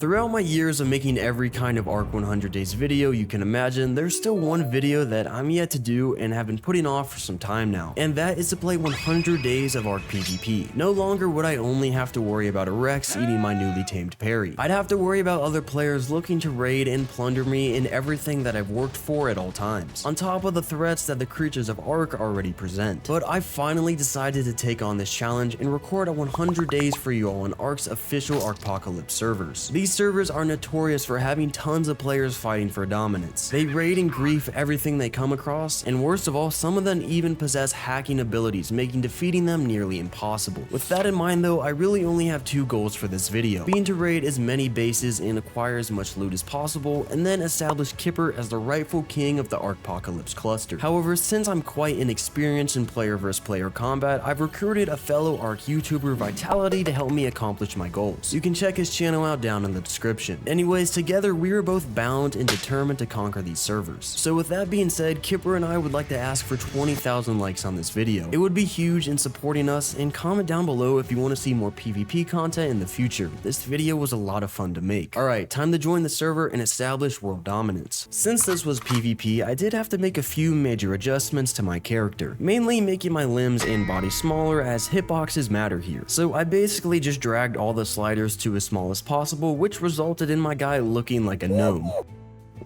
Throughout my years of making every kind of Arc 100 Days video you can imagine, there's still one video that I'm yet to do and have been putting off for some time now, and that is to play 100 Days of Arc PvP. No longer would I only have to worry about a Rex eating my newly tamed Perry. I'd have to worry about other players looking to raid and plunder me in everything that I've worked for at all times, on top of the threats that the creatures of Arc already present. But I finally decided to take on this challenge and record a 100 days for you all on Arc's official Arkpocalypse servers. These servers are notorious for having tons of players fighting for dominance. They raid and grief everything they come across, and worst of all, some of them even possess hacking abilities, making defeating them nearly impossible. With that in mind though, I really only have two goals for this video, being to raid as many bases and acquire as much loot as possible, and then establish Kipper as the rightful king of the Arkpocalypse cluster. However, since I'm quite inexperienced in player versus player combat, I've recruited a fellow Arc YouTuber, Vitality, to help me accomplish my goals. You can check his channel out down in the description. Anyways, together we are both bound and determined to conquer these servers. So with that being said, Kipper and I would like to ask for 20,000 likes on this video. It would be huge in supporting us, and comment down below if you want to see more PvP content in the future. This video was a lot of fun to make. Alright, time to join the server and establish world dominance. Since this was PvP, I did have to make a few major adjustments to my character, mainly making my limbs and body smaller as hitboxes matter here. So I basically just dragged all the sliders to as small as possible, which resulted in my guy looking like a gnome.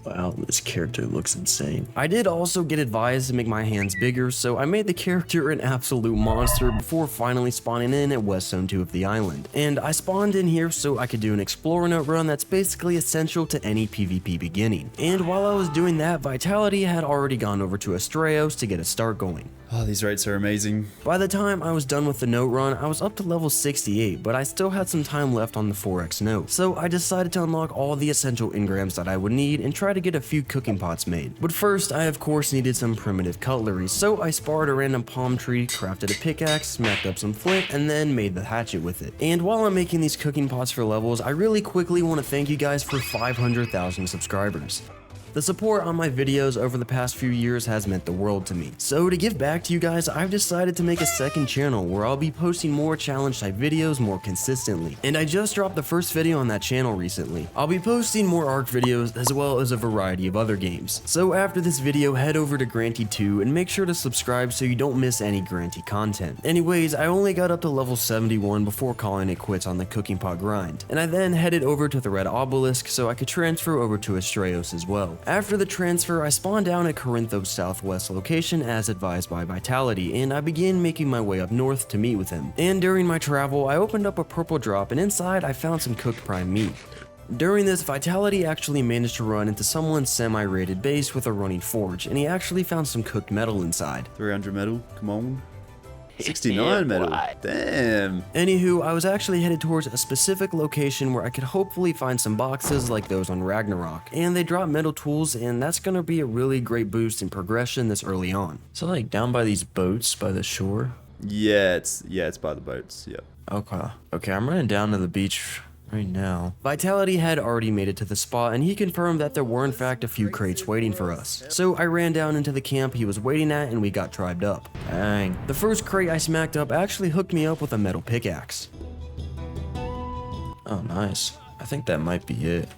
Wow, this character looks insane. I did also get advised to make my hands bigger, so I made the character an absolute monster before finally spawning in at West Zone 2 of the island. And I spawned in here so I could do an Explorer Note run that's basically essential to any PvP beginning. And while I was doing that, Vitality had already gone over to Astraeos to get a start going. Oh, these rates are amazing. By the time I was done with the note run, I was up to level 68, but I still had some time left on the 4x note. So I decided to unlock all the essential engrams that I would need and try to get a few cooking pots made. But first, I of course needed some primitive cutlery, so I sparred a random palm tree, crafted a pickaxe, smacked up some flint, and then made the hatchet with it. And while I'm making these cooking pots for levels, I really quickly want to thank you guys for 500,000 subscribers. The support on my videos over the past few years has meant the world to me. So to give back to you guys, I've decided to make a second channel where I'll be posting more challenge type videos more consistently. And I just dropped the first video on that channel recently. I'll be posting more Arc videos as well as a variety of other games. So after this video, head over to Granty 2 and make sure to subscribe so you don't miss any Granty content. Anyways, I only got up to level 71 before calling it quits on the cooking pot grind. And I then headed over to the Red Obelisk so I could transfer over to Astraeos as well. After the transfer, I spawned down at Corinthos southwest location as advised by Vitality, and I began making my way up north to meet with him. And during my travel, I opened up a purple drop, and inside I found some cooked prime meat. During this, Vitality actually managed to run into someone's semi-rated base with a running forge, and he actually found some cooked metal inside. 300 metal, come on. 69 metal, damn. Anywho, I was actually headed towards a specific location where I could hopefully find some boxes like those on Ragnarok, and they drop metal tools, and that's gonna be a really great boost in progression this early on. So like down by these boats by the shore? Yeah, it's by the boats, yep. Okay, I'm running down to the beach right now. Vitality had already made it to the spot, and he confirmed that there were in fact a few crates waiting for us. So I ran down into the camp he was waiting at, and we got tribed up. Dang. The first crate I smacked up actually hooked me up with a metal pickaxe. Oh, nice. I think that might be it.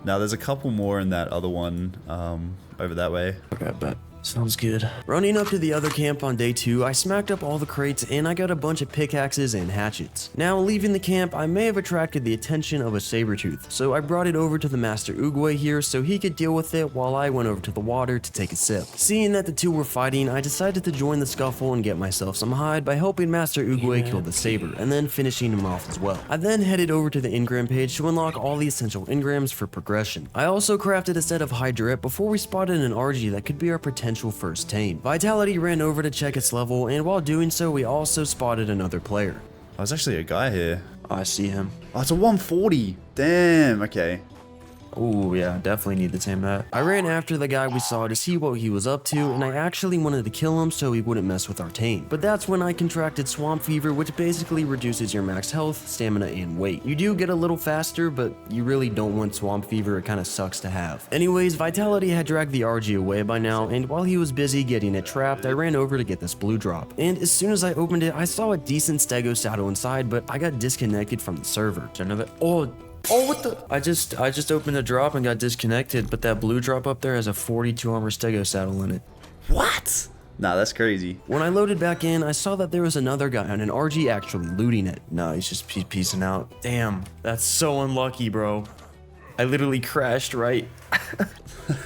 Now there's a couple more in that other one, over that way. Okay, but sounds good. Running up to the other camp on day 2, I smacked up all the crates and I got a bunch of pickaxes and hatchets. Now leaving the camp, I may have attracted the attention of a saber-tooth, so I brought it over to the Master Oogway here so he could deal with it while I went over to the water to take a sip. Seeing that the two were fighting, I decided to join the scuffle and get myself some hide by helping Master Oogway kill the saber and then finishing him off as well. I then headed over to the engram page to unlock all the essential engrams for progression. I also crafted a set of Hydrette before we spotted an RG that could be our potential first tame. Vitality ran over to check its level, and while doing so, we also spotted another player. There's actually a guy here. Oh, I see him. Oh, it's a 140. Damn, okay. Oh yeah, definitely need to tame that. I ran after the guy we saw to see what he was up to, and I actually wanted to kill him so he wouldn't mess with our tame. But that's when I contracted swamp fever, which basically reduces your max health, stamina, and weight. You do get a little faster, but you really don't want swamp fever, it kinda sucks to have. Anyways, Vitality had dragged the RG away by now, and while he was busy getting it trapped, I ran over to get this blue drop. And as soon as I opened it, I saw a decent stego saddle inside, but I got disconnected from the server. Oh, Oh, what the? I just opened a drop and got disconnected, but that blue drop up there has a 42 armor stego saddle in it. What? Nah, that's crazy. When I loaded back in, I saw that there was another guy on an RG actually looting it. No, he's just piecing out. Damn, that's so unlucky, bro. I literally crashed right.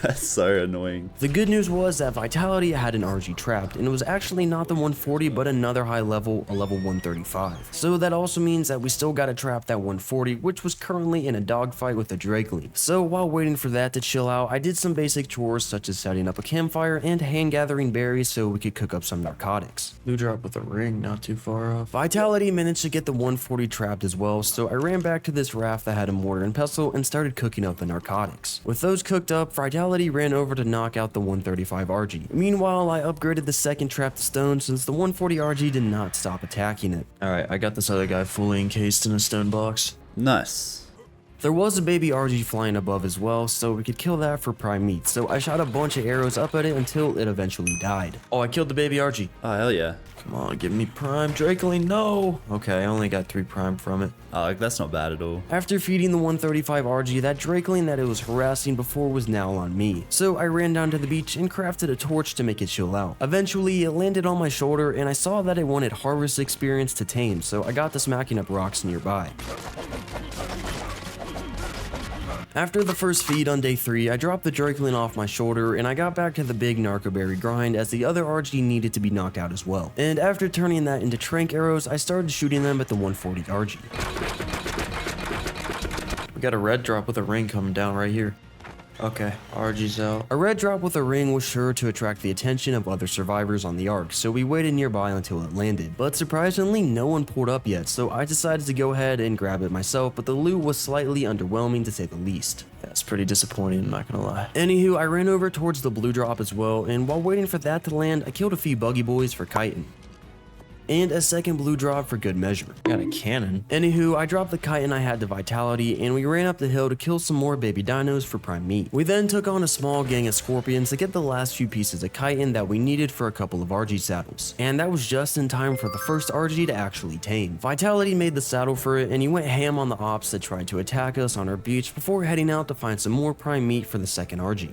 That's so annoying. The good news was that Vitality had an RG trapped, and it was actually not the 140, but another high level, a level 135. So that also means that we still got to trap that 140, which was currently in a dogfight with a Drakeling. So while waiting for that to chill out, I did some basic chores such as setting up a campfire and hand gathering berries so we could cook up some narcotics. Blue drop with a ring, not too far off. Vitality managed to get the 140 trapped as well, so I ran back to this raft that had a mortar and pestle and started cooking up the narcotics. With those cooked up, Vitality ran over to knock out the 135 RG. Meanwhile, I upgraded the second trap to stone since the 140 RG did not stop attacking it. Alright, I got this other guy fully encased in a stone box. Nice. There was a baby RG flying above as well, so we could kill that for prime meat. So I shot a bunch of arrows up at it until it eventually died. Oh, I killed the baby RG. Oh, hell yeah. Come on, give me prime. Drakeling, no! Okay, I only got 3 prime from it. Oh, that's not bad at all. After feeding the 135 RG, that Drakeling that it was harassing before was now on me. So I ran down to the beach and crafted a torch to make it chill out. Eventually, it landed on my shoulder and I saw that it wanted harvest experience to tame, so I got to smacking up rocks nearby. After the first feed on day 3, I dropped the Drakeling off my shoulder and I got back to the big narcoberry grind as the other RG needed to be knocked out as well. And after turning that into trank arrows, I started shooting them at the 140 RG. We got a red drop with a ring coming down right here. Okay, RG's out. A red drop with a ring was sure to attract the attention of other survivors on the Ark, so we waited nearby until it landed. But surprisingly, no one pulled up yet, so I decided to go ahead and grab it myself, but the loot was slightly underwhelming to say the least. That's pretty disappointing, I'm not gonna lie. Anywho, I ran over towards the blue drop as well, and while waiting for that to land, I killed a few buggy boys for kiting. And a second blue drop for good measure. Got a cannon. Anywho, I dropped the chitin I had to Vitality and we ran up the hill to kill some more baby dinos for prime meat. We then took on a small gang of scorpions to get the last few pieces of chitin that we needed for a couple of RG saddles. And that was just in time for the first RG to actually tame. Vitality made the saddle for it and he went ham on the ops that tried to attack us on our beach before heading out to find some more prime meat for the second RG.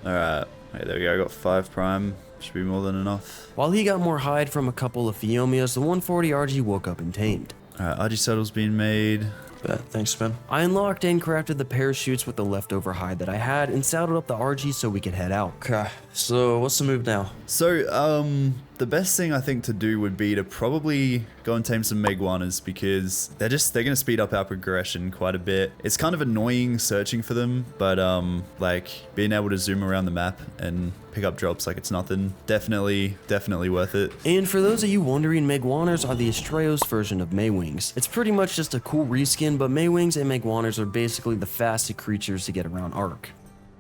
Alright, hey, there we go, I got 5 prime. Should be more than enough. While he got more hide from a couple of Phiomias, the 140 RG woke up and tamed. Alright, RG saddle's being made. Thanks, man. I unlocked and crafted the parachutes with the leftover hide that I had and saddled up the RG so we could head out. Okay, so what's the move now? So, the best thing I think to do would be to probably go and tame some Maguanas because they're going to speed up our progression quite a bit. It's kind of annoying searching for them, but like being able to zoom around the map and pick up drops like it's nothing, definitely worth it. And for those of you wondering, Maguanas are the Astraeos version of Maywings. It's pretty much just a cool reskin, but Maywings and Maguanas are basically the fastest creatures to get around Ark.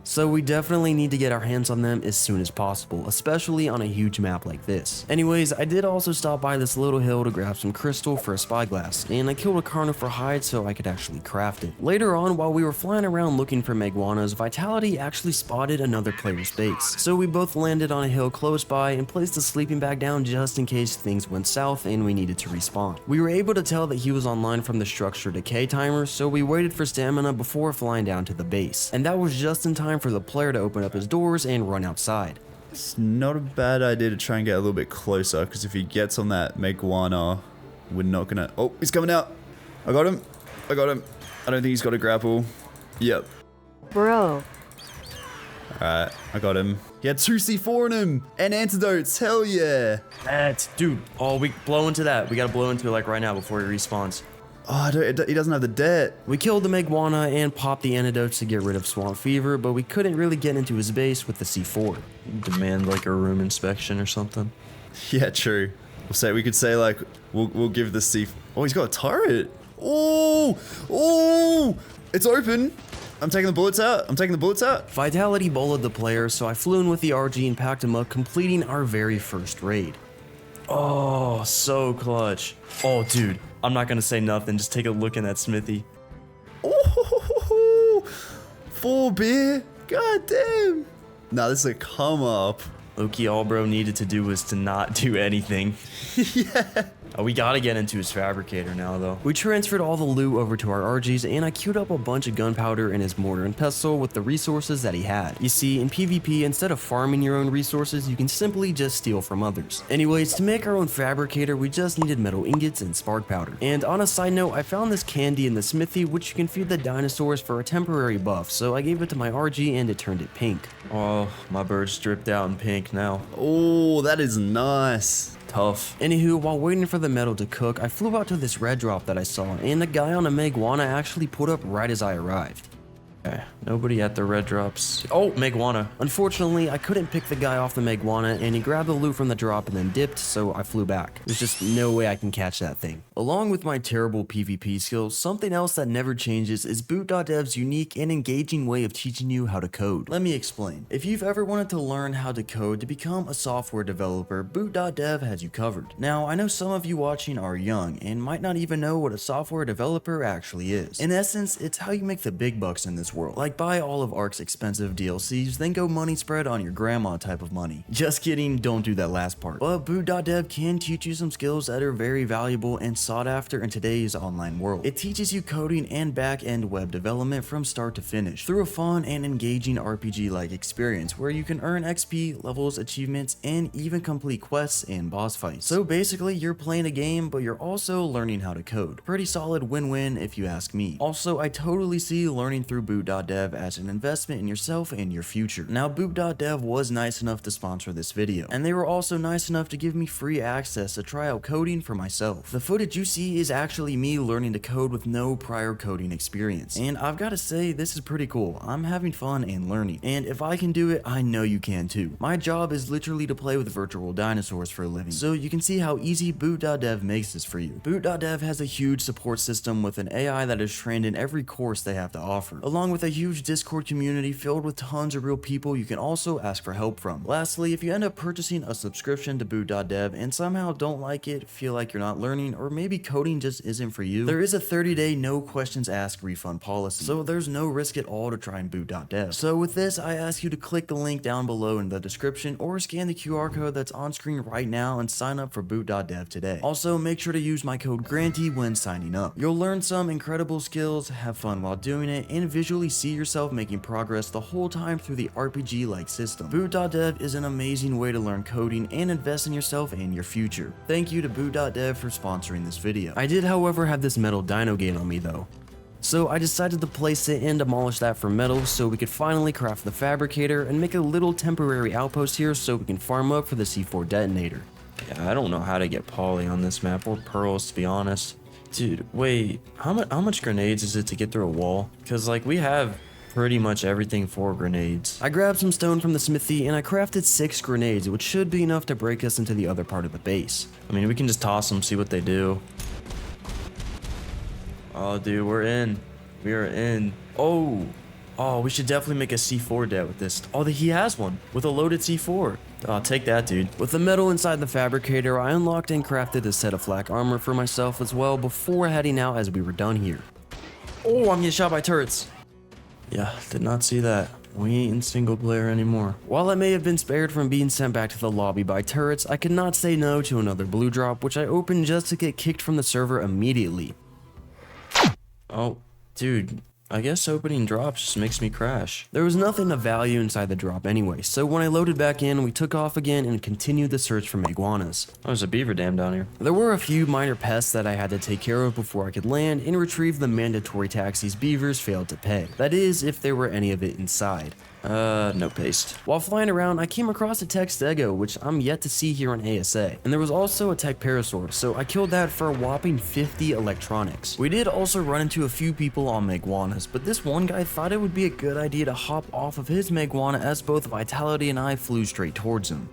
So we definitely need to get our hands on them as soon as possible, especially on a huge map like this. Anyways, I did also stop by this little hill to grab some crystal for a spyglass, and I killed a carnivore hide so I could actually craft it. Later on, while we were flying around looking for Maguanas, Vitality actually spotted another player's base. So we both landed on a hill close by and placed a sleeping bag down just in case things went south and we needed to respawn. We were able to tell that he was online from the structure decay timer, so we waited for stamina before flying down to the base. And that was just in time for the player to open up his doors and run outside. It's not a bad idea to try and get a little bit closer because if he gets on that Maguana, we're not gonna... Oh, he's coming out. I got him. I don't think he's got a grapple. Yep. Bro. Alright, I got him. He had 2 C4 in him and antidotes. Hell yeah. Dude, oh, we blow into that. We gotta blow into it like right now before he respawns. Oh, he doesn't have the debt. We killed the Maguana and popped the antidotes to get rid of swamp fever, but we couldn't really get into his base with the C4. Demand like a room inspection or something. Yeah, true. We could say like we'll give the C. Oh, he's got a turret. Oh, it's open. I'm taking the bullets out. Vitality bullied the player, so I flew in with the RG and packed him up, completing our very first raid. Oh, so clutch. Oh, dude. I'm not gonna say nothing, just take a look in that smithy. Oh, 4 beer. God damn. Nah, this is a come up. Loki, all bro needed to do was to not do anything. Yeah. Oh, we gotta get into his fabricator now, though. We transferred all the loot over to our RGs, and I queued up a bunch of gunpowder in his mortar and pestle with the resources that he had. You see, in PvP, instead of farming your own resources, you can simply just steal from others. Anyways, to make our own fabricator, we just needed metal ingots and spark powder. And on a side note, I found this candy in the smithy, which you can feed the dinosaurs for a temporary buff, so I gave it to my RG and it turned it pink. Oh, my bird's dripped out in pink now. Oh, that is nice. Tough. Anywho, while waiting for the metal to cook, I flew out to this red drop that I saw, and the guy on a Maguana actually put up right as I arrived. Okay, nobody at the red drops. Oh, Maguana. Unfortunately, I couldn't pick the guy off the Maguana, and he grabbed the loot from the drop and then dipped, so I flew back. There's just no way I can catch that thing. Along with my terrible PvP skills, something else that never changes is Boot.dev's unique and engaging way of teaching you how to code. Let me explain. If you've ever wanted to learn how to code to become a software developer, Boot.dev has you covered. Now, I know some of you watching are young and might not even know what a software developer actually is. In essence, it's how you make the big bucks in this world. Like buy all of Ark's expensive DLCs, then go money spread on your grandma type of money. Just kidding, don't do that last part. But Boot.dev can teach you some skills that are very valuable and sought after in today's online world. It teaches you coding and back-end web development from start to finish through a fun and engaging RPG-like experience where you can earn XP, levels, achievements, and even complete quests and boss fights. So basically, you're playing a game, but you're also learning how to code. Pretty solid win-win if you ask me. Also, I totally see learning through Boot.dev as an investment in yourself and your future. Now, Boot.dev was nice enough to sponsor this video, and they were also nice enough to give me free access to try out coding for myself. The footage you see is actually me learning to code with no prior coding experience, and I've got to say, this is pretty cool. I'm having fun and learning, and if I can do it, I know you can too. My job is literally to play with virtual dinosaurs for a living, so you can see how easy Boot.dev makes this for you. Boot.dev has a huge support system with an AI that is trained in every course they have to offer, along with a huge Discord community filled with tons of real people you can also ask for help from. Lastly, if you end up purchasing a subscription to Boot.dev and somehow don't like it, feel like you're not learning, or maybe coding just isn't for you, there is a 30-day no questions asked refund policy, so there's no risk at all to try and Boot.dev. So with this, I ask you to click the link down below in the description or scan the QR code that's on screen right now and sign up for Boot.dev today. Also, make sure to use my code GRANTY when signing up. You'll learn some incredible skills, have fun while doing it, and visually see yourself making progress the whole time through the RPG-like system. Boot.dev is an amazing way to learn coding and invest in yourself and your future. Thank you to Boot.dev for sponsoring this video. I did, however, have this metal dino gate on me though, so I decided to place it and demolish that for metal so we could finally craft the fabricator and make a little temporary outpost here so we can farm up for the C4 detonator. Yeah, I don't know how to get poly on this map, or pearls to be honest. Dude, wait, how much grenades is it to get through a wall? Because like we have pretty much everything for grenades. I grabbed some stone from the smithy and I crafted 6 grenades, which should be enough to break us into the other part of the base. I mean, we can just toss them, see what they do. Oh, dude, we're in. We are in. Oh, we should definitely make a C4 det with this. Oh, he has one with a loaded C4. Oh, take that, dude. With the metal inside the fabricator, I unlocked and crafted a set of flak armor for myself as well before heading out as we were done here. Oh, I'm getting shot by turrets. Yeah, did not see that. We ain't in single player anymore. While I may have been spared from being sent back to the lobby by turrets, I could not say no to another blue drop, which I opened just to get kicked from the server immediately. Oh, dude, I guess opening drops just makes me crash. There was nothing of value inside the drop anyway, so when I loaded back in, we took off again and continued the search for Maguanas. Oh, there's a beaver dam down here. There were a few minor pests that I had to take care of before I could land and retrieve the mandatory taxes beavers failed to pay. That is, if there were any of it inside. No paste. While flying around, I came across a tech stego, which I'm yet to see here on ASA. And there was also a tech parasaur, so I killed that for a whopping 50 electronics. We did also run into a few people on Maguanas, but this one guy thought it would be a good idea to hop off of his Maguana as both Vitality and I flew straight towards him.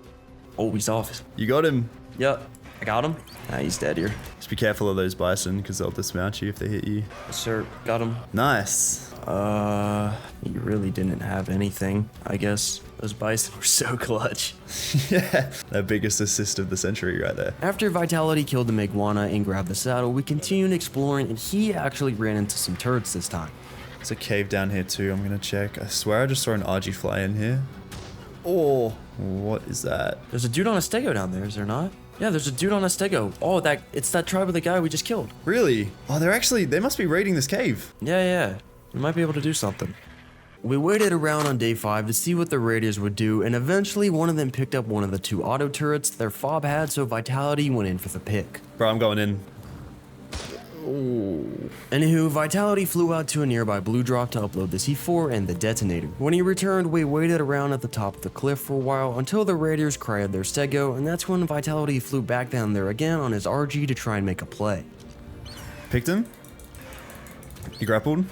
Oh, he's off. You got him. Yep, I got him. Nah, he's dead here. Just be careful of those bison because they'll dismount you if they hit you. Yes, sir, got him. Nice. He really didn't have anything, I guess. Those bison were so clutch. Yeah, the biggest assist of the century right there. After Vitality killed the Maguana and grabbed the saddle, we continued exploring and he actually ran into some turrets this time. There's a cave down here too, I'm gonna check. I swear I just saw an RG fly in here. Oh, what is that? There's a dude on a stego down there, is there not? Yeah, there's a dude on a stego. Oh, it's that tribe of the guy we just killed. Really? Oh, they must be raiding this cave. Yeah. We might be able to do something. We waited around on day 5 to see what the raiders would do, and eventually one of them picked up one of the 2 auto turrets their fob had, so Vitality went in for the pick. Bro, I'm going in. Anywho, Vitality flew out to a nearby blue drop to upload the C4 and the detonator. When he returned, we waited around at the top of the cliff for a while until the raiders cried their stego, and that's when Vitality flew back down there again on his RG to try and make a play. Picked him. He grappled.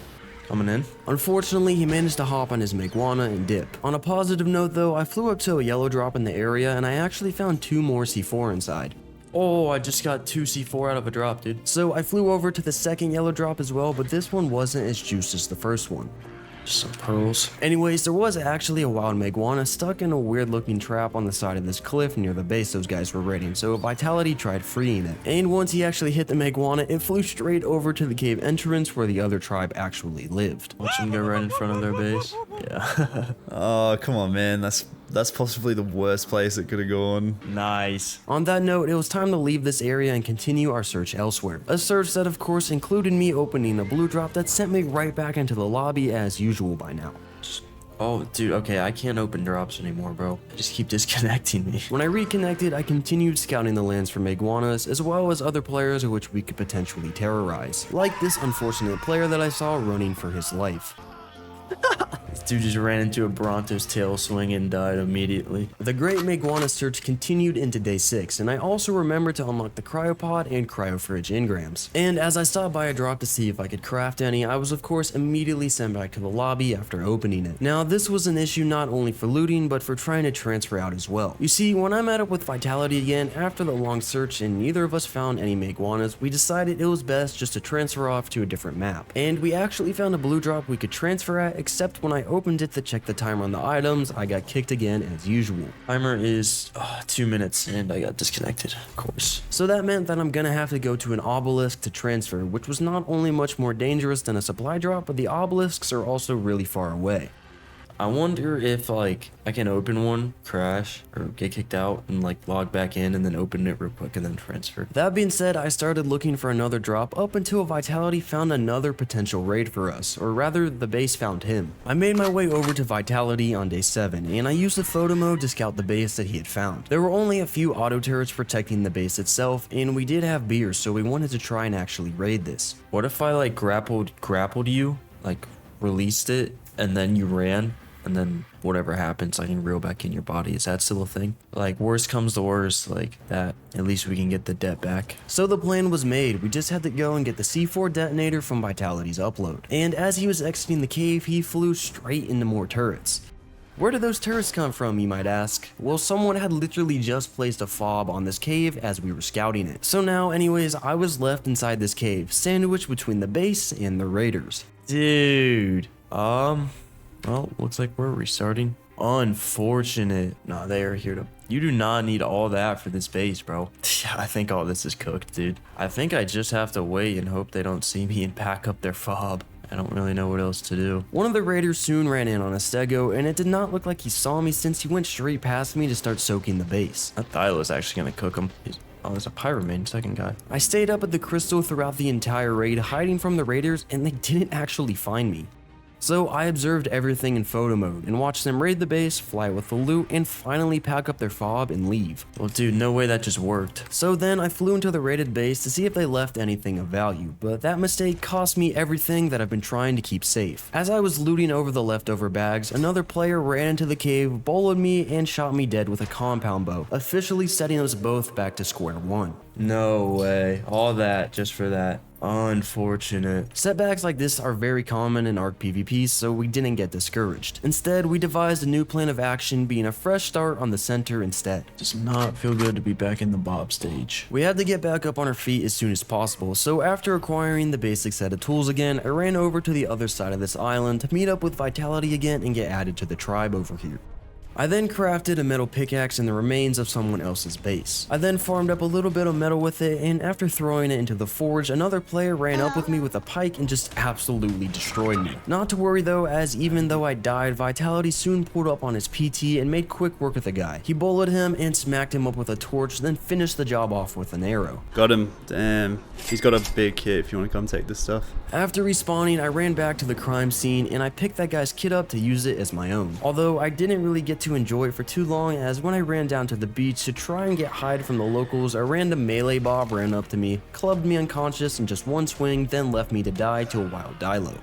Coming in. Unfortunately, he managed to hop on his Maguana and dip. On a positive note though, I flew up to a yellow drop in the area and I actually found 2 more C4 inside. Oh, I just got 2 C4 out of a drop, dude. So I flew over to the second yellow drop as well, but this one wasn't as juiced as the first one. Just some pearls. Anyways, there was actually a wild Maguana stuck in a weird looking trap on the side of this cliff near the base those guys were raiding, so Vitality tried freeing it. And once he actually hit the Maguana, it flew straight over to the cave entrance where the other tribe actually lived. Watch him go right in front of their base. Yeah. Oh, come on, man. That's possibly the worst place it could have gone. Nice. On that note, it was time to leave this area and continue our search elsewhere. A search that of course included me opening a blue drop that sent me right back into the lobby as usual by now. Oh, dude, okay, I can't open drops anymore, bro. They just keep disconnecting me. When I reconnected, I continued scouting the lands for Maguanas, as well as other players which we could potentially terrorize. Like this unfortunate player that I saw running for his life. This dude just ran into a Bronto's tail swing and died immediately. The Great Maguana search continued into day 6, and I also remembered to unlock the cryopod and cryofridge engrams. And as I stopped by a drop to see if I could craft any, I was of course immediately sent back to the lobby after opening it. Now this was an issue not only for looting, but for trying to transfer out as well. You see, when I met up with Vitality again after the long search and neither of us found any Maguanas, we decided it was best just to transfer off to a different map. And we actually found a blue drop we could transfer at, except when I opened it to check the timer on the items, I got kicked again as usual. Timer is 2 minutes and I got disconnected, of course. So that meant that I'm gonna have to go to an obelisk to transfer, which was not only much more dangerous than a supply drop, but the obelisks are also really far away. I wonder if like I can open one, crash, or get kicked out and like log back in and then open it real quick and then transfer. That being said, I started looking for another drop up until Vitality found another potential raid for us, or rather the base found him. I made my way over to Vitality on day 7 and I used the photo mode to scout the base that he had found. There were only a few auto turrets protecting the base itself and we did have beers, so we wanted to try and actually raid this. What if I like grappled you, like released it and then you ran? And then whatever happens, I can reel back in your body. Is that still a thing? Like, worst comes to worst, like that. At least we can get the det back. So the plan was made. We just had to go and get the C4 detonator from Vitality's upload. And as he was exiting the cave, he flew straight into more turrets. Where did those turrets come from, you might ask? Well, someone had literally just placed a fob on this cave as we were scouting it. So now, anyways, I was left inside this cave, sandwiched between the base and the raiders. Dude. Well, looks like we're restarting. Unfortunate. Nah, they are here to... You do not need all that for this base, bro. I think all this is cooked, dude. I think I just have to wait and hope they don't see me and pack up their fob. I don't really know what else to do. One of the raiders soon ran in on a stego, and it did not look like he saw me since he went straight past me to start soaking the base. I thought I was actually gonna cook him. Oh, there's a Pyroman, second guy. I stayed up at the crystal throughout the entire raid, hiding from the raiders, and they didn't actually find me. So I observed everything in photo mode and watched them raid the base, fly with the loot, and finally pack up their fob and leave. Well, dude, no way that just worked. So then I flew into the raided base to see if they left anything of value, but that mistake cost me everything that I've been trying to keep safe. As I was looting over the leftover bags, another player ran into the cave, bowled me, and shot me dead with a compound bow, officially setting us both back to square one. No way. All that just for that. Unfortunate. Setbacks like this are very common in Arc PvP, so we didn't get discouraged. Instead, we devised a new plan of action, being a fresh start on the center instead. Does not feel good to be back in the Bob stage. We had to get back up on our feet as soon as possible, so after acquiring the basic set of tools again, I ran over to the other side of this island to meet up with Vitality again and get added to the tribe over here. I then crafted a metal pickaxe in the remains of someone else's base. I then farmed up a little bit of metal with it, and after throwing it into the forge, another player ran up with me with a pike and just absolutely destroyed me. Not to worry though, as even though I died, Vitality soon pulled up on his PT and made quick work of the guy. He bullied him and smacked him up with a torch, then finished the job off with an arrow. Got him. Damn. He's got a big kit if you want to come take this stuff. After respawning, I ran back to the crime scene and I picked that guy's kit up to use it as my own. Although I didn't really get to enjoy it for too long, as when I ran down to the beach to try and get hide from the locals, a random melee bob ran up to me, clubbed me unconscious in just one swing, then left me to die to a wild Dilo.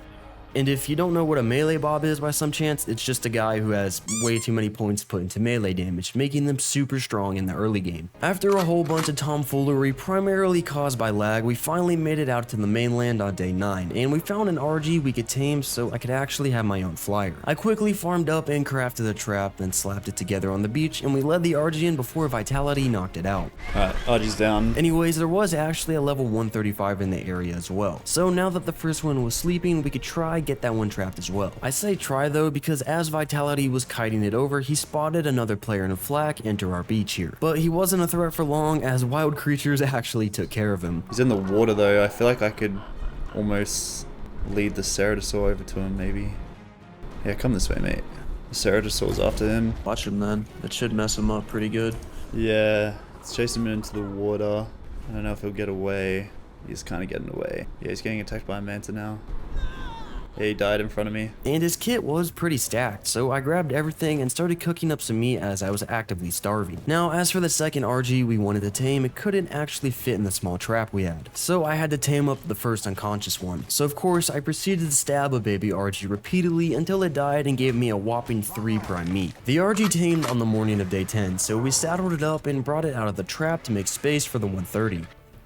And if you don't know what a melee bob is by some chance, it's just a guy who has way too many points put into melee damage, making them super strong in the early game. After a whole bunch of tomfoolery, primarily caused by lag, we finally made it out to the mainland on day 9, and we found an RG we could tame so I could actually have my own flyer. I quickly farmed up and crafted a trap, then slapped it together on the beach, and we led the RG in before Vitality knocked it out. Alright, RG's down. Anyways, there was actually a level 135 in the area as well. So now that the first one was sleeping, we could try get that one trapped as well. I say try though because as Vitality was kiting it over, he spotted another player in a flak enter our beach here. But he wasn't a threat for long as wild creatures actually took care of him. He's in the water though. I feel like I could almost lead the Ceratosaur over to him maybe. Yeah, come this way, mate. The Ceratosaur's after him. Watch him then. That should mess him up pretty good. Yeah, let's chase him into the water. I don't know if he'll get away. He's kind of getting away. Yeah, he's getting attacked by a manta now. Yeah, he died in front of me. And his kit was pretty stacked, so I grabbed everything and started cooking up some meat as I was actively starving. Now, as for the second RG we wanted to tame, it couldn't actually fit in the small trap we had, so I had to tame up the first unconscious one. So of course, I proceeded to stab a baby RG repeatedly until it died and gave me a whopping 3 prime meat. The RG tamed on the morning of day 10, so we saddled it up and brought it out of the trap to make space for the 130.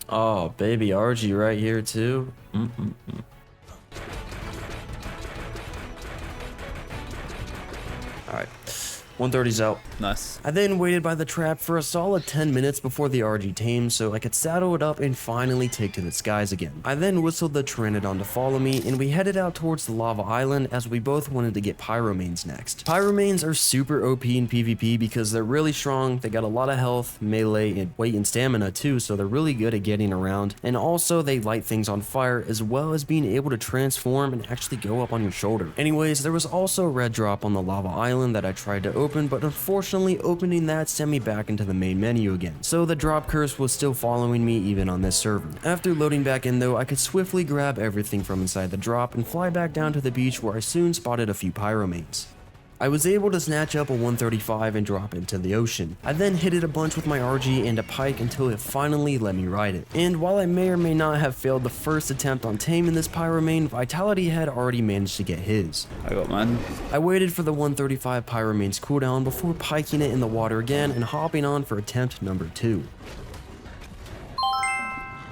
Oh, baby RG right here too? Alright, 130's out. Nice. I then waited by the trap for a solid 10 minutes before the RG tamed so I could saddle it up and finally take to the skies again. I then whistled the Pteranodon to follow me and we headed out towards the lava island as we both wanted to get Pyromanes next. Pyromanes are super OP in PvP because they're really strong, they got a lot of health, melee, and weight and stamina too, so they're really good at getting around, and also they light things on fire as well as being able to transform and actually go up on your shoulder. Anyways, there was also a red drop on the lava island that I tried to open, but unfortunately opening that sent me back into the main menu again, so the drop curse was still following me even on this server. After loading back in though, I could swiftly grab everything from inside the drop and fly back down to the beach where I soon spotted a few Pyromanes. I was able to snatch up a 135 and drop it into the ocean. I then hit it a bunch with my RG and a pike until it finally let me ride it. And while I may or may not have failed the first attempt on taming this Pyromane, Vitality had already managed to get his. I got mine. I waited for the 135 Pyromane's cooldown before piking it in the water again and hopping on for attempt number 2.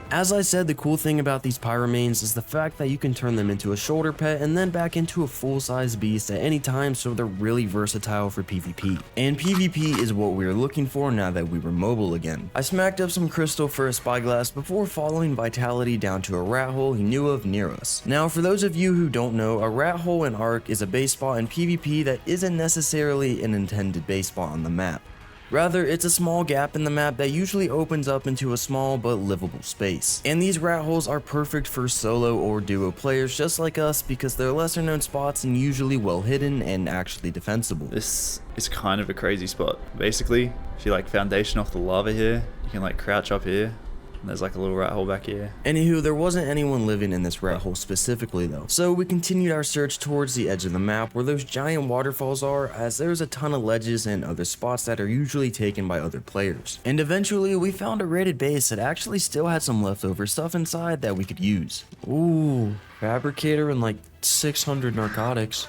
As I said, the cool thing about these Pyromanes is the fact that you can turn them into a shoulder pet and then back into a full-size beast at any time, so they're really versatile for PvP. And PvP is what we were looking for now that we were mobile again. I smacked up some crystal for a spyglass before following Vitality down to a rat hole he knew of near us. Now, for those of you who don't know, a rat hole in Ark is a base spot in PvP that isn't necessarily an intended base spot on the map. Rather, it's a small gap in the map that usually opens up into a small but livable space. And these rat holes are perfect for solo or duo players just like us because they're lesser known spots and usually well hidden and actually defensible. This is kind of a crazy spot. Basically, if you like foundation off the lava here, you can like crouch up here. And there's like a little rat hole back here. Anywho, there wasn't anyone living in this rat hole specifically though, so we continued our search towards the edge of the map where those giant waterfalls are, as there's a ton of ledges and other spots that are usually taken by other players. And eventually we found a raided base that actually still had some leftover stuff inside that we could use. Ooh, fabricator and like 600 narcotics.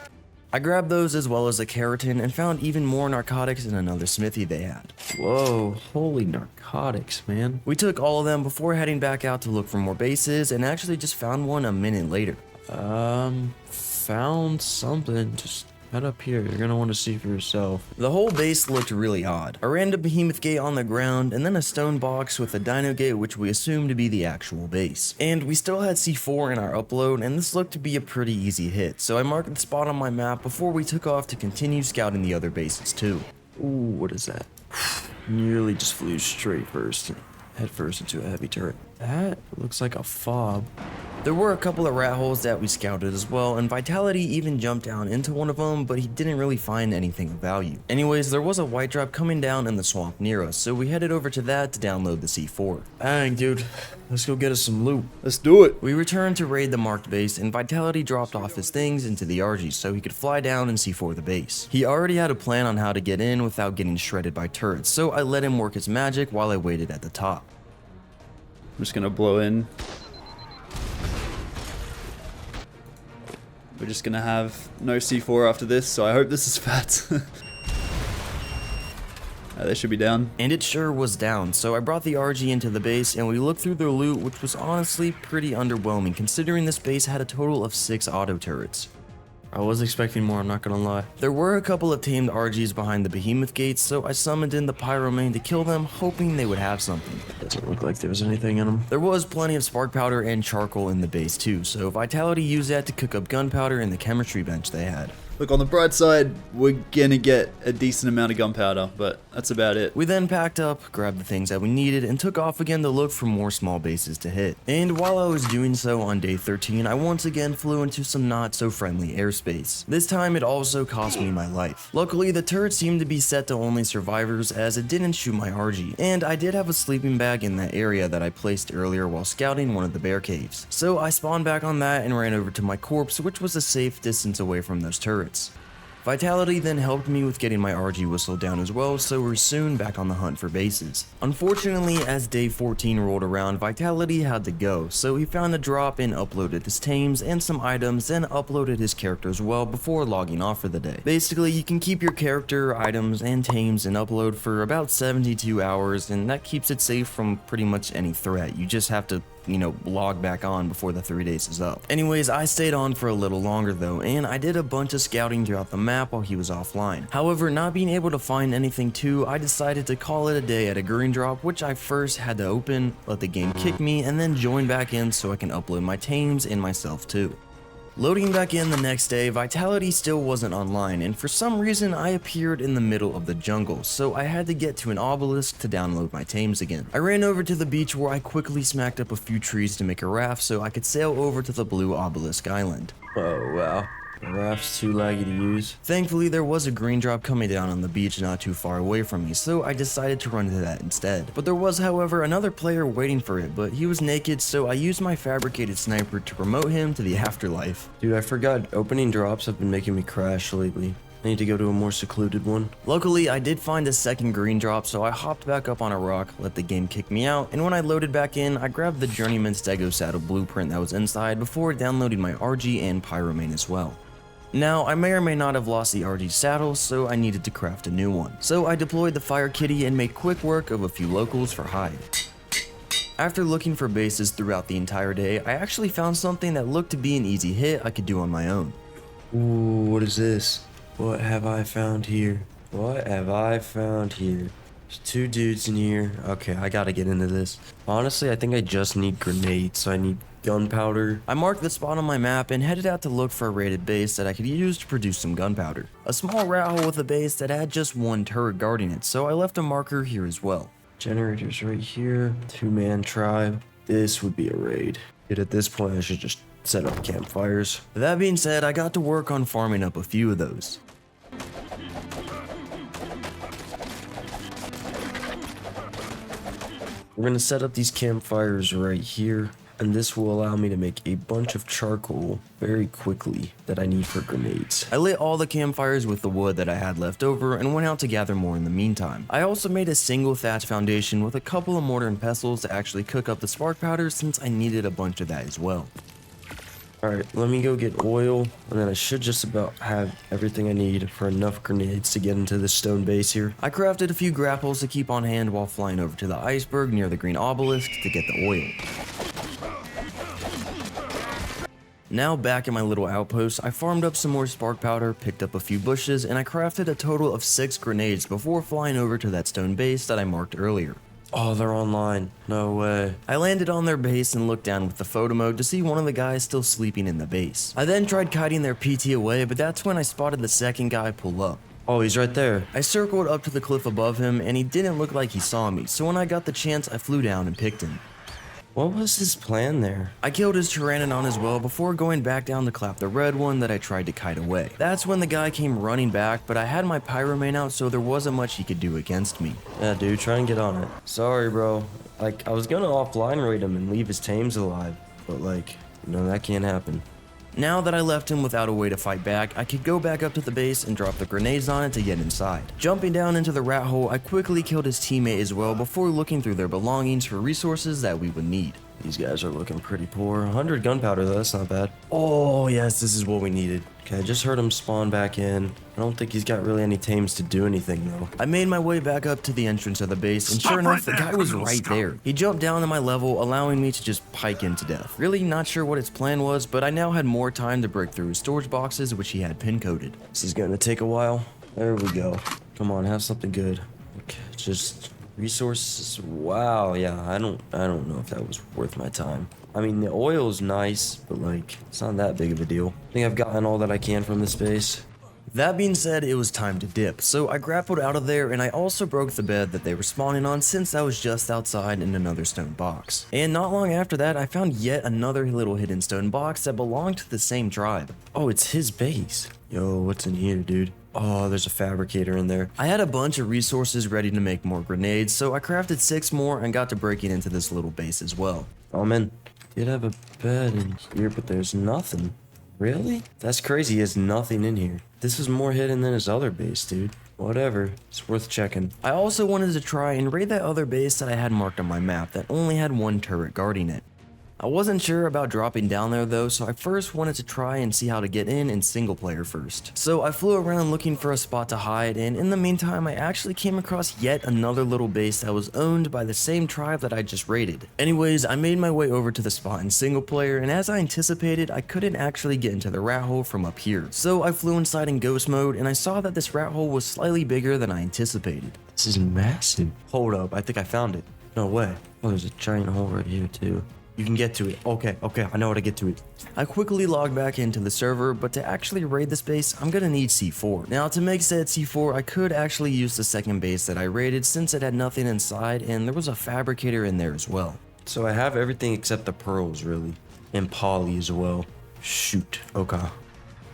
I grabbed those as well as a keratin and found even more narcotics in another smithy they had. Whoa, holy narcotics, man. We took all of them before heading back out to look for more bases and actually just found one a minute later. Found something, just head up here, you're gonna want to see for yourself. The whole base looked really odd. A random behemoth gate on the ground, and then a stone box with a dino gate which we assumed to be the actual base. And we still had C4 in our upload, and this looked to be a pretty easy hit, so I marked the spot on my map before we took off to continue scouting the other bases too. Ooh, what is that? Nearly just flew head first into a heavy turret. That looks like a fob. There were a couple of rat holes that we scouted as well, and Vitality even jumped down into one of them, but he didn't really find anything of value. Anyways, there was a white drop coming down in the swamp near us, so we headed over to that to download the C4. Dang, dude. Let's go get us some loot. Let's do it. We returned to raid the marked base, and Vitality dropped off his things into the RG so he could fly down and C4 the base. He already had a plan on how to get in without getting shredded by turrets, so I let him work his magic while I waited at the top. I'm just gonna blow in. We're just gonna have no C4 after this, so I hope this is fat. They should be down. And it sure was down, so I brought the RG into the base and we looked through their loot, which was honestly pretty underwhelming considering this base had a total of 6 auto turrets. I was expecting more, I'm not gonna lie. There were a couple of tamed RGs behind the behemoth gates, so I summoned in the pyro main to kill them, hoping they would have something. Doesn't look like there was anything in them. There was plenty of spark powder and charcoal in the base too, so Vitality used that to cook up gunpowder in the chemistry bench they had. Look, on the bright side, we're gonna get a decent amount of gunpowder, but that's about it. We then packed up, grabbed the things that we needed, and took off again to look for more small bases to hit. And while I was doing so on day 13, I once again flew into some not so friendly airspace. This time it also cost me my life. Luckily, the turret seemed to be set to only survivors as it didn't shoot my RG, and I did have a sleeping bag in that area that I placed earlier while scouting one of the bear caves. So I spawned back on that and ran over to my corpse, which was a safe distance away from those turrets. Vitality then helped me with getting my RG whistle down as well, so we're soon back on the hunt for bases. Unfortunately, as day 14 rolled around, Vitality had to go, so he found a drop and uploaded his tames and some items, then uploaded his character as well before logging off for the day. Basically, you can keep your character, items, and tames and upload for about 72 hours, and that keeps it safe from pretty much any threat. You just have to log back on before the 3 days is up. Anyways, I stayed on for a little longer though, and I did a bunch of scouting throughout the map while he was offline. However, not being able to find anything too, I decided to call it a day at a green drop, which I first had to open, let the game kick me, and then join back in so I can upload my tames and myself too. Loading back in the next day, Vitality still wasn't online, and for some reason I appeared in the middle of the jungle, so I had to get to an obelisk to download my tames again. I ran over to the beach where I quickly smacked up a few trees to make a raft so I could sail over to the blue obelisk island. Oh, wow. The raft's too laggy to use. Thankfully, there was a green drop coming down on the beach not too far away from me, so I decided to run to that instead. But there was, however, another player waiting for it, but he was naked, so I used my fabricated sniper to promote him to the afterlife. Dude, I forgot. Opening drops have been making me crash lately. I need to go to a more secluded one. Luckily, I did find a second green drop, so I hopped back up on a rock, let the game kick me out, and when I loaded back in, I grabbed the Journeyman Stego Saddle blueprint that was inside before downloading my RG and Pyromane as well. Now, I may or may not have lost the RG saddle, so I needed to craft a new one. So I deployed the Fire Kitty and made quick work of a few locals for hide. After looking for bases throughout the entire day, I actually found something that looked to be an easy hit I could do on my own. Ooh, what is this? What have I found here? What have I found here? There's 2 dudes in here. Okay, I gotta get into this. Honestly, I think I just need grenades, so I need gunpowder. I marked the spot on my map and headed out to look for a raided base that I could use to produce some gunpowder. A small rat hole with a base that had just 1 turret guarding it, so I left a marker here as well. Generators right here. 2-man tribe. This would be a raid. Yet at this point, I should just set up campfires. That being said, I got to work on farming up a few of those. We're gonna set up these campfires right here, and this will allow me to make a bunch of charcoal very quickly that I need for grenades. I lit all the campfires with the wood that I had left over and went out to gather more in the meantime. I also made a single thatch foundation with a couple of mortar and pestles to actually cook up the spark powder since I needed a bunch of that as well. Alright, let me go get oil, and then I should just about have everything I need for enough grenades to get into this stone base here. I crafted a few grapples to keep on hand while flying over to the iceberg near the green obelisk to get the oil. Now back at my little outpost, I farmed up some more spark powder, picked up a few bushes, and I crafted a total of 6 grenades before flying over to that stone base that I marked earlier. Oh, they're online. No way. I landed on their base and looked down with the photo mode to see one of the guys still sleeping in the base. I then tried kiting their PT away, but that's when I spotted the second guy pull up. Oh, he's right there. I circled up to the cliff above him and he didn't look like he saw me, so when I got the chance I flew down and picked him. What was his plan there? I killed his Pteranodon as well before going back down to clap the red one that I tried to kite away. That's when the guy came running back, but I had my Pyromane out so there wasn't much he could do against me. Yeah, dude, try and get on it. Sorry, bro. Like, I was gonna offline raid him and leave his tames alive, but like, you know, that can't happen. Now that I left him without a way to fight back, I could go back up to the base and drop the grenades on it to get inside. Jumping down into the rat hole, I quickly killed his teammate as well before looking through their belongings for resources that we would need. These guys are looking pretty poor. 100 gunpowder though, that's not bad. Oh yes, this is what we needed. Okay, I just heard him spawn back in. I don't think he's got really any tames to do anything though. I made my way back up to the entrance of the base, and sure enough, the guy was right there. He jumped down to my level, allowing me to just pike him to death. Really not sure what his plan was, but I now had more time to break through his storage boxes, which he had pin coded. This is gonna take a while. There we go. Come on, have something good. Okay, just resources. Wow, yeah, I don't know if that was worth my time. I mean, the oil's nice, but like, it's not that big of a deal. I think I've gotten all that I can from this base. That being said, it was time to dip, so I grappled out of there and I also broke the bed that they were spawning on since I was just outside in another stone box. And not long after that, I found yet another little hidden stone box that belonged to the same tribe. Oh, it's his base. Yo, what's in here, dude? Oh, there's a fabricator in there. I had a bunch of resources ready to make more grenades, so I crafted 6 more and got to breaking into this little base as well. Oh man, did have a bed in here, but there's nothing. Really? That's crazy, he has nothing in here. This is more hidden than his other base, dude. Whatever, it's worth checking. I also wanted to try and raid that other base that I had marked on my map that only had 1 turret guarding it. I wasn't sure about dropping down there though, so I first wanted to try and see how to get in single player first. So I flew around looking for a spot to hide, and in the meantime I actually came across yet another little base that was owned by the same tribe that I just raided. Anyways, I made my way over to the spot in single player, and as I anticipated, I couldn't actually get into the rat hole from up here. So I flew inside in ghost mode, and I saw that this rat hole was slightly bigger than I anticipated. This is massive. Hold up, I think I found it. No way. Oh, there's a giant hole right here too. You can get to it. Okay, I know how to get to it. I quickly logged back into the server, but to actually raid this base, I'm gonna need C4. Now, to make said C4, I could actually use the second base that I raided since it had nothing inside, and there was a fabricator in there as well. So I have everything except the pearls, really. And poly as well. Shoot. Okay.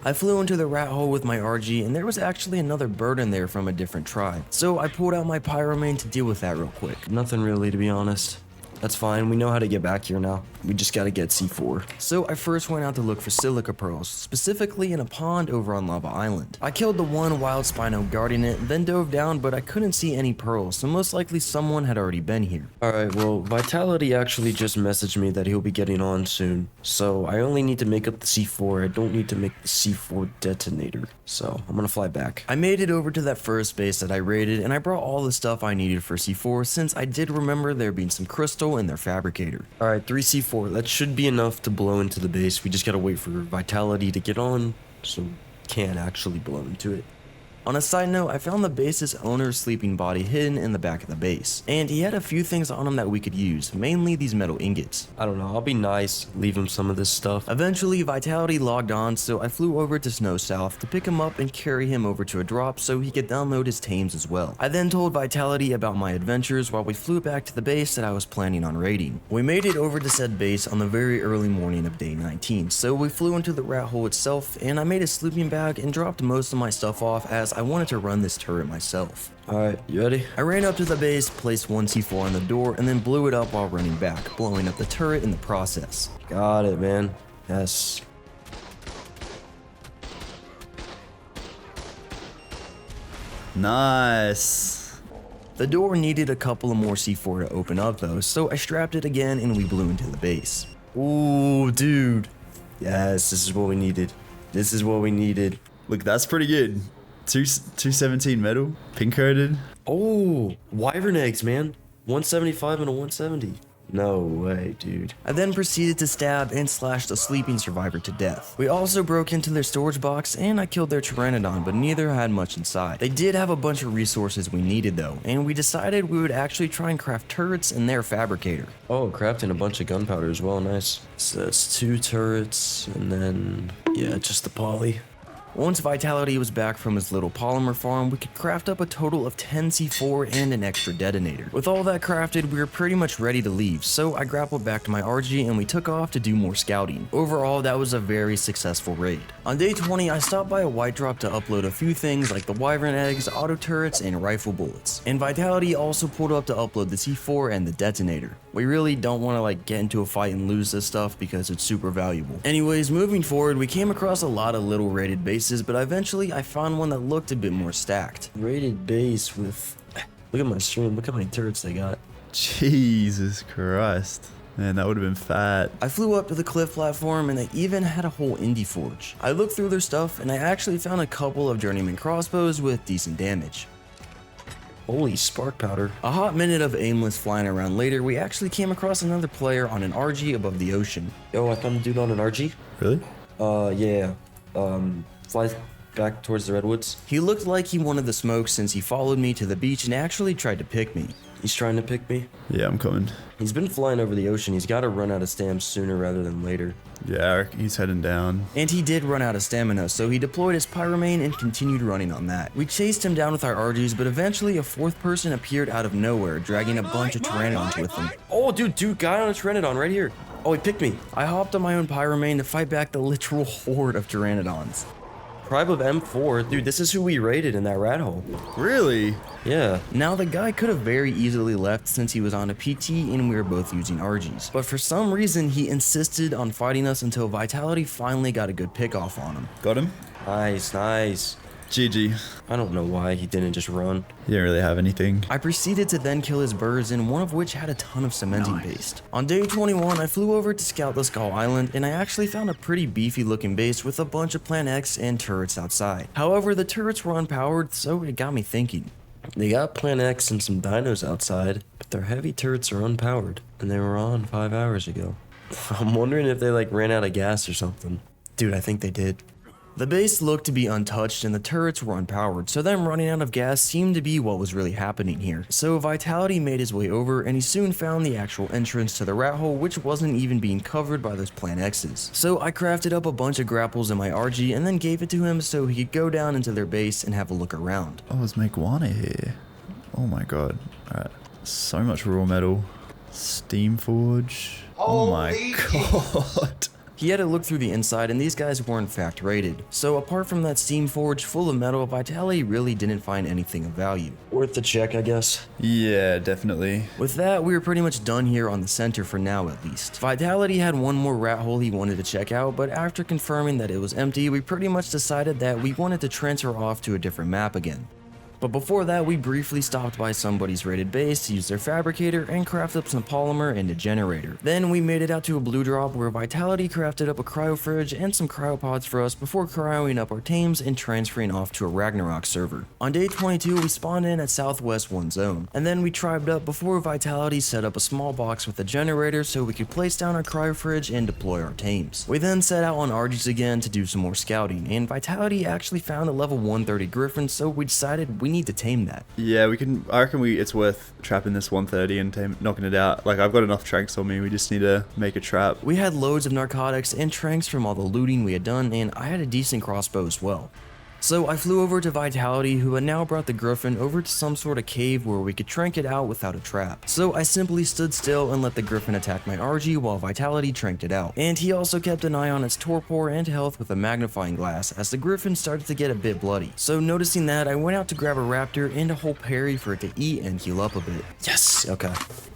I flew into the rat hole with my RG, and there was actually another bird in there from a different tribe. So I pulled out my Pyromane to deal with that real quick. Nothing really, to be honest. That's fine, we know how to get back here now. We just gotta get C4. So I first went out to look for silica pearls, specifically in a pond over on Lava Island. I killed the one wild Spino guarding it, then dove down, but I couldn't see any pearls, so most likely someone had already been here. Alright, well, Vitality actually just messaged me that he'll be getting on soon. So I only need to make up the C4, I don't need to make the C4 detonator. So I'm gonna fly back. I made it over to that first base that I raided, and I brought all the stuff I needed for C4 since I did remember there being some crystal in their fabricator. Alright, 3 C4. That should be enough to blow into the base. We just gotta wait for Vitality to get on so we can actually blow into it. On a side note, I found the base's owner's sleeping body hidden in the back of the base, and he had a few things on him that we could use, mainly these metal ingots. I don't know, I'll be nice, leave him some of this stuff. Eventually, Vitality logged on, so I flew over to Snow South to pick him up and carry him over to a drop so he could download his tames as well. I then told Vitality about my adventures while we flew back to the base that I was planning on raiding. We made it over to said base on the very early morning of day 19, so we flew into the rat hole itself, and I made a sleeping bag and dropped most of my stuff off as I wanted to run this turret myself. Alright, you ready? I ran up to the base, placed 1 C4 on the door, and then blew it up while running back, blowing up the turret in the process. Got it, man. Yes. Nice. The door needed a couple of more C4 to open up though, so I strapped it again and we blew into the base. Ooh, dude. Yes, this is what we needed. This is what we needed. Look, that's pretty good. 217 metal, pink coated. Oh, wyvern eggs, man. 175 and a 170. No way, dude. I then proceeded to stab and slash the sleeping survivor to death. We also broke into their storage box and I killed their Pteranodon, but neither had much inside. They did have a bunch of resources we needed though, and we decided we would actually try and craft turrets in their fabricator. Oh, crafting a bunch of gunpowder as well, nice. So that's 2 turrets, and then, yeah, just the poly. Once Vitality was back from his little polymer farm, we could craft up a total of 10 C4 and an extra detonator. With all that crafted, we were pretty much ready to leave, so I grappled back to my RG and we took off to do more scouting. Overall, that was a very successful raid. On day 20, I stopped by a white drop to upload a few things like the wyvern eggs, auto turrets, and rifle bullets. And Vitality also pulled up to upload the C4 and the detonator. We really don't want to get into a fight and lose this stuff because it's super valuable. Anyways, moving forward, we came across a lot of little raided bases, but eventually I found one that looked a bit more stacked. Rated base with... Look at my stream. Look how many turrets they got. Jesus Christ. Man, that would have been fat. I flew up to the cliff platform and they even had a whole indie forge. I looked through their stuff and I actually found a couple of journeyman crossbows with decent damage. Holy spark powder. A hot minute of aimless flying around later, we actually came across another player on an RG above the ocean. Yo, I found a dude on an RG. Really? Yeah. Flies back towards the redwoods. He looked like he wanted the smoke since he followed me to the beach and actually tried to pick me. He's trying to pick me. Yeah, I'm coming. He's been flying over the ocean. He's got to run out of stamina sooner rather than later. Yeah, he's heading down. And he did run out of stamina, so he deployed his pyromane and continued running on that. We chased him down with our RGs, but eventually a fourth person appeared out of nowhere, dragging a bunch of pteranodons with him. Oh, dude, guy on a pteranodon right here. Oh, he picked me. I hopped on my own pyromane to fight back the literal horde of pteranodons. Tribe of M4. Dude, this is who we raided in that rat hole. Really? Yeah. Now the guy could have very easily left since he was on a PT and we were both using RGs. But for some reason he insisted on fighting us until Vitality finally got a good pick off on him. Got him? Nice. GG. I don't know why he didn't just run. He didn't really have anything. I proceeded to then kill his birds, and one of which had a ton of cementing paste. On day 21, I flew over to scout the Skull Island, and I actually found a pretty beefy looking base with a bunch of Plan X and turrets outside. However, the turrets were unpowered, so it got me thinking. They got Plan X and some dinos outside, but their heavy turrets are unpowered, and they were on 5 hours ago. I'm wondering if they ran out of gas or something. Dude, I think they did. The base looked to be untouched and the turrets were unpowered, so them running out of gas seemed to be what was really happening here. So Vitality made his way over and he soon found the actual entrance to the rat hole, which wasn't even being covered by those Plan X's. So I crafted up a bunch of grapples in my RG and then gave it to him so he could go down into their base and have a look around. Oh, there's Maguana here. Oh my god. Alright. So much raw metal. Steam forge. Oh my god. He had to look through the inside and these guys were in fact raided. So apart from that steam forge full of metal, Vitality really didn't find anything of value. Worth the check, I guess. Yeah, definitely. With that, we were pretty much done here on the center for now at least. Vitality had one more rat hole he wanted to check out, but after confirming that it was empty, we pretty much decided that we wanted to transfer off to a different map again. But before that, we briefly stopped by somebody's raided base to use their fabricator and craft up some polymer and a generator. Then we made it out to a blue drop where Vitality crafted up a cryo fridge and some cryopods for us before cryoing up our tames and transferring off to a Ragnarok server. On day 22, we spawned in at Southwest 1 zone, and then we tribed up before Vitality set up a small box with a generator so we could place down our cryo fridge and deploy our tames. We then set out on RGs again to do some more scouting, and Vitality actually found a level 130 Griffin, so we decided we need to tame that. Yeah, I reckon it's worth trapping this 130 and knocking it out. I've got enough tranks on me, we just need to make a trap. We had loads of narcotics and tranks from all the looting we had done, and I had a decent crossbow as well. So I flew over to Vitality, who had now brought the Griffin over to some sort of cave where we could trank it out without a trap. So I simply stood still and let the Griffin attack my RG while Vitality tranked it out. And he also kept an eye on its torpor and health with a magnifying glass as the Griffin started to get a bit bloody. So noticing that, I went out to grab a raptor and a whole parry for it to eat and heal up a bit. Yes! Okay.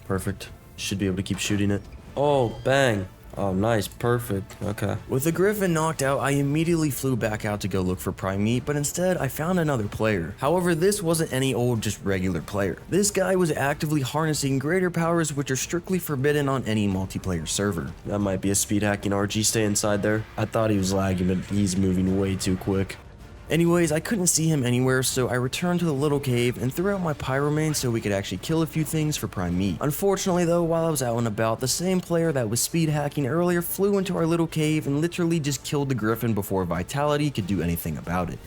Perfect. Should be able to keep shooting it. Oh, bang. Oh, nice. Perfect. Okay. With the Griffin knocked out, I immediately flew back out to go look for prime meat, but instead I found another player. However, this wasn't any old just regular player. This guy was actively harnessing greater powers which are strictly forbidden on any multiplayer server. That might be a speed hacking RG. Stay inside there. I thought he was lagging, but he's moving way too quick. Anyways, I couldn't see him anywhere, so I returned to the little cave and threw out my pyromane so we could actually kill a few things for prime meat. Unfortunately though, while I was out and about, the same player that was speed hacking earlier flew into our little cave and literally just killed the Griffin before Vitality could do anything about it.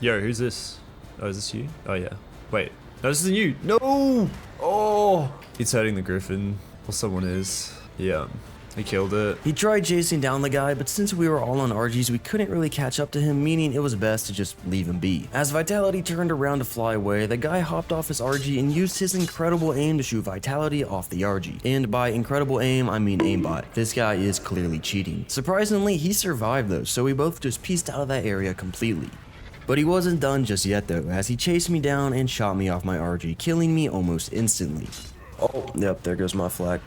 Yo, who's this? Oh, is this you? Oh yeah. Wait, no, this isn't you. No! Oh! It's hurting the Griffin, or someone is. Yeah. He killed it. He tried chasing down the guy, but since we were all on RGs, we couldn't really catch up to him, meaning it was best to just leave him be. As Vitality turned around to fly away, the guy hopped off his RG and used his incredible aim to shoot Vitality off the RG. And by incredible aim, I mean aimbot. This guy is clearly cheating. Surprisingly, he survived though, so we both just pieced out of that area completely. But he wasn't done just yet though, as he chased me down and shot me off my RG, killing me almost instantly. Oh, yep, there goes my flag.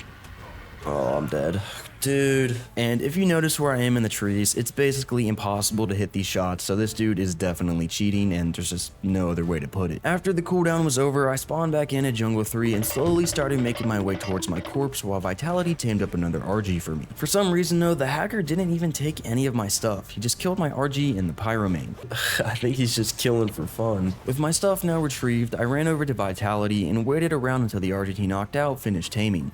Oh, I'm dead. Dude. And if you notice where I am in the trees, it's basically impossible to hit these shots, so this dude is definitely cheating and there's just no other way to put it. After the cooldown was over, I spawned back in at Jungle 3 and slowly started making my way towards my corpse while Vitality tamed up another RG for me. For some reason though, the hacker didn't even take any of my stuff. He just killed my RG and the Pyromane. I think he's just killing for fun. With my stuff now retrieved, I ran over to Vitality and waited around until the RG he knocked out finished taming.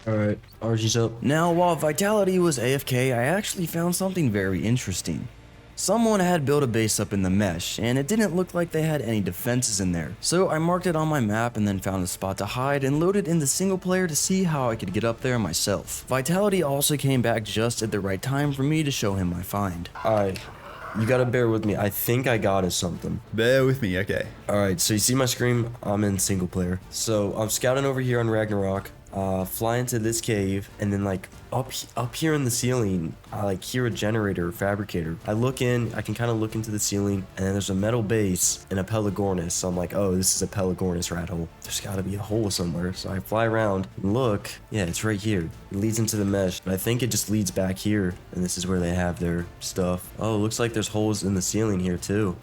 Alright, RG's up. Now, while Vitality was AFK, I actually found something very interesting. Someone had built a base up in the mesh, and it didn't look like they had any defenses in there. So I marked it on my map and then found a spot to hide and loaded into single player to see how I could get up there myself. Vitality also came back just at the right time for me to show him my find. Alright, you gotta bear with me. I think I got us something. Bear with me, okay. Alright, so you see my screen? I'm in single player. So I'm scouting over here on Ragnarok. Fly into this cave, and then like up here in the ceiling, I like hear a generator or fabricator. I look in, I can kind of look into the ceiling, and then there's a metal base and a Pelagornis. So I'm like, oh, this is a Pelagornis rat hole. There's gotta be a hole somewhere. So I fly around and look. Yeah, it's right here. It leads into the mesh, but I think it just leads back here, and this is where they have their stuff. Oh, it looks like there's holes in the ceiling here too.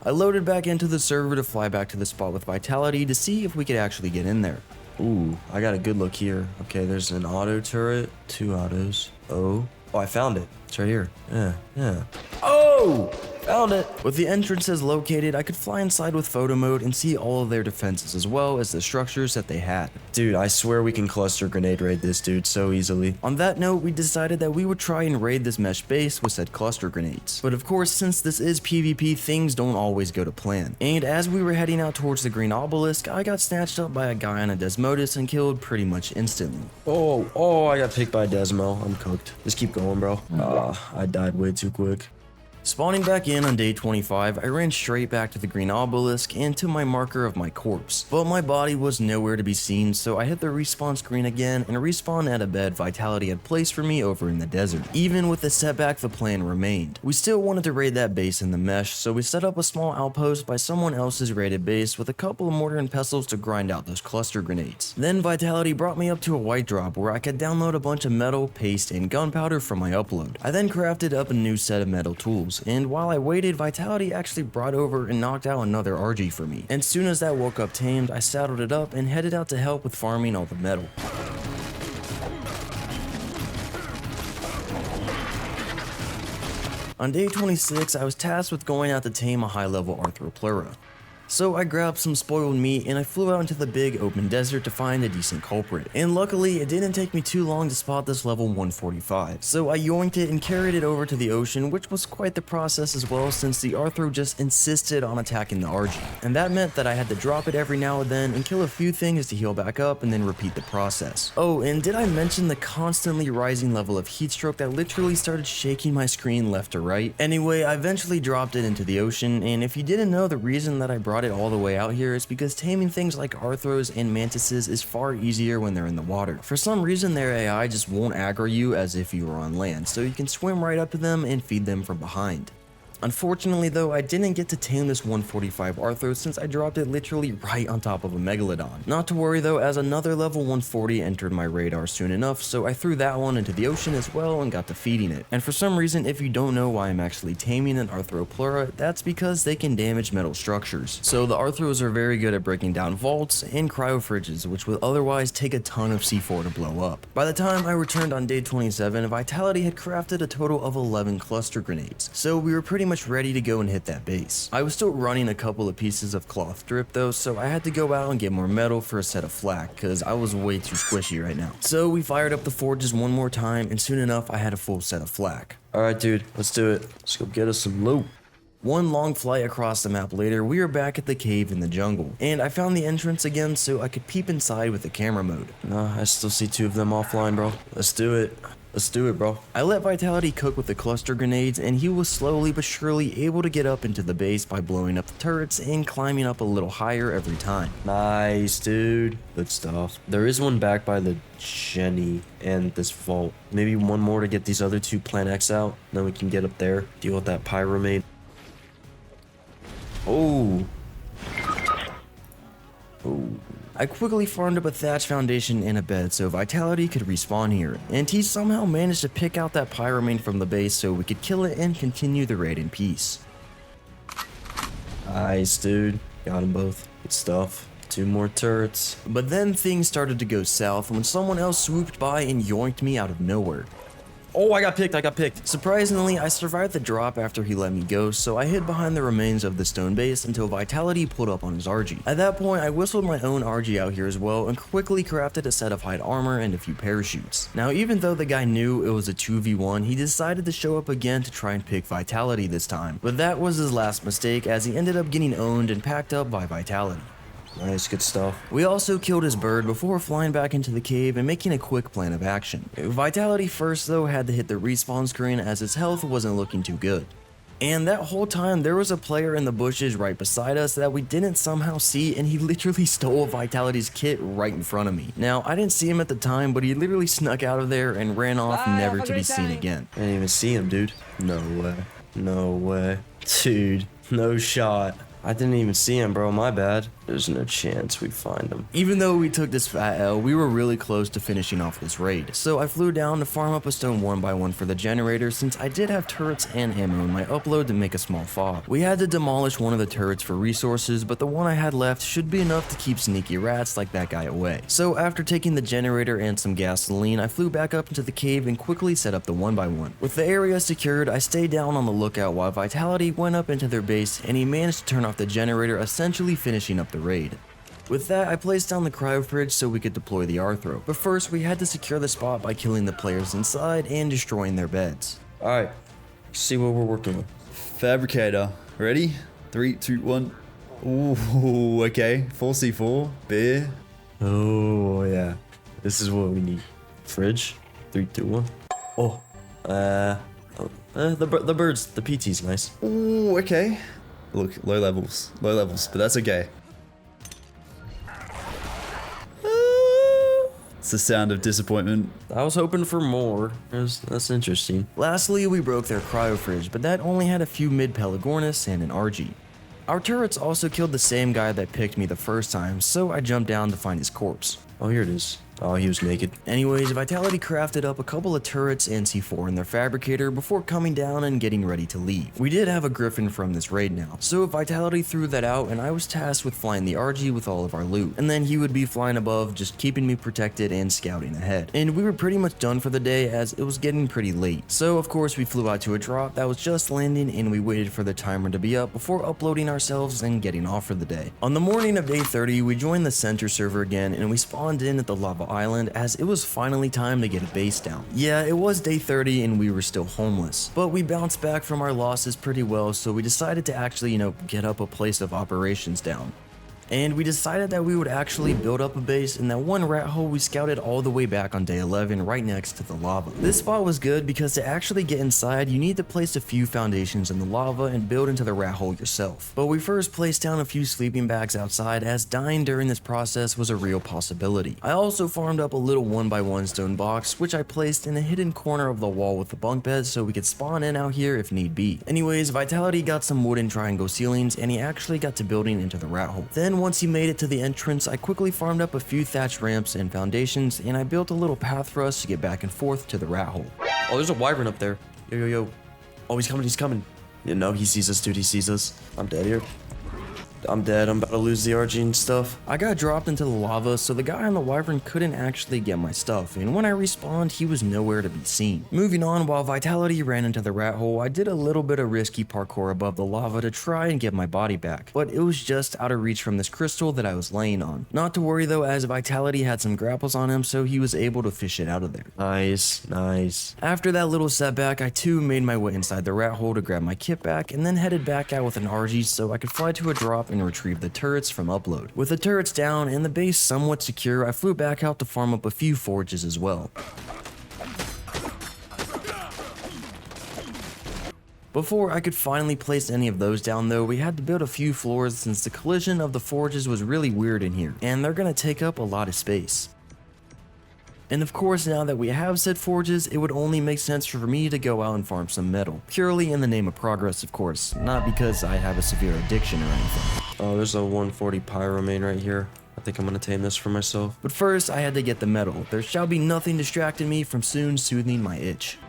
I loaded back into the server to fly back to the spot with Vitality to see if we could actually get in there. Ooh, I got a good look here. Okay, there's an auto turret, 2 autos. Oh, I found it. It's right here. Yeah. Oh! Found it! With the entrances located, I could fly inside with photo mode and see all of their defenses as well as the structures that they had. Dude, I swear we can cluster grenade raid this dude so easily. On that note, we decided that we would try and raid this mesh base with said cluster grenades. But of course, since this is PvP, things don't always go to plan. And as we were heading out towards the green obelisk, I got snatched up by a guy on a Desmodus and killed pretty much instantly. Oh, I got picked by Desmo. I'm cooked. Just keep going, bro. I died way too quick. Spawning back in on day 25, I ran straight back to the green obelisk and to my marker of my corpse, but my body was nowhere to be seen, so I hit the respawn screen again and respawned at a bed Vitality had placed for me over in the desert. Even with the setback, the plan remained. We still wanted to raid that base in the mesh, so we set up a small outpost by someone else's raided base with a couple of mortar and pestles to grind out those cluster grenades. Then Vitality brought me up to a white drop where I could download a bunch of metal, paste, and gunpowder from my upload. I then crafted up a new set of metal tools, and while I waited, Vitality actually brought over and knocked out another RG for me. And soon as that woke up tamed, I saddled it up and headed out to help with farming all the metal. On day 26, I was tasked with going out to tame a high-level Arthropluera. So I grabbed some spoiled meat and I flew out into the big open desert to find a decent culprit. And luckily, it didn't take me too long to spot this level 145. So I yoinked it and carried it over to the ocean, which was quite the process as well since the Arthro just insisted on attacking the RG. And that meant that I had to drop it every now and then and kill a few things to heal back up and then repeat the process. Oh, and did I mention the constantly rising level of heat stroke that literally started shaking my screen left to right? Anyway, I eventually dropped it into the ocean, and if you didn't know, the reason that I brought it all the way out here is because taming things like Arthros and Mantises is far easier when they're in the water. For some reason, their AI just won't aggro you as if you were on land, so you can swim right up to them and feed them from behind. Unfortunately though, I didn't get to tame this 145 Arthro since I dropped it literally right on top of a Megalodon. Not to worry though, as another level 140 entered my radar soon enough, so I threw that one into the ocean as well and got to feeding it. And for some reason, if you don't know why I'm actually taming an Arthropluera, that's because they can damage metal structures. So the Arthros are very good at breaking down vaults and cryofridges, which would otherwise take a ton of C4 to blow up. By the time I returned on day 27, Vitality had crafted a total of 11 cluster grenades, so we were pretty much ready to go and hit that base. I was still running a couple of pieces of cloth drip though, so I had to go out and get more metal for a set of flak, cause I was way too squishy right now. So we fired up the forges one more time, and soon enough I had a full set of flak. Alright dude, let's do it. Let's go get us some loot. One long flight across the map later, we were back at the cave in the jungle, and I found the entrance again so I could peep inside with the camera mode. I still see 2 of them offline, bro. Let's do it. Let's do it, bro. I let Vitality cook with the cluster grenades, and he was slowly but surely able to get up into the base by blowing up the turrets and climbing up a little higher every time. Nice, dude. Good stuff. There is one back by the Jenny and this vault. Maybe one more to get these other 2 Plan X out. Then we can get up there, deal with that Pyromane. Oh. Oh. I quickly farmed up a thatch foundation and a bed so Vitality could respawn here, and he somehow managed to pick out that Pyromane from the base so we could kill it and continue the raid in peace. Nice, dude. Got them both. Good stuff. 2 more turrets. But then things started to go south when someone else swooped by and yoinked me out of nowhere. Oh, I got picked. Surprisingly, I survived the drop after he let me go, so I hid behind the remains of the stone base until Vitality pulled up on his RG. At that point, I whistled my own RG out here as well and quickly crafted a set of hide armor and a few parachutes. Now, even though the guy knew it was a 2v1, he decided to show up again to try and pick Vitality this time. But that was his last mistake, as he ended up getting owned and packed up by Vitality. Nice, good stuff. We also killed his bird before flying back into the cave and making a quick plan of action. Vitality first though had to hit the respawn screen as his health wasn't looking too good. And that whole time there was a player in the bushes right beside us that we didn't somehow see, and he literally stole Vitality's kit right in front of me. Now I didn't see him at the time, but he literally snuck out of there and ran off never to be seen again. I didn't even see him, dude. No way. No way. Dude, no shot. I didn't even see him, bro. My bad. There's no chance we'd find him. Even though we took this fat L, we were really close to finishing off this raid. So I flew down to farm up a stone 1x1 for the generator, since I did have turrets and ammo in my upload to make a small fob. We had to demolish one of the turrets for resources, but the one I had left should be enough to keep sneaky rats like that guy away. So after taking the generator and some gasoline, I flew back up into the cave and quickly set up the 1x1. With the area secured, I stayed down on the lookout while Vitality went up into their base, and he managed to turn off the generator, essentially finishing up the raid. With that, I placed down the cryo fridge so we could deploy the Arthro, but first we had to secure the spot by killing the players inside and destroying their beds. Alright, see what we're working with. Fabricator. Ready? 3, 2, 1. Ooh, okay. 4C4. Beer. Oh, yeah. This is what we need. Fridge. 3, 2, 1. Oh. The birds. The PT's nice. Ooh, okay. Look, low levels, but that's okay. It's the sound of disappointment. I was hoping for more. That's interesting. Lastly, we broke their cryo fridge, but that only had a few mid-Pelagornis and an RG. Our turrets also killed the same guy that picked me the first time, so I jumped down to find his corpse. Oh, here it is. Oh, he was naked. Anyways, Vitality crafted up a couple of turrets and C4 in their fabricator before coming down and getting ready to leave. We did have a Griffin from this raid now, so Vitality threw that out and I was tasked with flying the RG with all of our loot. And then he would be flying above, just keeping me protected and scouting ahead. And we were pretty much done for the day as it was getting pretty late. So of course we flew out to a drop that was just landing and we waited for the timer to be up before uploading ourselves and getting off for the day. On the morning of day 30, we joined the center server again and we spawned in at the lava island as it was finally time to get a base down. Yeah, it was day 30 and we were still homeless, but we bounced back from our losses pretty well, so we decided to actually, get up a place of operations down. And we decided that we would actually build up a base in that one rat hole we scouted all the way back on day 11 right next to the lava. This spot was good because to actually get inside you need to place a few foundations in the lava and build into the rat hole yourself. But we first placed down a few sleeping bags outside as dying during this process was a real possibility. I also farmed up a little 1x1 stone box which I placed in a hidden corner of the wall with the bunk beds so we could spawn in out here if need be. Anyways, Vitality got some wooden triangle ceilings and he actually got to building into the rat hole. Then once he made it to the entrance, I quickly farmed up a few thatch ramps and foundations, and I built a little path for us to get back and forth to the rat hole. Oh, there's a wyvern up there. Yo. Oh, he's coming. Yeah, no, he sees us, dude. He sees us. I'm dead here. I'm dead. I'm about to lose the RG and stuff. I got dropped into the lava, so the guy on the wyvern couldn't actually get my stuff, and when I respawned, he was nowhere to be seen. Moving on, while Vitality ran into the rat hole, I did a little bit of risky parkour above the lava to try and get my body back, but it was just out of reach from this crystal that I was laying on. Not to worry though, as Vitality had some grapples on him, so he was able to fish it out of there. Nice, nice. After that little setback, I too made my way inside the rat hole to grab my kit back, and then headed back out with an RG so I could fly to a drop and retrieve the turrets from upload. With the turrets down and the base somewhat secure, I flew back out to farm up a few forges as well. Before I could finally place any of those down though, we had to build a few floors since the collision of the forges was really weird in here, and they're gonna take up a lot of space. And of course, now that we have said forges, it would only make sense for me to go out and farm some metal. Purely in the name of progress, of course, not because I have a severe addiction or anything. Oh, there's a 140 pyromane right here. I think I'm gonna tame this for myself. But first, I had to get the metal. There shall be nothing distracting me from soon soothing my itch.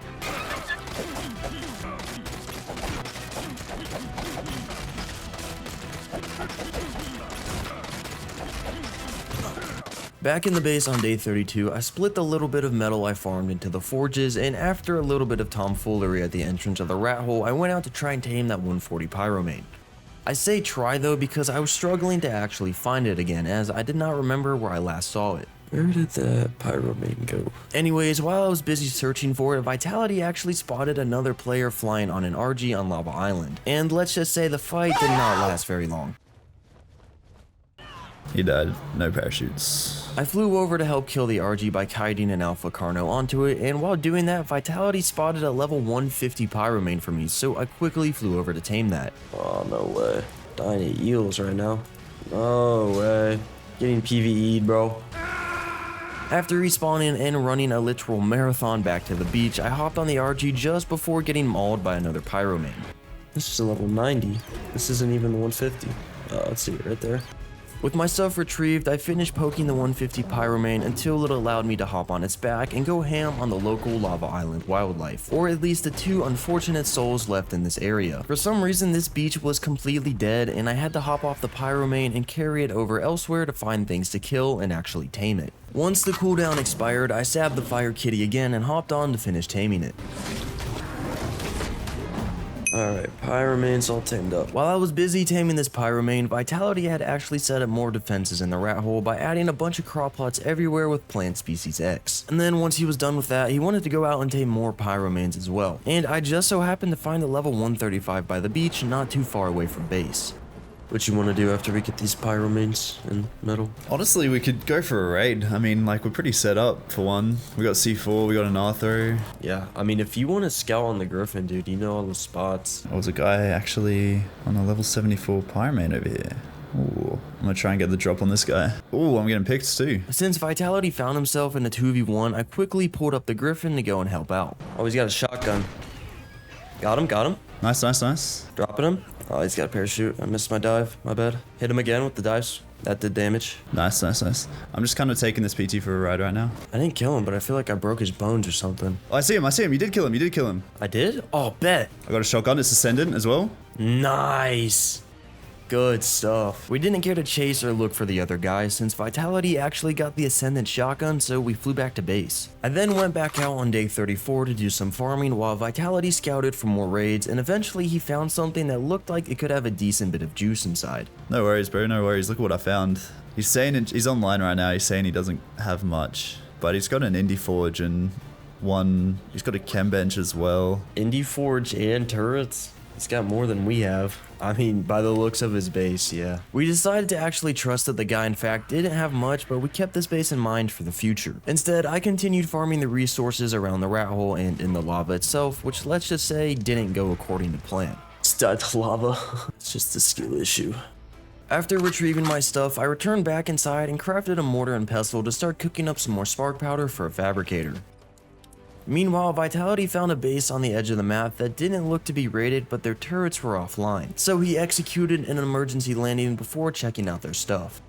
Back in the base on day 32, I split the little bit of metal I farmed into the forges, and after a little bit of tomfoolery at the entrance of the rat hole, I went out to try and tame that 140 pyromane. I say try though because I was struggling to actually find it again, as I did not remember where I last saw it. Where did that pyromane go? Anyways, while I was busy searching for it, Vitality actually spotted another player flying on an RG on Lava Island, and let's just say the fight did not last very long. He died. No parachutes. I flew over to help kill the RG by kiting an Alpha Carno onto it, and while doing that, Vitality spotted a level 150 pyromane for me, so I quickly flew over to tame that. Oh, no way. Dying at eels right now. No way. Getting PvE'd, bro. After respawning and running a literal marathon back to the beach, I hopped on the RG just before getting mauled by another pyromane. This is a level 90. This isn't even the 150. Let's see it right there. With my stuff retrieved, I finished poking the 150 pyromane until it allowed me to hop on its back and go ham on the local Lava Island wildlife, or at least the two unfortunate souls left in this area. For some reason, this beach was completely dead, and I had to hop off the pyromane and carry it over elsewhere to find things to kill and actually tame it. Once the cooldown expired, I stabbed the fire kitty again and hopped on to finish taming it. Alright, pyromane's all tamed up. While I was busy taming this pyromane, Vitality had actually set up more defenses in the rat hole by adding a bunch of crop plots everywhere with plant species X. And then once he was done with that, he wanted to go out and tame more pyromanes as well. And I just so happened to find a level 135 by the beach, not too far away from base. What you want to do after we get these pyromanes and metal? Honestly, we could go for a raid. I mean, like, we're pretty set up for one. We got C4, we got an Arthro. Yeah, I mean, if you want to scout on the Griffin, dude, you know all the spots. Oh, there's a guy actually on a level 74 pyromane over here. Ooh, I'm gonna try and get the drop on this guy. Ooh, I'm getting picked too. Since Vitality found himself in a 2v1, I quickly pulled up the Griffin to go and help out. Oh, he's got a shotgun. Got him. Nice, nice, nice. Dropping him. Oh, he's got a parachute. I missed my dive. My bad. Hit him again with the dives. That did damage. Nice, nice, nice. I'm just kind of taking this PT for a ride right now. I didn't kill him, but I feel like I broke his bones or something. Oh, I see him. You did kill him. I did? Oh, bet. I got a shotgun. It's Ascendant as well. Nice. Good stuff. We didn't care to chase or look for the other guy since Vitality actually got the Ascendant shotgun, so we flew back to base. I then went back out on day 34 to do some farming while Vitality scouted for more raids, and eventually he found something that looked like it could have a decent bit of juice inside. No worries, bro. No worries. Look what I found. He's saying he's online right now. He's saying he doesn't have much, but he's got an Indie Forge and he's got a chem bench as well. Indie Forge and turrets? He's got more than we have. I mean, by the looks of his base, yeah. We decided to actually trust that the guy in fact didn't have much, but we kept this base in mind for the future. Instead, I continued farming the resources around the rat hole and in the lava itself, which let's just say didn't go according to plan. Just died to lava. It's just a skill issue. After retrieving my stuff, I returned back inside and crafted a mortar and pestle to start cooking up some more spark powder for a fabricator. Meanwhile, Vitality found a base on the edge of the map that didn't look to be raided, but their turrets were offline, so he executed an emergency landing before checking out their stuff.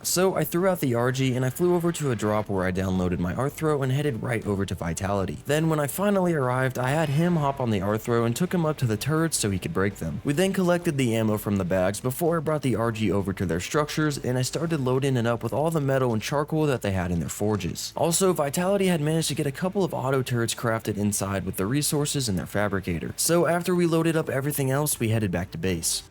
So I threw out the RG and I flew over to a drop where I downloaded my Arthro and headed right over to Vitality. Then when I finally arrived, I had him hop on the Arthro and took him up to the turrets so he could break them. We then collected the ammo from the bags before I brought the RG over to their structures and I started loading it up with all the metal and charcoal that they had in their forges. Also, Vitality had managed to get a couple of auto turrets crafted inside with the resources in their fabricator. So after we loaded up everything else, we headed back to base.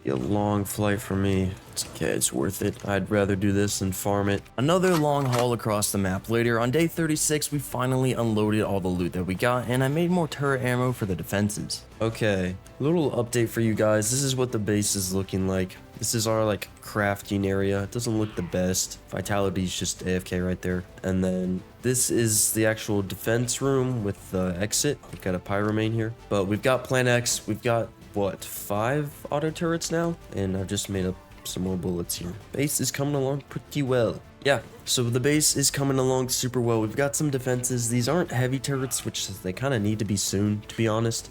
Be a long flight for me. It's okay, it's worth it. I'd rather do this than farm it. Another long haul across the map later, on day 36 we finally unloaded all the loot that we got and I made more turret ammo for the defenses. Okay, little update for you guys. This is what the base is looking like. This is our like crafting area. It doesn't look the best. Vitality's just AFK right there. And then this is the actual defense room with the exit. We've got a pyromane here. But we've got Plan X. We've got what, 5 auto turrets now? And I've just made up some more bullets here. Base is coming along pretty well. Yeah, so the base is coming along super well. We've got some defenses. These aren't heavy turrets, which they kind of need to be soon, to be honest.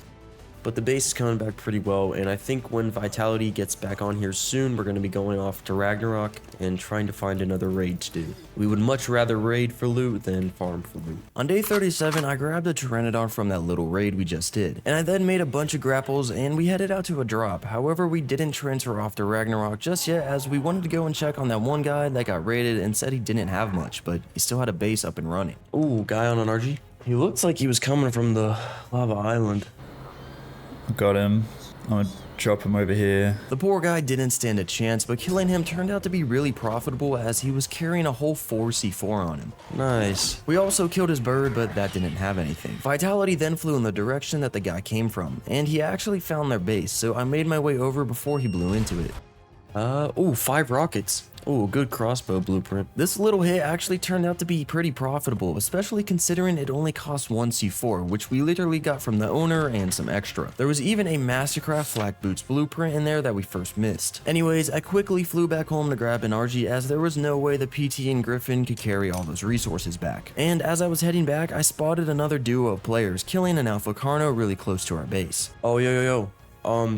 But the base is coming back pretty well, and I think when Vitality gets back on here soon, we're going to be going off to Ragnarok and trying to find another raid to do. We would much rather raid for loot than farm for loot. On day 37, I grabbed a Pteranodon from that little raid we just did, and I then made a bunch of grapples and we headed out to a drop. However, we didn't transfer off to Ragnarok just yet as we wanted to go and check on that one guy that got raided and said he didn't have much, but he still had a base up and running. Ooh, guy on an RG. He looks like he was coming from the lava island. Got him. I'm gonna drop him over here. The poor guy didn't stand a chance, but killing him turned out to be really profitable as he was carrying a whole 4C4 on him. Nice. We also killed his bird, but that didn't have anything. Vitality then flew in the direction that the guy came from, and he actually found their base, so I made my way over before he blew into it. Ooh, 5 rockets. Ooh, good crossbow blueprint. This little hit actually turned out to be pretty profitable, especially considering it only cost 1 C4, which we literally got from the owner and some extra. There was even a Mastercraft Flak Boots blueprint in there that we first missed. Anyways, I quickly flew back home to grab an RG as there was no way the PT and Griffin could carry all those resources back. And as I was heading back, I spotted another duo of players killing an Alpha Carno really close to our base. Oh, yo.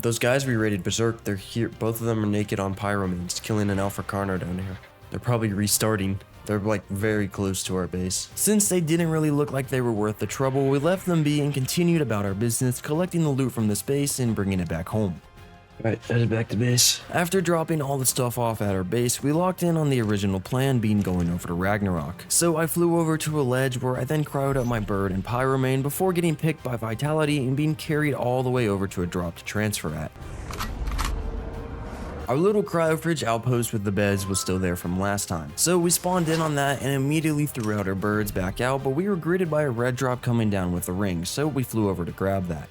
Those guys we raided Berserk, they're here. Both of them are naked on pyromanes, killing an Alpha Carno down here. They're probably restarting. They're like very close to our base. Since they didn't really look like they were worth the trouble, we left them be and continued about our business, collecting the loot from this base and bringing it back home. Alright, headed back to base. After dropping all the stuff off at our base, we locked in on the original plan being going over to Ragnarok. So I flew over to a ledge where I then cryoed up my bird and pyromane before getting picked by Vitality and being carried all the way over to a drop to transfer at. Our little cryo-fridge outpost with the beds was still there from last time. So we spawned in on that and immediately threw out our birds back out, but we were greeted by a red drop coming down with a ring, so we flew over to grab that.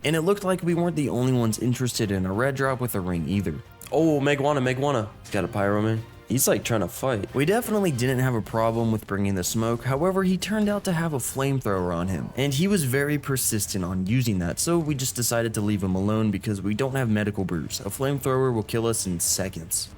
And it looked like we weren't the only ones interested in a red drop with a ring either. Oh, Maguana. He's got a pyromane. He's like trying to fight. We definitely didn't have a problem with bringing the smoke, however he turned out to have a flamethrower on him, and he was very persistent on using that, so we just decided to leave him alone because we don't have medical brews. A flamethrower will kill us in seconds.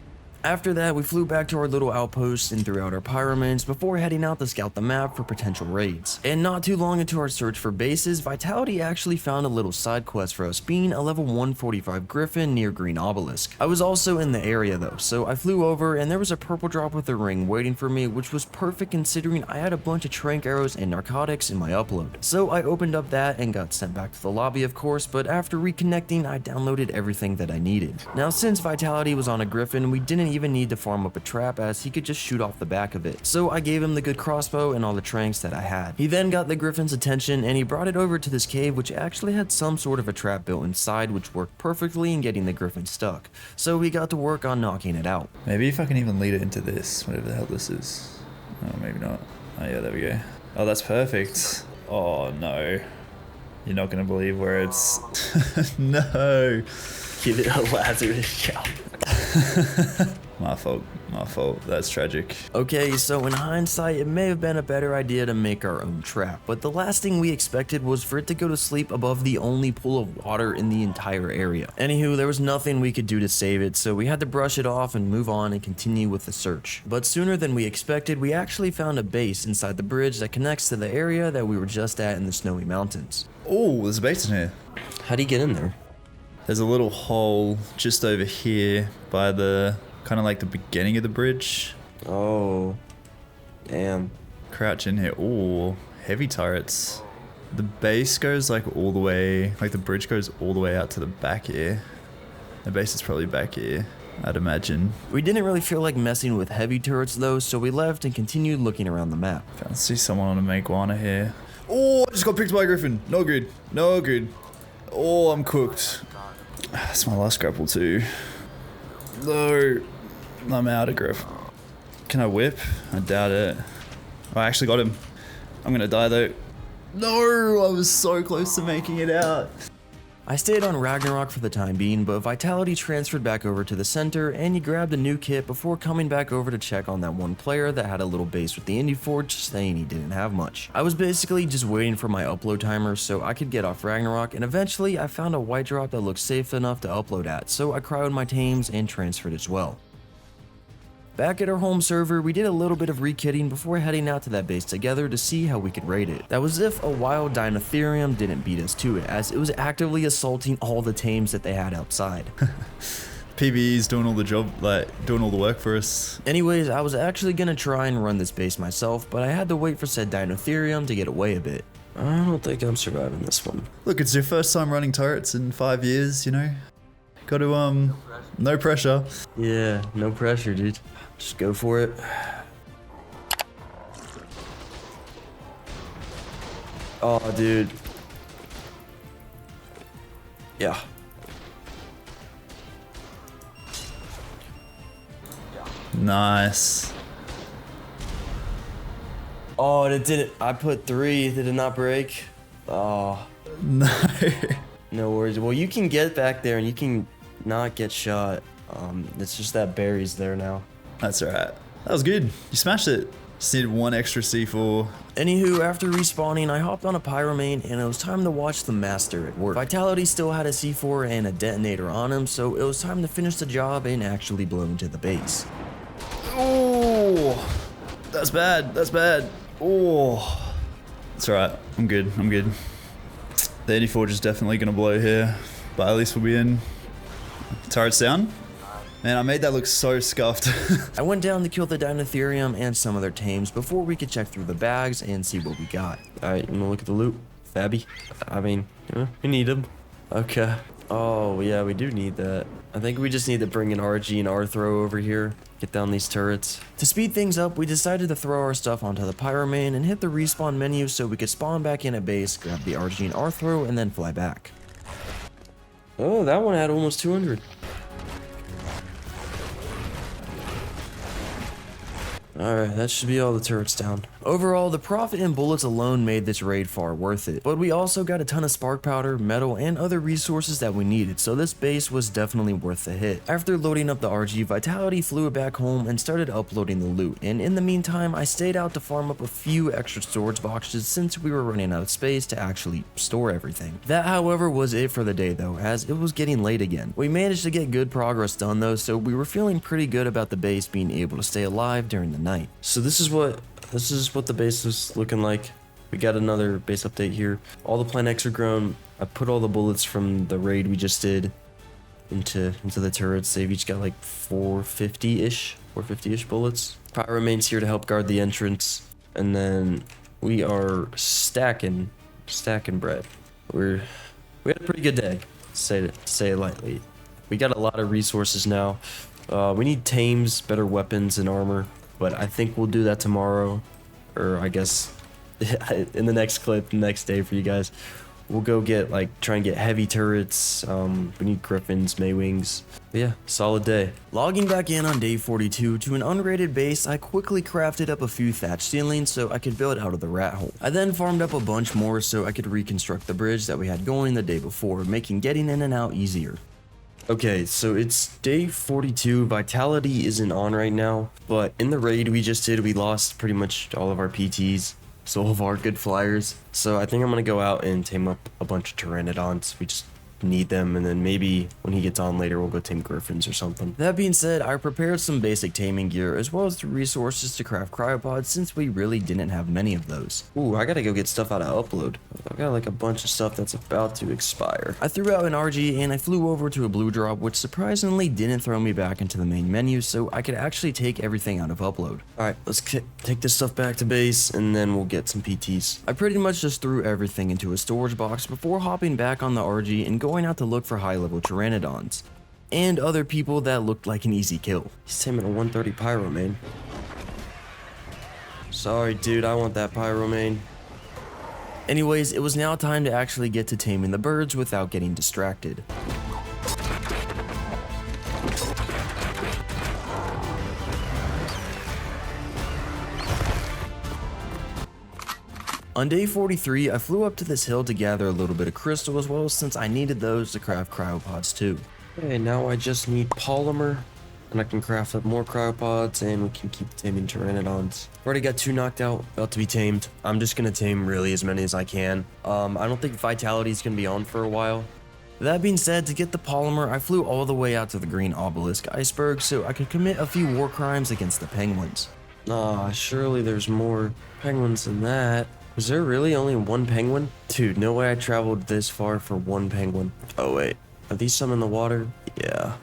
After that, we flew back to our little outpost and threw out our pyromanes before heading out to scout the map for potential raids. And not too long into our search for bases, Vitality actually found a little side quest for us, being a level 145 Griffin near Green Obelisk. I was also in the area though, so I flew over and there was a purple drop with a ring waiting for me, which was perfect considering I had a bunch of trank arrows and narcotics in my upload. So I opened up that and got sent back to the lobby of course, but after reconnecting I downloaded everything that I needed. Now since Vitality was on a Griffin, we didn't even need to farm up a trap as he could just shoot off the back of it. So I gave him the good crossbow and all the tranks that I had. He then got the Griffin's attention and he brought it over to this cave which actually had some sort of a trap built inside which worked perfectly in getting the Griffin stuck. So we got to work on knocking it out. Maybe if I can even lead it into this, whatever the hell this is. Oh, maybe not. Oh yeah, there we go. Oh, that's perfect. Oh no. You're not gonna believe where it's... No. Give it a Lazarus shot. My fault, that's tragic. Okay, so in hindsight, it may have been a better idea to make our own trap, but the last thing we expected was for it to go to sleep above the only pool of water in the entire area. Anywho, there was nothing we could do to save it, so we had to brush it off and move on and continue with the search. But sooner than we expected, we actually found a base inside the bridge that connects to the area that we were just at in the Snowy Mountains. Oh, there's a base in here. How'd he get in there? There's a little hole just over here by the Kind of like the beginning of the bridge. Oh, damn. Crouch in here. Ooh, heavy turrets. The base goes like all the way, like the bridge goes all the way out to the back here. The base is probably back here, I'd imagine. We didn't really feel like messing with heavy turrets though, so we left and continued looking around the map. I see someone on a Maguana here. Oh, I just got picked by a Griffin. No good. No good. Oh, I'm cooked. That's my last grapple too. No. I'm out of grip. Can I whip? I doubt it. Oh, I actually got him. I'm gonna die though. No, I was so close to making it out. I stayed on Ragnarok for the time being, but Vitality transferred back over to the center and he grabbed a new kit before coming back over to check on that one player that had a little base with the Indie Forge, saying he didn't have much. I was basically just waiting for my upload timer so I could get off Ragnarok, and eventually I found a white drop that looked safe enough to upload at, so I cryoed my tames and transferred as well. Back at our home server, we did a little bit of rekitting before heading out to that base together to see how we could raid it. That was if a wild Dinotherium didn't beat us to it, as it was actively assaulting all the tames that they had outside. PvE's doing all the job, like doing all the work for us. Anyways, I was actually gonna try and run this base myself, but I had to wait for said Dinotherium to get away a bit. I don't think I'm surviving this one. Look, it's your first time running turrets in 5 years, you know? Got to, no pressure. Yeah, no pressure, dude. Just go for it. Oh, dude. Yeah. Nice. Oh, it didn't. I put 3. Did it not break? Oh. No. No worries. Well, you can get back there and you can not get shot. It's just that Barry's there now. That's alright. That was good. You smashed it. Just needed 1 extra C4. Anywho, after respawning, I hopped on a Pyromane and it was time to watch the Master at work. Vitality still had a C4 and a detonator on him, so it was time to finish the job and actually blow into the base. Oh, that's bad. That's bad. Oh, it's alright. I'm good. I'm good. The 84 is definitely gonna blow here, but at least we'll be in. Turret's down. Man, I made that look so scuffed. I went down to kill the Dinotherium and some of their tames before we could check through the bags and see what we got. Alright, I'm gonna look at the loot. Fabby. I mean, we need them. Okay. Oh, yeah, we do need that. I think we just need to bring an RG and Arthro over here. Get down these turrets. To speed things up, we decided to throw our stuff onto the Pyromane and hit the respawn menu so we could spawn back in at base, grab the RG and Arthro, and then fly back. Oh, that one had almost 200. Alright, that should be all the turrets down. Overall, the profit in bullets alone made this raid far worth it, but we also got a ton of spark powder, metal, and other resources that we needed, so this base was definitely worth the hit. After loading up the RG, Vitality flew it back home and started uploading the loot, and in the meantime, I stayed out to farm up a few extra storage boxes since we were running out of space to actually store everything. That, however, was it for the day though, as it was getting late again. We managed to get good progress done though, so we were feeling pretty good about the base being able to stay alive during the night. So this is what the base is looking like. We got another base update here. All the plant X are grown. I put all the bullets from the raid we just did into the turrets. They've each got like 450-ish bullets. Pyromane's here to help guard the entrance, and then we are stacking bread. We had a pretty good day, to say it lightly. We got a lot of resources now. We need tames, better weapons and armor. But I think we'll do that tomorrow, or I guess in the next clip, the next day for you guys. We'll go get, try and get heavy turrets. We need Griffins, Maywings. But yeah, solid day. Logging back in on day 42 to an unrated base, I quickly crafted up a few thatch ceilings so I could build out of the rat hole. I then farmed up a bunch more so I could reconstruct the bridge that we had going the day before, making getting in and out easier. Okay, so it's day 42. Vitality isn't on right now, but in the raid we just did, we lost pretty much all of our PTs, so all of our good flyers. So I think I'm gonna go out and tame up a bunch of Pteranodons. We just need them, and then maybe when he gets on later, we'll go tame griffins or something. That being said, I prepared some basic taming gear as well as the resources to craft cryopods since we really didn't have many of those. Ooh, I gotta go get stuff out of upload. I got like a bunch of stuff that's about to expire. I threw out an RG and I flew over to a blue drop, which surprisingly didn't throw me back into the main menu, so I could actually take everything out of upload. Alright, let's take this stuff back to base, and then we'll get some PTs. I pretty much just threw everything into a storage box before hopping back on the RG and going out to look for high level Pteranodons and other people that looked like an easy kill. He's taming a 130 Pyromane. Sorry, dude, I want that Pyromane. Anyways, it was now time to actually get to taming the birds without getting distracted. On day 43, I flew up to this hill to gather a little bit of crystal as well, since I needed those to craft cryopods too. Okay, now I just need polymer, and I can craft up more cryopods, and we can keep taming Pteranodons. Already got 2 knocked out, about to be tamed. I'm just gonna tame really as many as I can. I don't think Vitality is gonna be on for a while. That being said, to get the polymer, I flew all the way out to the green obelisk iceberg so I could commit a few war crimes against the penguins. Ah, surely there's more penguins than that. Was there really only 1 penguin? Dude, no way I traveled this far for 1 penguin. Oh wait, are these some in the water? Yeah.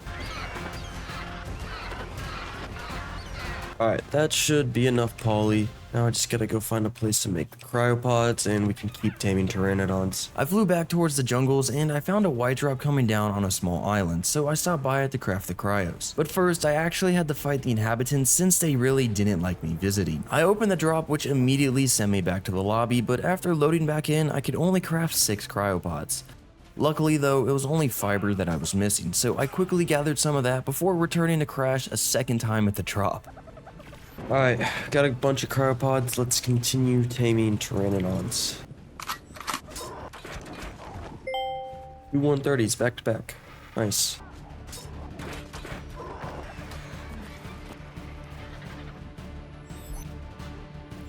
Alright, that should be enough poly. Now I just gotta go find a place to make the cryopods, and we can keep taming Pteranodons. I flew back towards the jungles and I found a white drop coming down on a small island, so I stopped by it to craft the cryos. But first, I actually had to fight the inhabitants since they really didn't like me visiting. I opened the drop, which immediately sent me back to the lobby, but after loading back in, I could only craft 6 cryopods. Luckily though, it was only fiber that I was missing, so I quickly gathered some of that before returning to crash a second time at the drop. Alright, got a bunch of cryopods. Let's continue taming Pteranodons. 2 130s back to back. Nice.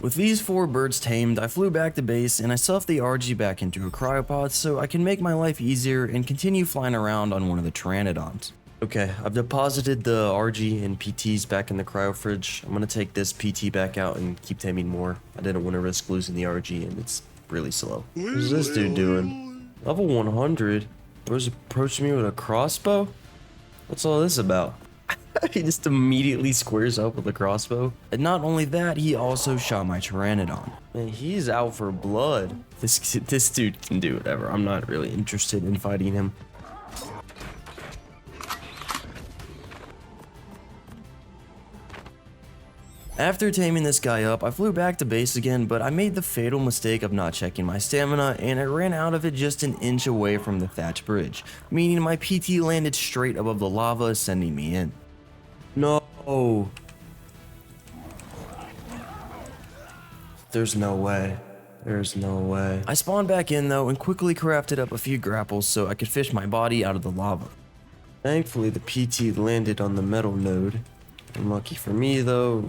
With these 4 birds tamed, I flew back to base and I stuffed the RG back into a cryopod so I can make my life easier and continue flying around on one of the Pteranodons. Okay, I've deposited the RG and PTs back in the cryo fridge. I'm gonna take this PT back out and keep taming more. I didn't want to risk losing the RG, and it's really slow. What's this dude doing? Level 100? Bro's approaching me with a crossbow? What's all this about? He just immediately squares up with a crossbow. And not only that, he also shot my Pteranodon. Man, he's out for blood. This dude can do whatever. I'm not really interested in fighting him. After taming this guy up, I flew back to base again, but I made the fatal mistake of not checking my stamina, and I ran out of it just an inch away from the thatch bridge, meaning my PT landed straight above the lava, sending me in. No. There's no way. There's no way. I spawned back in though and quickly crafted up a few grapples so I could fish my body out of the lava. Thankfully, the PT landed on the metal node. Unlucky for me though,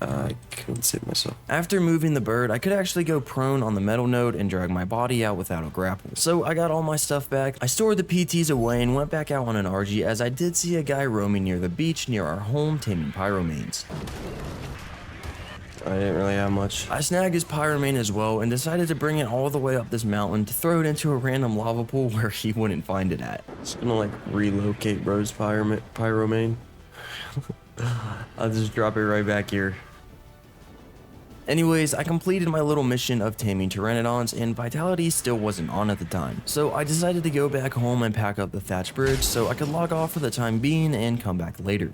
I couldn't save myself. After moving the bird, I could actually go prone on the metal node and drag my body out without a grapple. So I got all my stuff back, I stored the PTs away and went back out on an RG as I did see a guy roaming near the beach near our home taming pyromanes. I didn't really have much. I snagged his pyromane as well and decided to bring it all the way up this mountain to throw it into a random lava pool where he wouldn't find it at. Just gonna like relocate Bro's pyromane. I'll just drop it right back here. Anyways, I completed my little mission of taming Pteranodons and Vitality still wasn't on at the time. So I decided to go back home and pack up the thatch bridge so I could log off for the time being and come back later.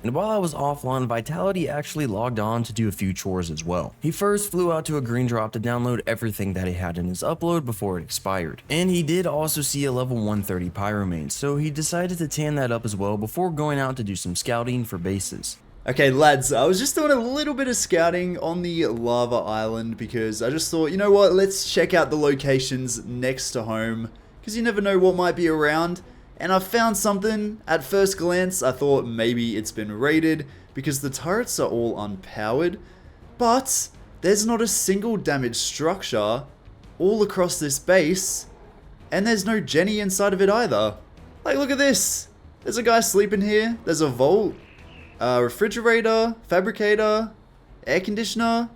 And while I was offline, Vitality actually logged on to do a few chores as well. He first flew out to a green drop to download everything that he had in his upload before it expired. And he did also see a level 130 pyromane, so he decided to tan that up as well before going out to do some scouting for bases. Okay, lads, I was just doing a little bit of scouting on the lava island because I just thought, you know what, let's check out the locations next to home because you never know what might be around. And I found something. At first glance, I thought maybe it's been raided because the turrets are all unpowered, but there's not a single damaged structure all across this base. And there's no Jenny inside of it either. Like, look at this. There's a guy sleeping here. There's a vault, refrigerator, fabricator, air conditioner,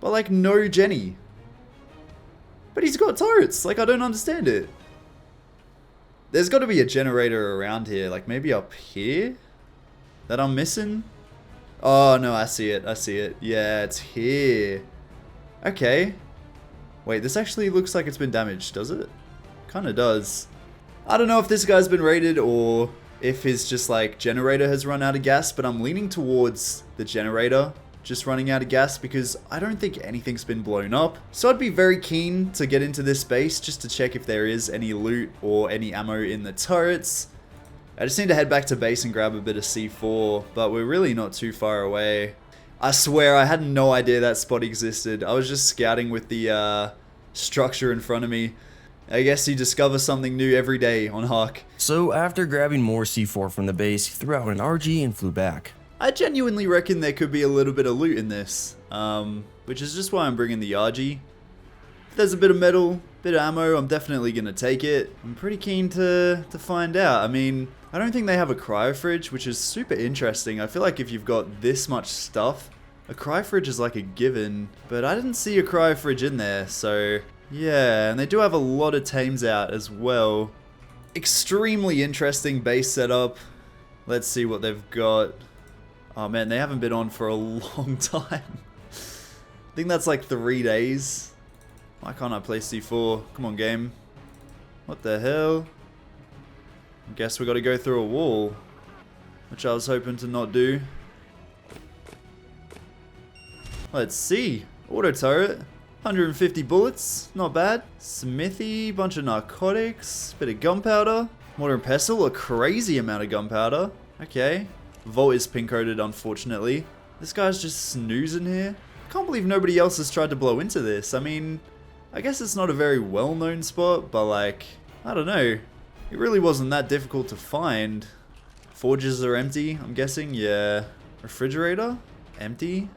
but like no Jenny. But he's got turrets. Like, I don't understand it. There's got to be a generator around here. Like, maybe up here that I'm missing. Oh, no, I see it. I see it. Yeah, it's here. Okay. Wait, this actually looks like it's been damaged, does it? Kind of does. I don't know if this guy's been raided or if his just like generator has run out of gas, but I'm leaning towards the generator just running out of gas because I don't think anything's been blown up. So I'd be very keen to get into this base just to check if there is any loot or any ammo in the turrets. I just need to head back to base and grab a bit of C4, but we're really not too far away. I swear I had no idea that spot existed. I was just scouting with the structure in front of me. I guess you discover something new every day on Hawk. So after grabbing more C4 from the base, he threw out an RG and flew back. I genuinely reckon there could be a little bit of loot in this, which is just why I'm bringing the RG. If there's a bit of metal, bit of ammo, I'm definitely going to take it. I'm pretty keen to find out. I mean, I don't think they have a cryo fridge, which is super interesting. I feel like if you've got this much stuff, a cryo fridge is like a given, but I didn't see a cryo fridge in there, so yeah, and they do have a lot of tames out as well. Extremely interesting base setup. Let's see what they've got. Oh man, they haven't been on for a long time. I think that's like 3 days. Why can't I play C4? Come on, game. What the hell? I guess we gotta go through a wall, which I was hoping to not do. Let's see. Auto turret. 150 bullets, not bad. Smithy, bunch of narcotics, bit of gunpowder. Mortar and pestle, a crazy amount of gunpowder. Okay. Vault is pin coded, unfortunately. This guy's just snoozing here. Can't believe nobody else has tried to blow into this. I mean, I guess it's not a very well-known spot, but like, I don't know. It really wasn't that difficult to find. Forges are empty, I'm guessing. Yeah. Refrigerator? Empty.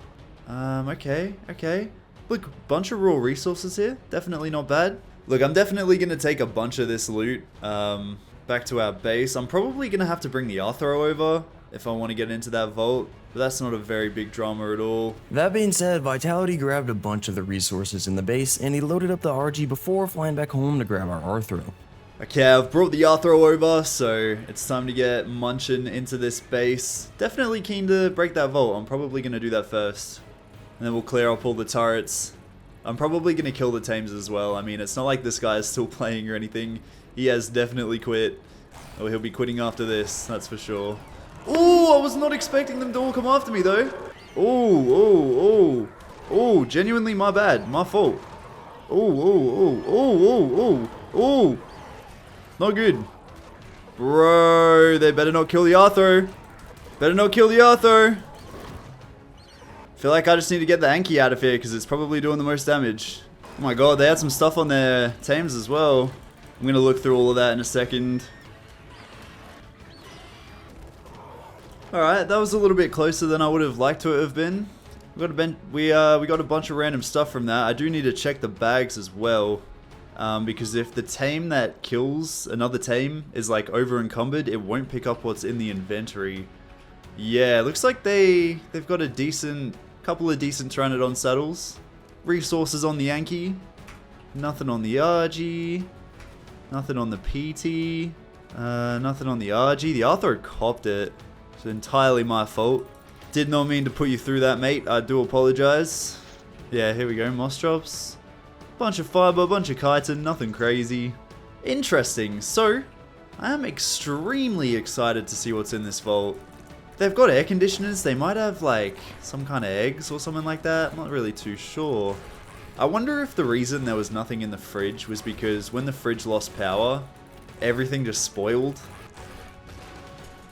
Okay. Look, bunch of raw resources here. Definitely not bad. Look, I'm definitely going to take a bunch of this loot back to our base. I'm probably going to have to bring the Arthro over if I want to get into that vault. But that's not a very big drama at all. That being said, Vitality grabbed a bunch of the resources in the base and he loaded up the RG before flying back home to grab our Arthro. Okay, I've brought the Arthro over, so it's time to get munching into this base. Definitely keen to break that vault. I'm probably going to do that first. And then we'll clear up all the turrets. I'm probably going to kill the tames as well. I mean, it's not like this guy is still playing or anything. He has definitely quit. Or he'll be quitting after this, that's for sure. Oh, I was not expecting them to all come after me though. Oh, genuinely my bad, my fault. Oh. Not good. Bro, they better not kill the Arthro. Better not kill the Arthro. Feel like I just need to get the Anki out of here because it's probably doing the most damage. Oh my god, they had some stuff on their tames as well. I'm going to look through all of that in a second. Alright, that was a little bit closer than I would have liked to have been. We got a bunch of random stuff from that. I do need to check the bags as well. Because if the tame that kills another tame is like over encumbered, it won't pick up what's in the inventory. Yeah, looks like they've got a couple of decent Pteranodon saddles. Resources on the Yankee. Nothing on the RG. Nothing on the PT. Nothing on the RG. The Arthro copped it. It's entirely my fault. Did not mean to put you through that, mate. I do apologize. Yeah, here we go. Moss drops. Bunch of fiber, bunch of chitin, nothing crazy. Interesting. So, I am extremely excited to see what's in this vault. They've got air conditioners. They might have like some kind of eggs or something like that. I'm not really too sure. I wonder if the reason there was nothing in the fridge was because when the fridge lost power, everything just spoiled.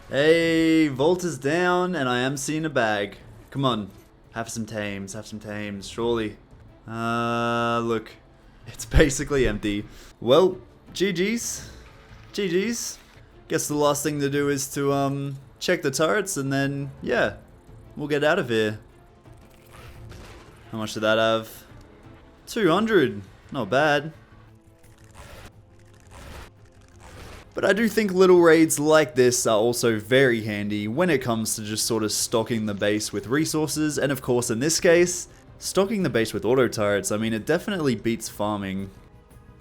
Hey, vault is down and I am seeing a bag. Come on, have some tames, surely. Look, it's basically empty. Well, GG's. Guess the last thing to do is to, check the turrets and then, yeah, we'll get out of here. How much did that have? 200. Not bad. But I do think little raids like this are also very handy when it comes to just sort of stocking the base with resources, and of course in this case, stocking the base with auto turrets. I mean, it definitely beats farming.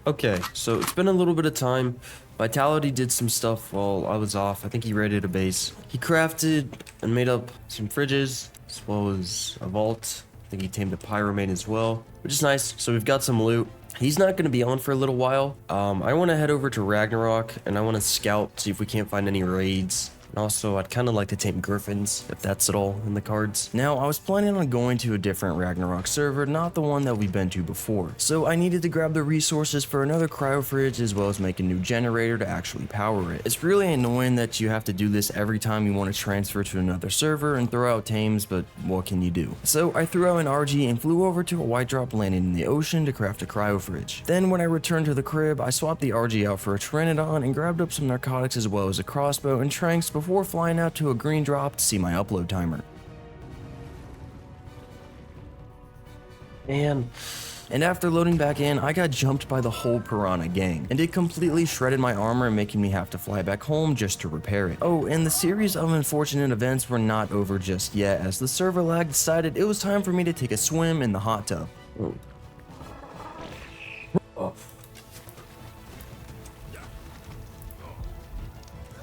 Okay, so it's been a little bit of time. Vitality did some stuff while I was off. I think he raided a base. He crafted and made up some fridges, as well as a vault. I think he tamed a pyromane as well, which is nice. So we've got some loot. He's not going to be on for a little while. I want to head over to Ragnarok, and I want to scout, see if we can't find any raids. And also, I'd kind of like to tame griffins, if that's at all in the cards. Now, I was planning on going to a different Ragnarok server, not the one that we've been to before. So I needed to grab the resources for another cryo fridge, as well as make a new generator to actually power it. It's really annoying that you have to do this every time you want to transfer to another server and throw out tames, but what can you do? So I threw out an RG and flew over to a white drop landing in the ocean to craft a cryo fridge. Then when I returned to the crib, I swapped the RG out for a Pteranodon and grabbed up some narcotics as well as a crossbow and tranks before flying out to a green drop to see my upload timer. And after loading back in, I got jumped by the whole piranha gang, and it completely shredded my armor, making me have to fly back home just to repair it. Oh, and the series of unfortunate events were not over just yet, as the server lag decided it was time for me to take a swim in the hot tub. Oh.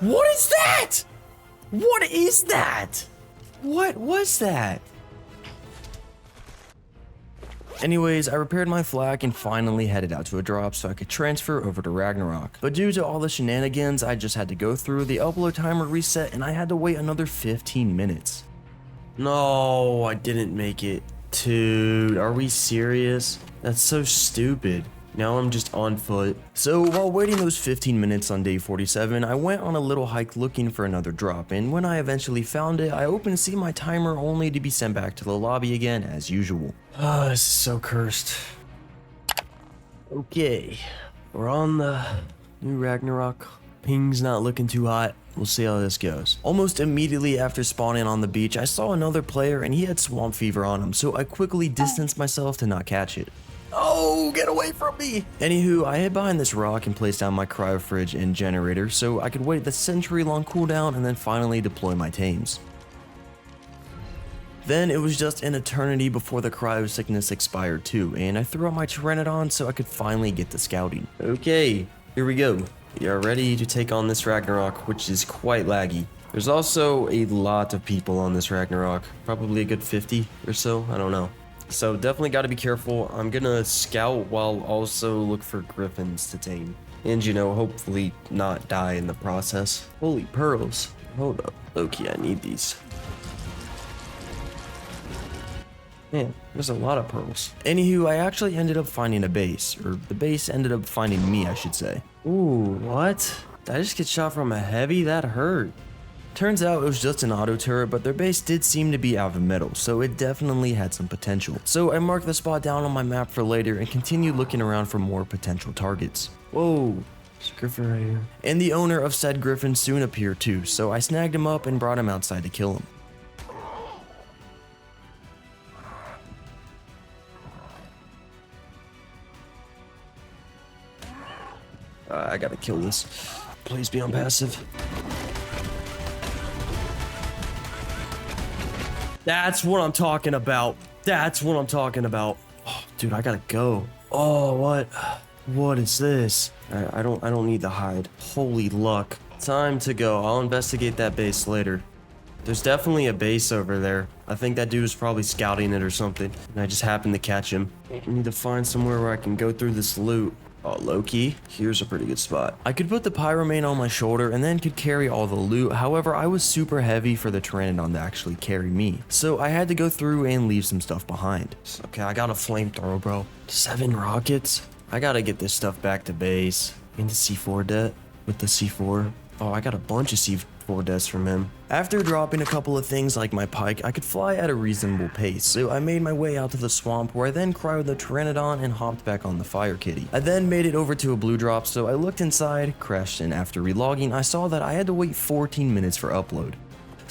What is that? What is that? What was that? Anyways, I repaired my flak and finally headed out to a drop so I could transfer over to Ragnarok. But due to all the shenanigans I just had to go through, the upload timer reset and I had to wait another 15 minutes. No, I didn't make it. Dude, are we serious? That's so stupid. Now I'm just on foot. So while waiting those 15 minutes on day 47, I went on a little hike looking for another drop, and when I eventually found it, I opened to see my timer only to be sent back to the lobby again as usual. Ah, this is so cursed. Okay, we're on the new Ragnarok. Ping's not looking too hot. We'll see how this goes. Almost immediately after spawning on the beach, I saw another player and he had swamp fever on him, so I quickly distanced myself to not catch it. Oh, get away from me! Anywho, I hid behind this rock and placed down my cryo fridge and generator so I could wait the century-long cooldown and then finally deploy my tames. Then it was just an eternity before the cryo sickness expired too, and I threw out my Pteranodon so I could finally get to scouting. Okay, here we go. We are ready to take on this Ragnarok, which is quite laggy. There's also a lot of people on this Ragnarok, probably a good 50 or so, I don't know. So definitely got to be careful. I'm gonna scout while also look for griffins to tame. And you know, hopefully not die in the process. Holy pearls. Hold up. Okay, I need these. Man, there's a lot of pearls. Anywho, I actually ended up finding a base. Or the base ended up finding me, I should say. Ooh, what? Did I just get shot from a heavy? That hurt. Turns out it was just an auto turret, but their base did seem to be out of metal, so it definitely had some potential. So I marked the spot down on my map for later and continued looking around for more potential targets. Whoa, there's a griffin right here. And the owner of said griffin soon appeared too, so I snagged him up and brought him outside to kill him. I gotta kill this. Please be on passive. That's what I'm talking about. That's what I'm talking about. Oh, dude, I gotta go. Oh, what is this? I don't need to hide. Holy luck. Time to go. I'll investigate that base later. There's definitely a base over there. I think that dude was probably scouting it or something, and I just happened to catch him. I need to find somewhere where I can go through this loot. Oh, low-key, here's a pretty good spot. I could put the pyromane on my shoulder and then could carry all the loot. However, I was super heavy for the Pteranodon to actually carry me. So I had to go through and leave some stuff behind. Okay, I got a flamethrower, bro. 7 rockets? I gotta get this stuff back to base. Into C4 debt with the C4. Oh, I got a bunch of C4 deaths from him. After dropping a couple of things like my pike, I could fly at a reasonable pace, so I made my way out to the swamp where I then cryoed the Pteranodon and hopped back on the fire kitty. I then made it over to a blue drop, so I looked inside, crashed, and after relogging, I saw that I had to wait 14 minutes for upload.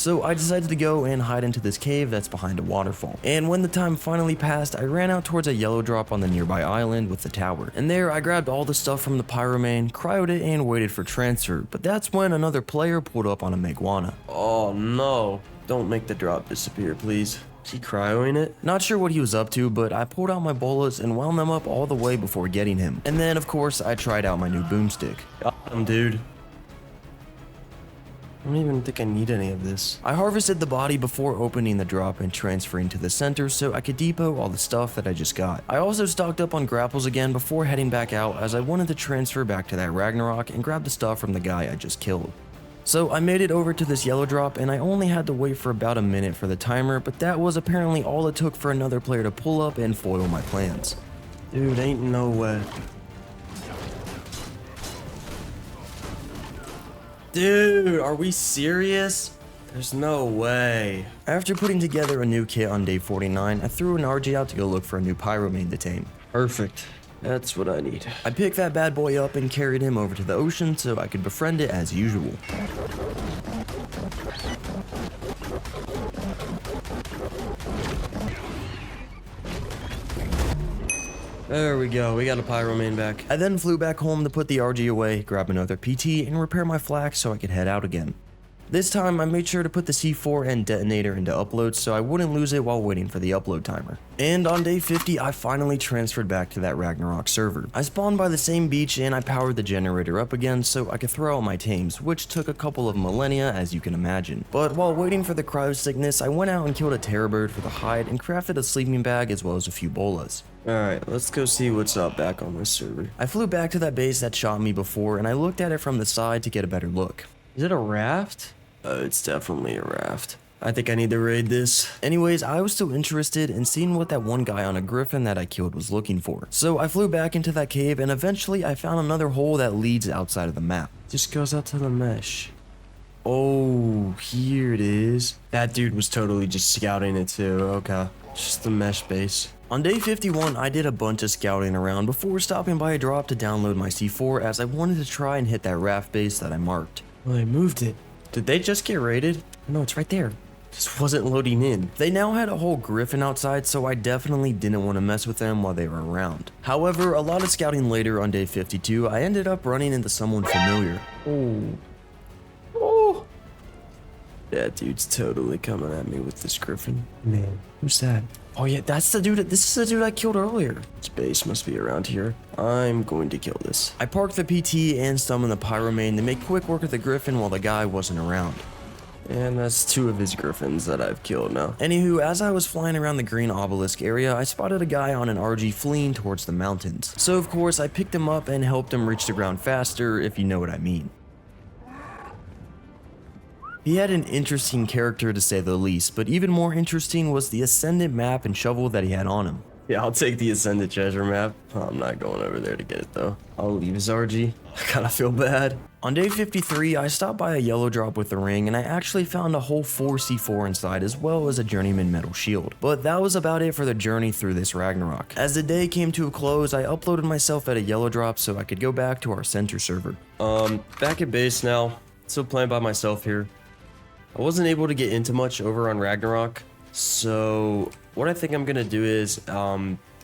So I decided to go and hide into this cave that's behind a waterfall. And when the time finally passed, I ran out towards a yellow drop on the nearby island with the tower. And there I grabbed all the stuff from the pyromane, cryoed it, and waited for transfer. But that's when another player pulled up on a Maguana. Oh no. Don't make the drop disappear, please. Is he cryoing it? Not sure what he was up to, but I pulled out my bolas and wound them up all the way before getting him. And then, of course, I tried out my new boomstick. Got him, dude. I don't even think I need any of this. I harvested the body before opening the drop and transferring to the center so I could depot all the stuff that I just got. I also stocked up on grapples again before heading back out, as I wanted to transfer back to that Ragnarok and grab the stuff from the guy I just killed. So I made it over to this yellow drop, and I only had to wait for about a minute for the timer, but that was apparently all it took for another player to pull up and foil my plans. Dude, ain't no way. Dude, are we serious? There's no way. After putting together a new kit on day 49, I threw an RG out to go look for a new pyromane to tame. Perfect. That's what I need. I picked that bad boy up and carried him over to the ocean so I could befriend it as usual. There we go, we got a pyromane back. I then flew back home to put the RG away, grab another PT, and repair my flak so I could head out again. This time, I made sure to put the C4 and detonator into upload so I wouldn't lose it while waiting for the upload timer. And on day 50, I finally transferred back to that Ragnarok server. I spawned by the same beach and I powered the generator up again so I could throw out my tames, which took a couple of millennia as you can imagine. But while waiting for the cryo sickness, I went out and killed a terror bird for the hide and crafted a sleeping bag as well as a few bolas. Alright, let's go see what's up back on this server. I flew back to that base that shot me before and I looked at it from the side to get a better look. Is it a raft? It's definitely a raft. I think I need to raid this. Anyways, I was still interested in seeing what that one guy on a griffin that I killed was looking for. So I flew back into that cave and eventually I found another hole that leads outside of the map. Just goes out to the mesh. Oh, here it is. That dude was totally just scouting it too. Okay. Just the mesh base. On day 51, I did a bunch of scouting around before stopping by a drop to download my C4 as I wanted to try and hit that raft base that I marked. Well, they moved it. Did they just get raided? No, it's right there. Just wasn't loading in. They now had a whole griffin outside, so I definitely didn't want to mess with them while they were around. However, a lot of scouting later on day 52, I ended up running into someone familiar. Oh. Oh. That dude's totally coming at me with this griffin. Man, who's that? Oh yeah, that's the dude. This is the dude I killed earlier. His base must be around here. I'm going to kill this. I parked the PT and summoned the pyromane to make quick work of the griffin while the guy wasn't around. And that's 2 of his griffins that I've killed now. Anywho, as I was flying around the green obelisk area, I spotted a guy on an RG fleeing towards the mountains. So of course, I picked him up and helped him reach the ground faster, if you know what I mean. He had an interesting character to say the least, but even more interesting was the Ascendant map and shovel that he had on him. Yeah, I'll take the Ascendant treasure map. I'm not going over there to get it though. I'll leave his RG. I kinda feel bad. On day 53, I stopped by a yellow drop with the ring and I actually found a whole 4 C4 inside as well as a journeyman metal shield. But that was about it for the journey through this Ragnarok. As the day came to a close, I uploaded myself at a yellow drop so I could go back to our center server. Back at base now. Still playing by myself here. I wasn't able to get into much over on Ragnarok, so what I think I'm gonna do is,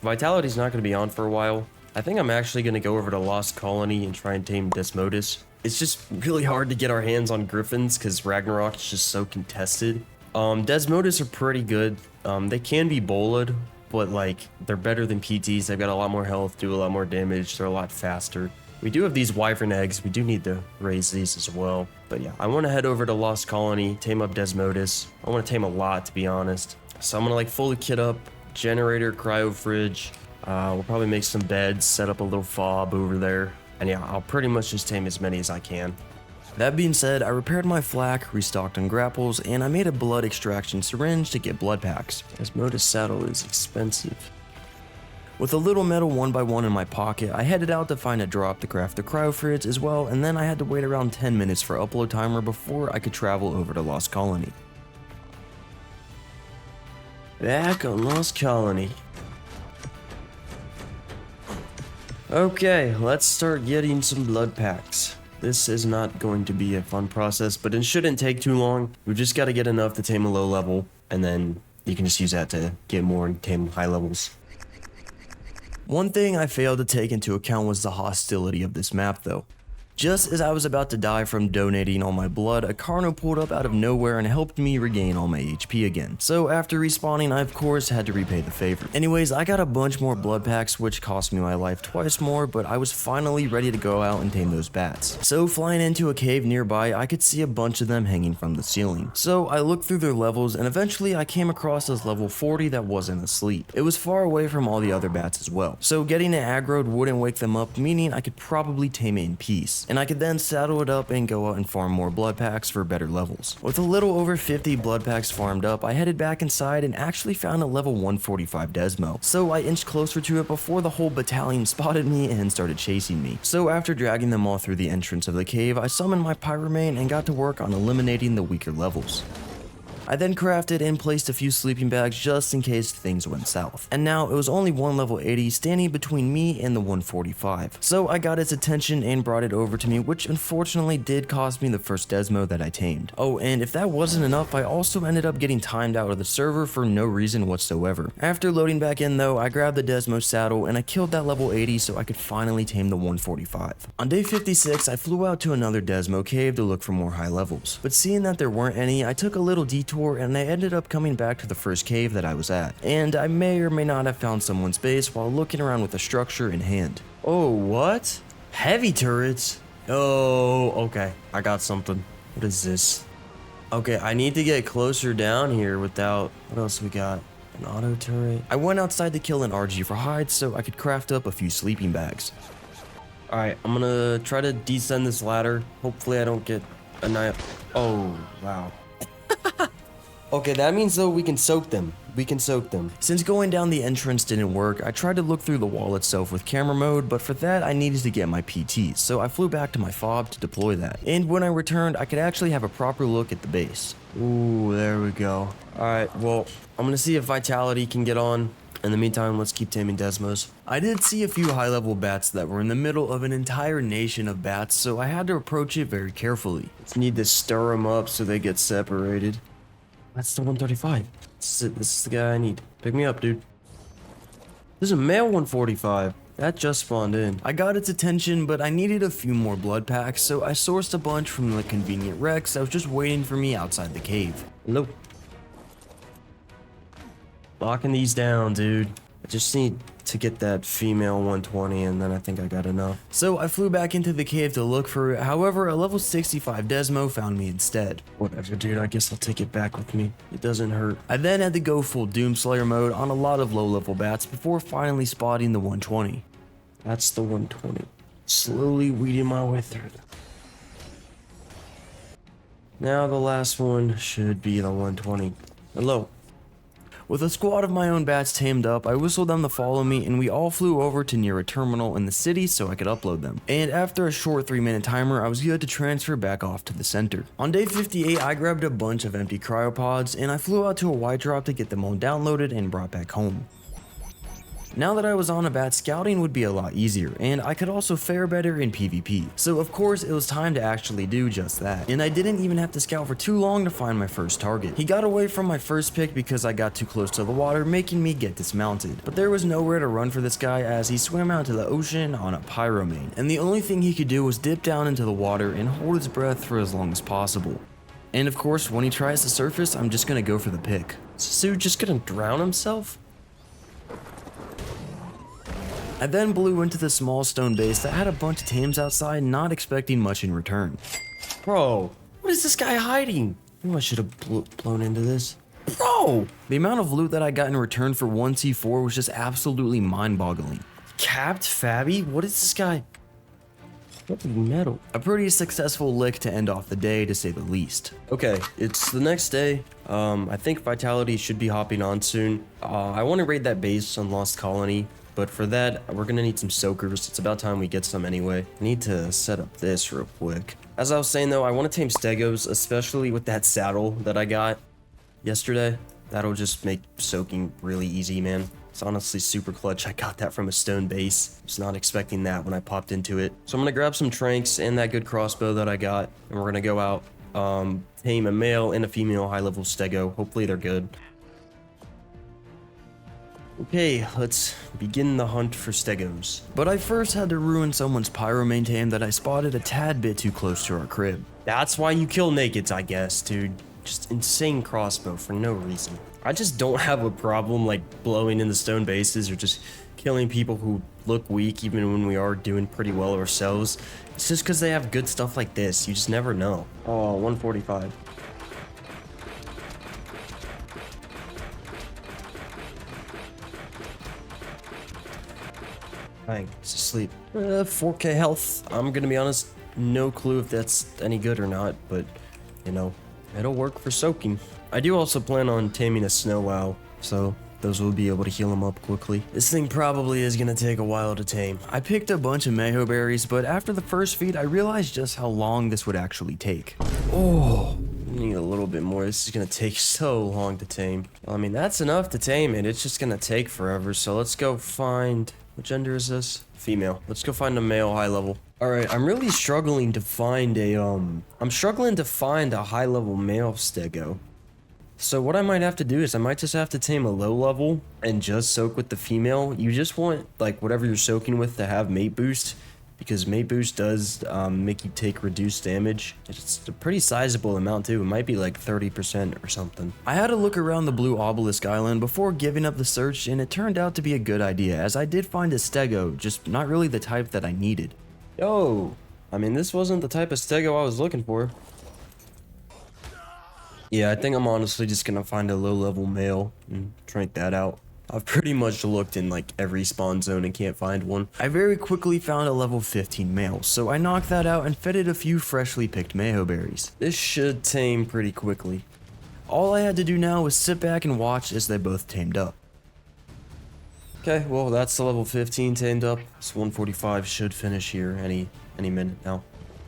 Vitality's not gonna be on for a while. I think I'm actually gonna go over to Lost Colony and try and tame Desmodus. It's just really hard to get our hands on griffins because Ragnarok is just so contested. Desmodus are pretty good. They can be bolted, but like they're better than PTs. They've got a lot more health, do a lot more damage. They're a lot faster. We do have these wyvern eggs. We do need to raise these as well. But yeah, I want to head over to Lost Colony, tame up Desmodus. I want to tame a lot, to be honest. So I'm going to like fully kit up, generator, cryo fridge. We'll probably make some beds, set up a little fob over there. And yeah, I'll pretty much just tame as many as I can. That being said, I repaired my flak, restocked on grapples, and I made a blood extraction syringe to get blood packs. Desmodus saddle is expensive. With a little metal 1x1 in my pocket, I headed out to find a drop to craft the cryo fridge as well, and then I had to wait around 10 minutes for upload timer before I could travel over to Lost Colony. Back on Lost Colony. Okay, let's start getting some blood packs. This is not going to be a fun process, but it shouldn't take too long. We've just got to get enough to tame a low level, and then you can just use that to get more and tame high levels. One thing I failed to take into account was the hostility of this map though. Just as I was about to die from donating all my blood, a Carno pulled up out of nowhere and helped me regain all my HP again. So after respawning, I of course had to repay the favor. Anyways, I got a bunch more blood packs, which cost me my life twice more, but I was finally ready to go out and tame those bats. So flying into a cave nearby, I could see a bunch of them hanging from the ceiling. So I looked through their levels, and eventually I came across this level 40 that wasn't asleep. It was far away from all the other bats as well. So getting it aggroed wouldn't wake them up, meaning I could probably tame it in peace. And I could then saddle it up and go out and farm more blood packs for better levels. With a little over 50 blood packs farmed up, I headed back inside and actually found a level 145 Desmo. So I inched closer to it before the whole battalion spotted me and started chasing me. So after dragging them all through the entrance of the cave, I summoned my Pyromane and got to work on eliminating the weaker levels. I then crafted and placed a few sleeping bags just in case things went south. And now it was only one level 80 standing between me and the 145. So I got its attention and brought it over to me, which unfortunately did cost me the first Desmo that I tamed. Oh, and if that wasn't enough, I also ended up getting timed out of the server for no reason whatsoever. After loading back in though, I grabbed the Desmo saddle and I killed that level 80 so I could finally tame the 145. On day 56, I flew out to another Desmo cave to look for more high levels. But seeing that there weren't any, I took a little detour and I ended up coming back to the first cave that I was at. And I may or may not have found someone's base while looking around with a structure in hand. Oh, what? Heavy turrets? Oh, okay. I got something. What is this? Okay, I need to get closer down here without... What else we got? An auto turret. I went outside to kill an RG for hides so I could craft up a few sleeping bags. Alright, I'm gonna try to descend this ladder. Hopefully I don't get a knife. Oh, wow. Okay, that means though we can soak them. We can soak them. Since going down the entrance didn't work, I tried to look through the wall itself with camera mode, but for that I needed to get my PT, so I flew back to my fob to deploy that. And when I returned, I could actually have a proper look at the base. Ooh, there we go. Alright, well, I'm gonna see if Vitality can get on. In the meantime, let's keep taming Desmos. I did see a few high-level bats that were in the middle of an entire nation of bats, so I had to approach it very carefully. Just need to stir them up so they get separated. That's the 135. This is the guy I need. Pick me up, dude. There's a male 145. That just spawned in. I got its attention, but I needed a few more blood packs, so I sourced a bunch from the convenient wrecks that was just waiting for me outside the cave. Hello. Locking these down, dude. I just need to get that female 120 and then I think I got enough. So I flew back into the cave to look for it. However, a level 65 Desmo found me instead. Whatever, dude, I guess I'll take it back with me. It doesn't hurt. I then had to go full Doomslayer mode on a lot of low level bats before finally spotting the 120. That's the 120. Slowly weeding my way through them. Now the last one should be the 120. Hello. With a squad of my own bats tamed up, I whistled them to follow me and we all flew over to near a terminal in the city so I could upload them. And after a short 3-minute timer, I was good to transfer back off to the center. On day 58, I grabbed a bunch of empty cryopods and I flew out to a white drop to get them all downloaded and brought back home. Now that I was on a bat, scouting would be a lot easier, and I could also fare better in PvP. So of course it was time to actually do just that, and I didn't even have to scout for too long to find my first target. He got away from my first pick because I got too close to the water, making me get dismounted. But there was nowhere to run for this guy as he swam out to the ocean on a Pyromane, and the only thing he could do was dip down into the water and hold his breath for as long as possible. And of course, when he tries to surface, I'm just gonna go for the pick. Is this dude just gonna drown himself? I then blew into the small stone base that had a bunch of tames outside, not expecting much in return. Bro, what is this guy hiding? Oh, I should have blown into this. Bro! The amount of loot that I got in return for 1 T4 was just absolutely mind-boggling. Capped Fabby? What is this guy? Heavy metal. A pretty successful lick to end off the day, to say the least. Okay, it's the next day. I think Vitality should be hopping on soon. I want to raid that base on Lost Colony. But for that, we're gonna need some soakers. It's about time we get some anyway. I need to set up this real quick. As I was saying though, I want to tame stegos, especially with that saddle that I got yesterday. That'll just make soaking really easy, man. It's honestly super clutch. I got that from a stone base. Was not expecting that when I popped into it. So I'm gonna grab some tranks and that good crossbow that I got, and we're gonna go out, tame a male and a female high-level stego. Hopefully they're good. Okay, let's begin the hunt for stegos. But I first had to ruin someone's pyromane tame that I spotted a tad bit too close to our crib. That's why you kill nakeds, I guess, dude. Just insane crossbow for no reason. I just don't have a problem like blowing in the stone bases or just killing people who look weak even when we are doing pretty well ourselves. It's just because they have good stuff like this. You just never know. Oh, 145. Dang, it's asleep. 4k health. I'm gonna be honest, no clue if that's any good or not, but you know, it'll work for soaking. I do also plan on taming a snow owl, so those will be able to heal him up quickly. This thing probably is gonna take a while to tame. I picked a bunch of mayho berries, but after the first feed, I realized just how long this would actually take. Oh, I need a little bit more. This is gonna take so long to tame. Well, I mean, that's enough to tame it. It's just gonna take forever, so let's go find... What gender is this? Female. Let's go find a male high level. Alright, I'm really struggling to find a, high-level male stego. So what I might have to do is I might just have to tame a low level and just soak with the female. You just want, like, whatever you're soaking with to have mate boost, because mate boost does make you take reduced damage. It's a pretty sizable amount too. It might be like 30% or something. I had to look around the blue obelisk island before giving up the search, and it turned out to be a good idea as I did find a stego, just not really the type that I needed. Yo, I mean, this wasn't the type of stego I was looking for. Yeah, I think I'm honestly just gonna find a low-level male and trank that out. I've pretty much looked in like every spawn zone and can't find one. I very quickly found a level 15 male, so I knocked that out and fed it a few freshly picked mayho berries. This should tame pretty quickly. All I had to do now was sit back and watch as they both tamed up. Okay, well that's the level 15 tamed up. This 145 should finish here any minute now.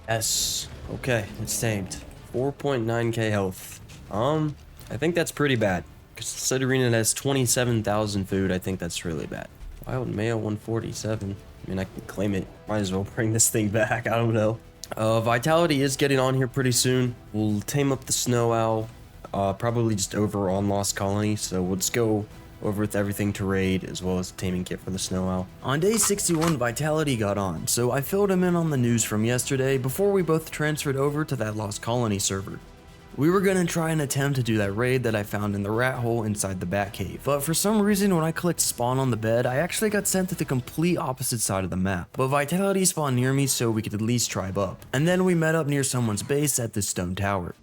Yes, okay, it's tamed. 4.9k health. I think that's pretty bad. Considering it has 27,000 food, I think that's really bad. Wild male 147. I mean, I can claim it. Might as well bring this thing back. I don't know. Vitality is getting on here pretty soon. We'll tame up the snow owl. Probably just over on Lost Colony. So let's go over with everything to raid as well as the taming kit for the snow owl. On day 61, Vitality got on, so I filled him in on the news from yesterday before we both transferred over to that Lost Colony server. We were gonna try and attempt to do that raid that I found in the rat hole inside the bat cave, but for some reason when I clicked spawn on the bed, I actually got sent to the complete opposite side of the map. But Vitality spawned near me so we could at least tribe up, and then we met up near someone's base at this stone tower.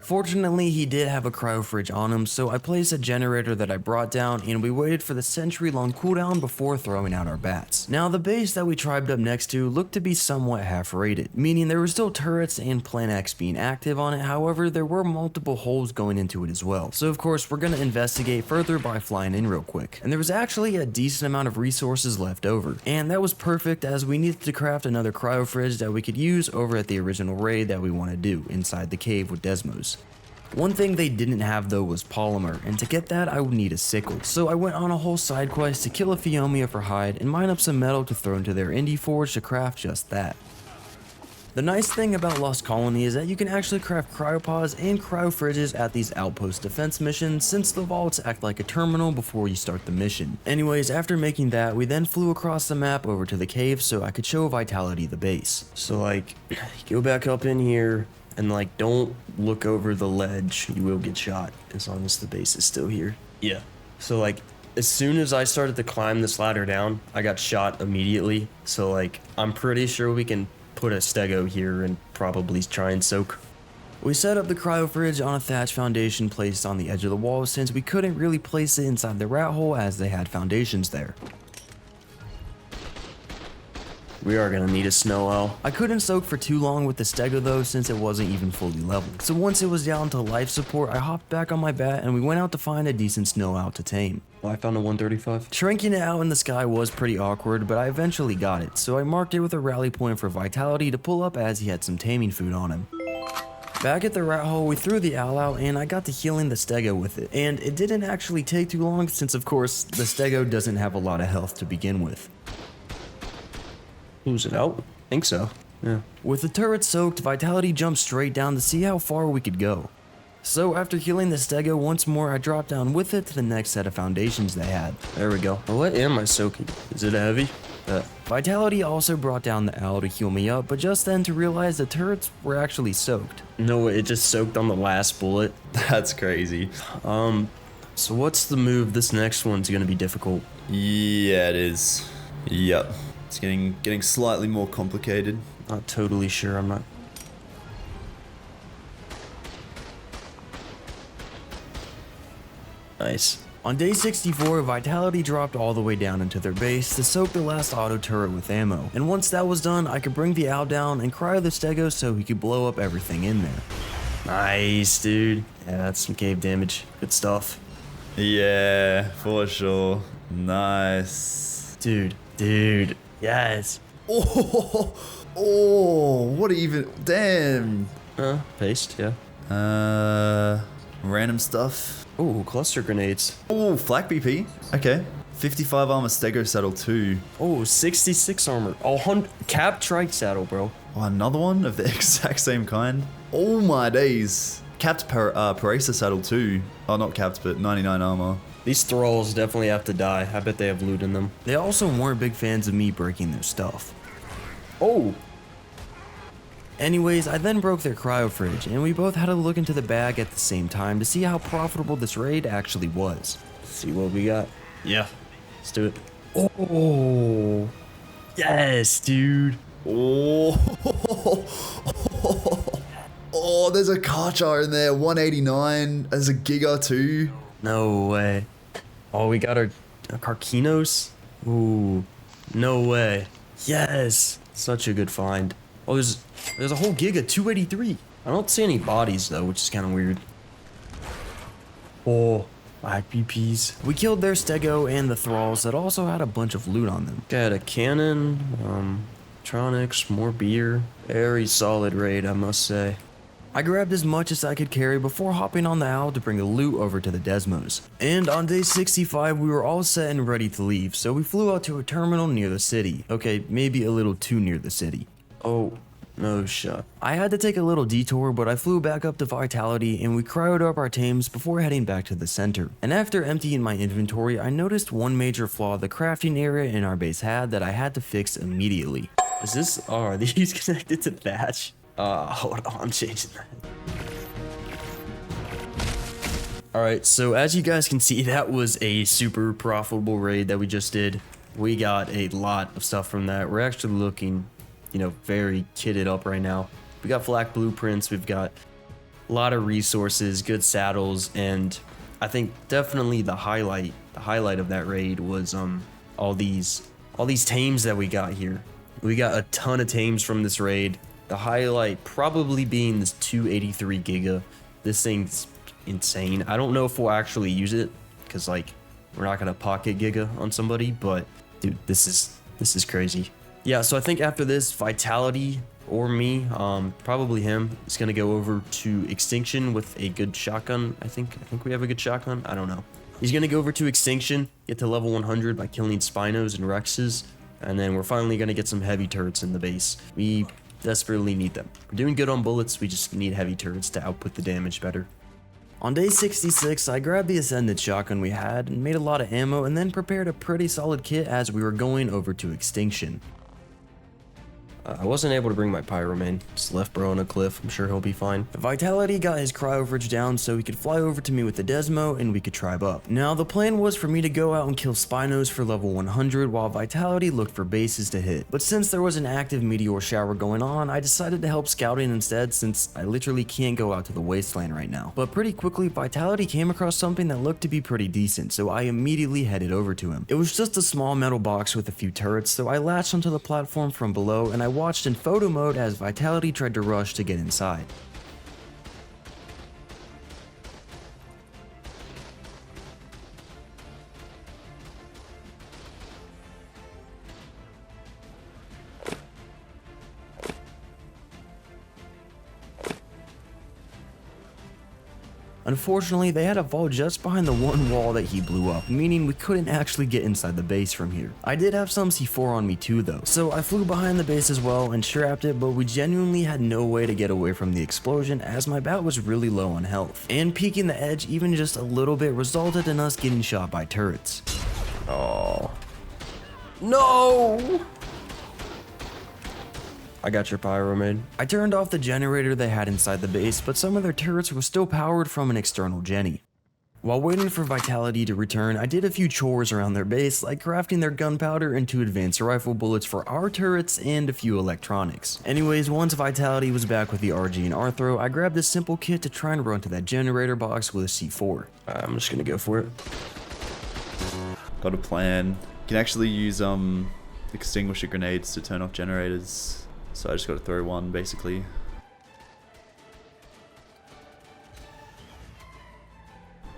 Fortunately, he did have a cryo fridge on him, so I placed a generator that I brought down and we waited for the century-long cooldown before throwing out our bats. Now, the base that we tribed up next to looked to be somewhat half-rated, meaning there were still turrets and Plan X being active on it, however, there were multiple holes going into it as well. So of course, we're gonna investigate further by flying in real quick. And there was actually a decent amount of resources left over, and that was perfect as we needed to craft another cryo fridge that we could use over at the original raid that we want to do inside the cave with Desmos. One thing they didn't have though was polymer, and to get that I would need a sickle. So I went on a whole side quest to kill a Phiomia for hide and mine up some metal to throw into their indie forge to craft just that. The nice thing about Lost Colony is that you can actually craft cryopods and cryo fridges at these outpost defense missions, since the vaults act like a terminal before you start the mission. Anyways, after making that, we then flew across the map over to the cave so I could show Vitality the base. So like, go back up in here, and like, don't look over the ledge, you will get shot as long as the base is still here. Yeah. So like, as soon as I started to climb this ladder down, I got shot immediately. So like, I'm pretty sure we can put a stego here and probably try and soak. We set up the cryo fridge on a thatch foundation placed on the edge of the wall since we couldn't really place it inside the rat hole as they had foundations there. We are gonna need a snow owl. I couldn't soak for too long with the stego though since it wasn't even fully leveled. So once it was down to life support, I hopped back on my bat and we went out to find a decent snow owl to tame. Well, I found a 135. Shrinking it out in the sky was pretty awkward, but I eventually got it, so I marked it with a rally point for Vitality to pull up as he had some taming food on him. Back at the rat hole, we threw the owl out and I got to healing the stego with it. And it didn't actually take too long since of course the stego doesn't have a lot of health to begin with. Lose it out? Think so. Yeah. With the turret soaked, Vitality jumped straight down to see how far we could go. So after healing the stego once more, I dropped down with it to the next set of foundations they had. There we go. What am I soaking? Is it heavy? Vitality also brought down the owl to heal me up, but just then to realize the turrets were actually soaked. No, it just soaked on the last bullet. That's crazy. So what's the move? This next one's gonna be difficult. Yeah, it is. Yep. It's getting slightly more complicated. Not totally sure. I'm not. Nice. On day 64, Vitality dropped all the way down into their base to soak the last auto turret with ammo. And once that was done, I could bring the owl down and cryo the stego so he could blow up everything in there. Nice, dude. Yeah, that's some cave damage. Good stuff. Yeah, for sure. Nice. Dude. Yes. Oh, what even? Damn. Paste, yeah. Random stuff. Ooh, cluster grenades. Oh, flak BP. Okay. 55 armor stego saddle too. Oh, 66 armor. Oh, 100 cap trike saddle, bro. Oh, another one of the exact same kind. Oh my days. Capped Parasa saddle too. Oh, not capped, but 99 armor. These thralls definitely have to die. I bet they have loot in them. They also weren't big fans of me breaking their stuff. Oh. Anyways, I then broke their cryo fridge, and we both had to look into the bag at the same time to see how profitable this raid actually was. See what we got. Yeah. Let's do it. Oh. Yes, dude. Oh. Oh, there's a Karchar in there. 189. There's a Giga too. No way. Oh, we got our Karkinos. Ooh. No way. Yes. Such a good find. Oh, there's a whole Giga 283. I don't see any bodies though, which is kind of weird. Oh, black BPs. We killed their stego and the thralls that also had a bunch of loot on them. Got a cannon, tronics, more beer. Very solid raid, I must say. I grabbed as much as I could carry before hopping on the owl to bring the loot over to the Desmos. And on day 65, we were all set and ready to leave, so we flew out to a terminal near the city. Okay, maybe a little too near the city. Oh, no shot. I had to take a little detour, but I flew back up to Vitality and we cryoed up our tames before heading back to the center. And after emptying my inventory, I noticed one major flaw the crafting area in our base had that I had to fix immediately. Is this, oh, are these connected to Thatch? Hold on, I'm changing that. Alright, so as you guys can see, that was a super profitable raid that we just did. We got a lot of stuff from that. We're actually looking, you know, very kitted up right now. We got flak blueprints, we've got a lot of resources, good saddles, and I think definitely the highlight of that raid was all these tames that we got here. We got a ton of tames from this raid. The highlight probably being this 283 Giga. This thing's insane. I don't know if we'll actually use it because like we're not gonna pocket Giga on somebody, but dude, this is crazy. Yeah, so I think after this, Vitality or me, probably him, is gonna go over to Extinction with a good shotgun. I think we have a good shotgun. I don't know. He's gonna go over to Extinction, get to level 100 by killing Spinos and Rexes, and then we're finally gonna get some heavy turrets in the base. We desperately need them. We're doing good on bullets, we just need heavy turrets to output the damage better. On day 66, I grabbed the Ascendant shotgun we had and made a lot of ammo and then prepared a pretty solid kit as we were going over to Extinction. I wasn't able to bring my Pyromane. Just left bro on a cliff. I'm sure he'll be fine. Vitality got his cryo fridge down so he could fly over to me with the Desmo and we could tribe up. Now the plan was for me to go out and kill Spinos for level 100 while Vitality looked for bases to hit. But since there was an active meteor shower going on, I decided to help scouting instead since I literally can't go out to the wasteland right now. But pretty quickly Vitality came across something that looked to be pretty decent, so I immediately headed over to him. It was just a small metal box with a few turrets, so I latched onto the platform from below and I watched in photo mode as Vitality tried to rush to get inside. Unfortunately, they had a vault just behind the one wall that he blew up, meaning we couldn't actually get inside the base from here. I did have some C4 on me too though, so I flew behind the base as well and strapped it, but we genuinely had no way to get away from the explosion as my bat was really low on health. And peeking the edge even just a little bit resulted in us getting shot by turrets. Oh. No! I got your pyro, man. I turned off the generator they had inside the base, but some of their turrets were still powered from an external Jenny. While waiting for Vitality to return, I did a few chores around their base, like crafting their gunpowder and 2 advanced rifle bullets for our turrets and a few electronics. Anyways, once Vitality was back with the RG and Arthro, I grabbed this simple kit to try and run to that generator box with a C4. I'm just gonna go for it. Got a plan. You can actually use extinguisher grenades to turn off generators. So I just got to throw one, basically.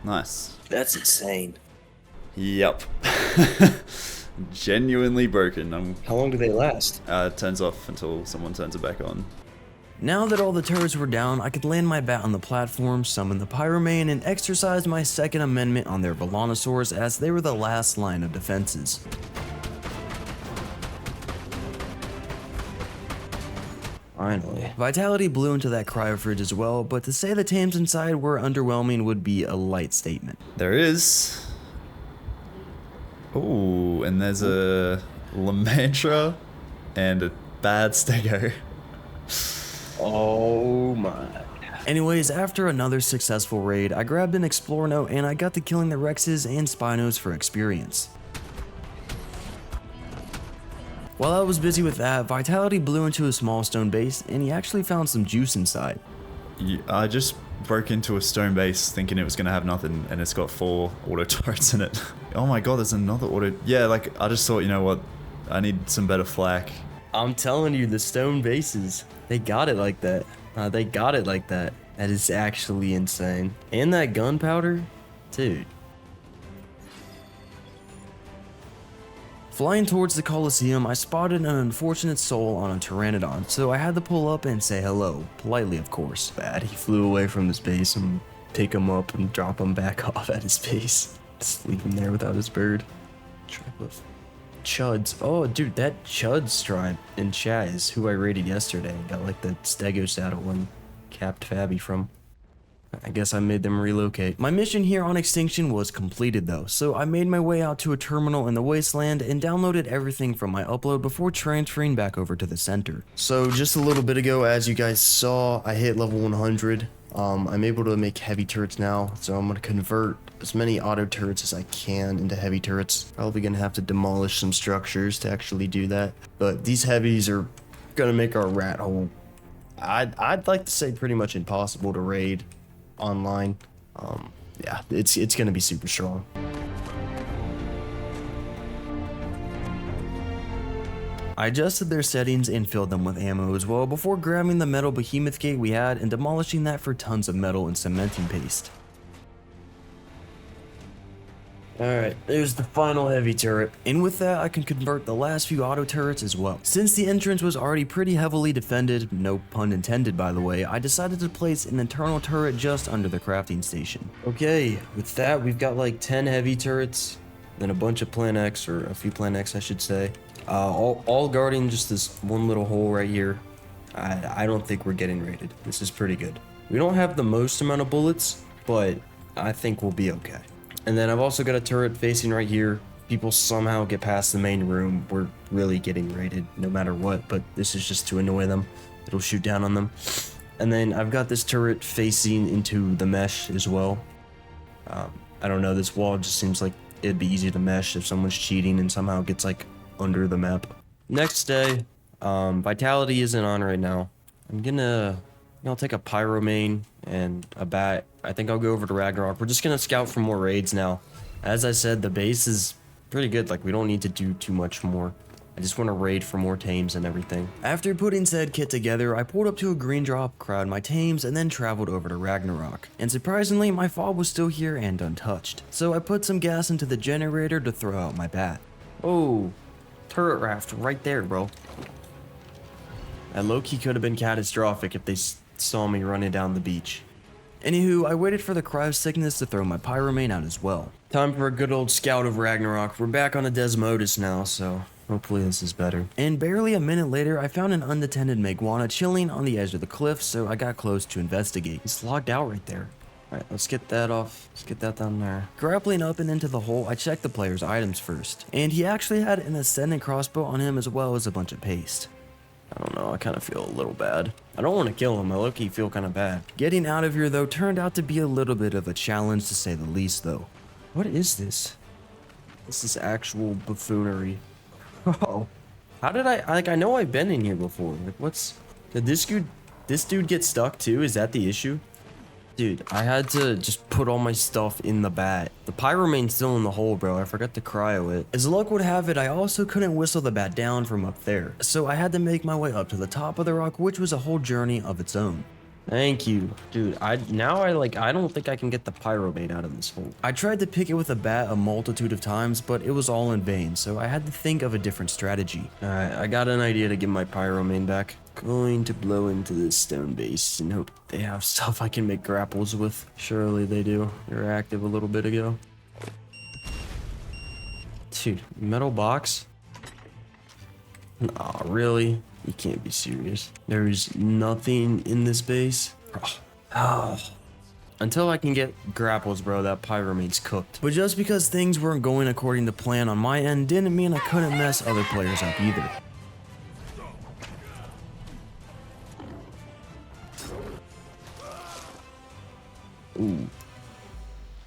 Nice. That's insane. Yep. Genuinely broken. How long do they last? It turns off until someone turns it back on. Now that all the turrets were down, I could land my bat on the platform, summon the Pyromane, and exercise my second amendment on their Velonosaurs as they were the last line of defenses. Finally. Vitality blew into that cryo fridge as well, but to say the tames inside were underwhelming would be a light statement. There is. Oh, and there's a Lamantra and a bad Stego. Oh my. Anyways, after another successful raid, I grabbed an Explore Note and I got to killing the Rexes and Spinos for experience. While I was busy with that, Vitality blew into a small stone base and he actually found some juice inside. I just broke into a stone base thinking it was going to have nothing, and it's got 4 auto turrets in it. Oh my god, there's another auto. Yeah, like, I just thought, you know what? I need some better flak. I'm telling you, the stone bases, they got it like that. They got it like that. That is actually insane. And that gunpowder? Dude. Flying towards the Colosseum, I spotted an unfortunate soul on a Pteranodon, so I had to pull up and say hello, politely of course. Bad, he flew away from his base and pick him up and drop him back off at his base. Just leave him there without his bird. Tribe of Chuds. Oh, dude, that Chuds tribe in chat is who I raided yesterday. Got like the Stego saddle and capped Fabby from. I guess I made them relocate. My mission here on Extinction was completed though, so I made my way out to a terminal in the wasteland and downloaded everything from my upload before transferring back over to the center. So just a little bit ago, as you guys saw, I hit level 100. I'm able to make heavy turrets now, so I'm gonna convert as many auto turrets as I can into heavy turrets. Probably gonna have to demolish some structures to actually do that, but these heavies are gonna make our rat hole, I'd like to say, pretty much impossible to raid online. Yeah, it's gonna be super strong. I adjusted their settings and filled them with ammo as well before grabbing the metal behemoth gate we had and demolishing that for tons of metal and cementing paste. Alright, there's the final heavy turret, and with that I can convert the last few auto turrets as well. Since the entrance was already pretty heavily defended, no pun intended by the way, I decided to place an internal turret just under the crafting station. Okay, with that we've got like 10 heavy turrets, then a bunch of Plan X, or a few Plan X I should say, all guarding just this one little hole right here. I don't think we're getting raided. This is pretty good. We don't have the most amount of bullets, but I think we'll be okay. And then I've also got a turret facing right here. People somehow get past the main room, we're really getting raided no matter what, but this is just to annoy them. It'll shoot down on them. And then I've got this turret facing into the mesh as well. I don't know, this wall just seems like it'd be easy to mesh if someone's cheating and somehow gets like under the map. Next day, Vitality isn't on right now. I'll take a Pyromane and a bat. I think I'll go over to Ragnarok. We're just gonna scout for more raids now. As I said, the base is pretty good. Like, we don't need to do too much more. I just want to raid for more tames and everything. After putting said kit together, I pulled up to a green drop, crowd my tames, and then traveled over to Ragnarok. And surprisingly, my fob was still here and untouched. So I put some gas into the generator to throw out my bat. Oh, turret raft right there, bro. That low-key could have been catastrophic if they saw me running down the beach. Anywho, I waited for the cryo sickness to throw my pyromane out as well. Time for a good old scout of Ragnarok. We're back on a Desmodus now, so hopefully this is better. And barely a minute later, I found an unattended Maguana chilling on the edge of the cliff, so I got close to investigate. He's logged out right there. Alright, let's get that off. Let's get that down there. Grappling up and into the hole, I checked the player's items first. And he actually had an ascendant crossbow on him as well as a bunch of paste. I don't know, I kind of feel a little bad. I don't want to kill him, I low-key feel kind of bad. Getting out of here though turned out to be a little bit of a challenge to say the least though. What is this? This is actual buffoonery. Oh. How did I know I've been in here before. Like did this dude get stuck too? Is that the issue? Dude, I had to just put all my stuff in the bat. The pyromane's still in the hole, bro. I forgot to cryo it. As luck would have it, I also couldn't whistle the bat down from up there. So I had to make my way up to the top of the rock, which was a whole journey of its own. Thank you. Dude, I don't think I can get the pyromane out of this hole. I tried to pick it with a bat a multitude of times, but it was all in vain, so I had to think of a different strategy. Alright, I got an idea to get my pyromane back. Going to blow into this stone base and hope they have stuff I can make grapples with. Surely they do. They were active a little bit ago. Dude, metal box? Aw, really? You can't be serious. There's nothing in this base? Oh. Until I can get grapples, bro, that pyromane's cooked. But just because things weren't going according to plan on my end didn't mean I couldn't mess other players up either. Ooh.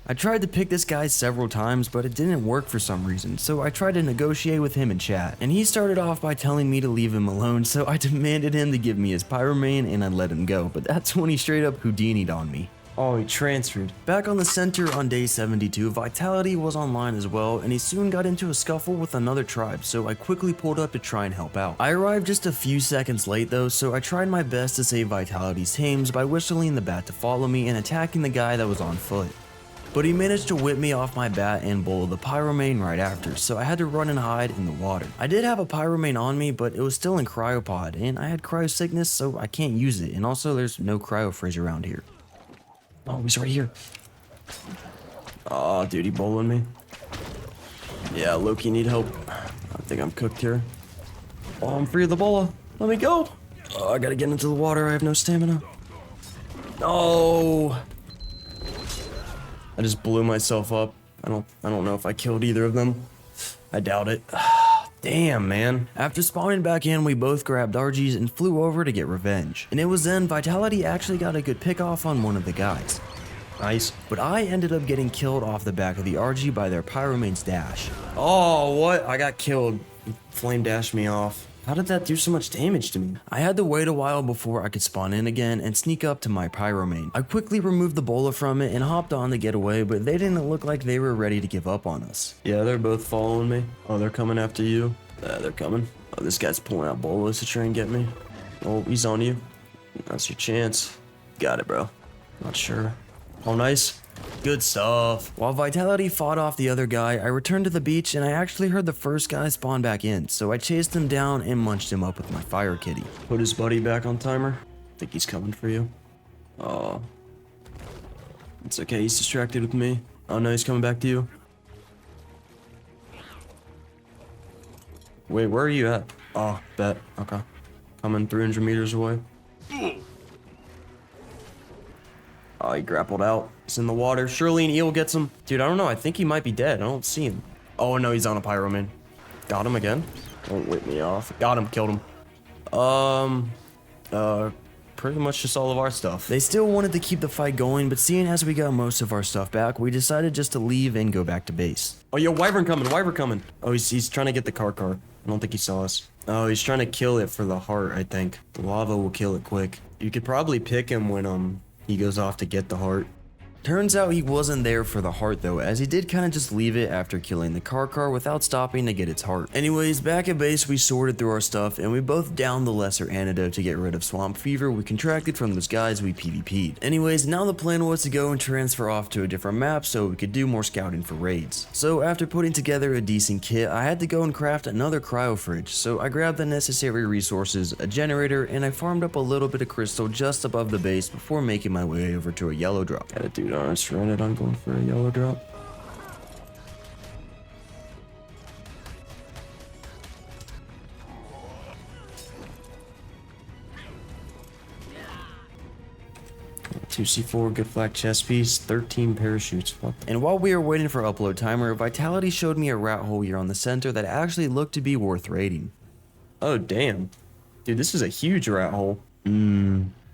I tried to pick this guy several times, but it didn't work for some reason, so I tried to negotiate with him in chat. And he started off by telling me to leave him alone, so I demanded him to give me his pyromane and I let him go, but that's when he straight up Houdini'd on me. Oh, he transferred. Back on the center on day 72, Vitality was online as well, and he soon got into a scuffle with another tribe, so I quickly pulled up to try and help out. I arrived just a few seconds late though, so I tried my best to save Vitality's tames by whistling the bat to follow me and attacking the guy that was on foot. But he managed to whip me off my bat and bowl the pyromane right after, so I had to run and hide in the water. I did have a pyromane on me, but it was still in cryopod, and I had cryo sickness, so I can't use it, and also there's no cryo fridge around here. Oh, he's right here. Oh, dude, he bowling me. Yeah, Loki need help. I think I'm cooked here. Oh, I'm free of the bola. Let me go. Oh, I gotta get into the water. I have no stamina. No. I just blew myself up. I don't know if I killed either of them. I doubt it. Damn, man. After spawning back in, we both grabbed RGs and flew over to get revenge. And it was then Vitality actually got a good pick off on one of the guys. Nice. But I ended up getting killed off the back of the RG by their pyromane's dash. Oh, what? I got killed. Flame dashed me off. How did that do so much damage to me? I had to wait a while before I could spawn in again and sneak up to my pyromane. I quickly removed the bola from it and hopped on to get away, but they didn't look like they were ready to give up on us. Yeah, they're both following me. Oh, they're coming after you. They're coming. Oh, this guy's pulling out bolas to try and get me. Oh, he's on you. That's your chance. Got it, bro. Not sure. Oh, nice. Good stuff. While Vitality fought off the other guy, I returned to the beach and I actually heard the first guy spawn back in, so I chased him down and munched him up with my fire kitty. Put his buddy back on timer. Think he's coming for you. Oh. It's okay, he's distracted with me. Oh no, he's coming back to you. Wait, where are you at? Oh, bet. Okay. Coming 300 meters away. Oh, he grappled out. He's in the water. Surely an eel gets him. Dude, I don't know. I think he might be dead. I don't see him. Oh, no, he's on a pyromane. Got him again. Don't whip me off. Got him. Killed him. Pretty much just all of our stuff. They still wanted to keep the fight going, but seeing as we got most of our stuff back, we decided just to leave and go back to base. Oh, yo, wyvern coming. Wyvern coming. Oh, he's trying to get the car. I don't think he saw us. Oh, he's trying to kill it for the heart, I think. The lava will kill it quick. You could probably pick him when, he goes off to get the heart. Turns out he wasn't there for the heart though, as he did kind of just leave it after killing the car without stopping to get its heart. Anyways, back at base we sorted through our stuff and we both downed the lesser antidote to get rid of swamp fever we contracted from those guys we PvP'd. Anyways, now the plan was to go and transfer off to a different map so we could do more scouting for raids. So after putting together a decent kit, I had to go and craft another cryo fridge, so I grabbed the necessary resources, a generator, and I farmed up a little bit of crystal just above the base before making my way over to a yellow drop. Got a dude on us rented on going for a yellow drop. Two C4, good flak chest piece, 13 parachutes. Fuck. And while we were waiting for upload timer, Vitality showed me a rat hole here on the center that actually looked to be worth raiding. Oh damn, dude, this is a huge rat hole.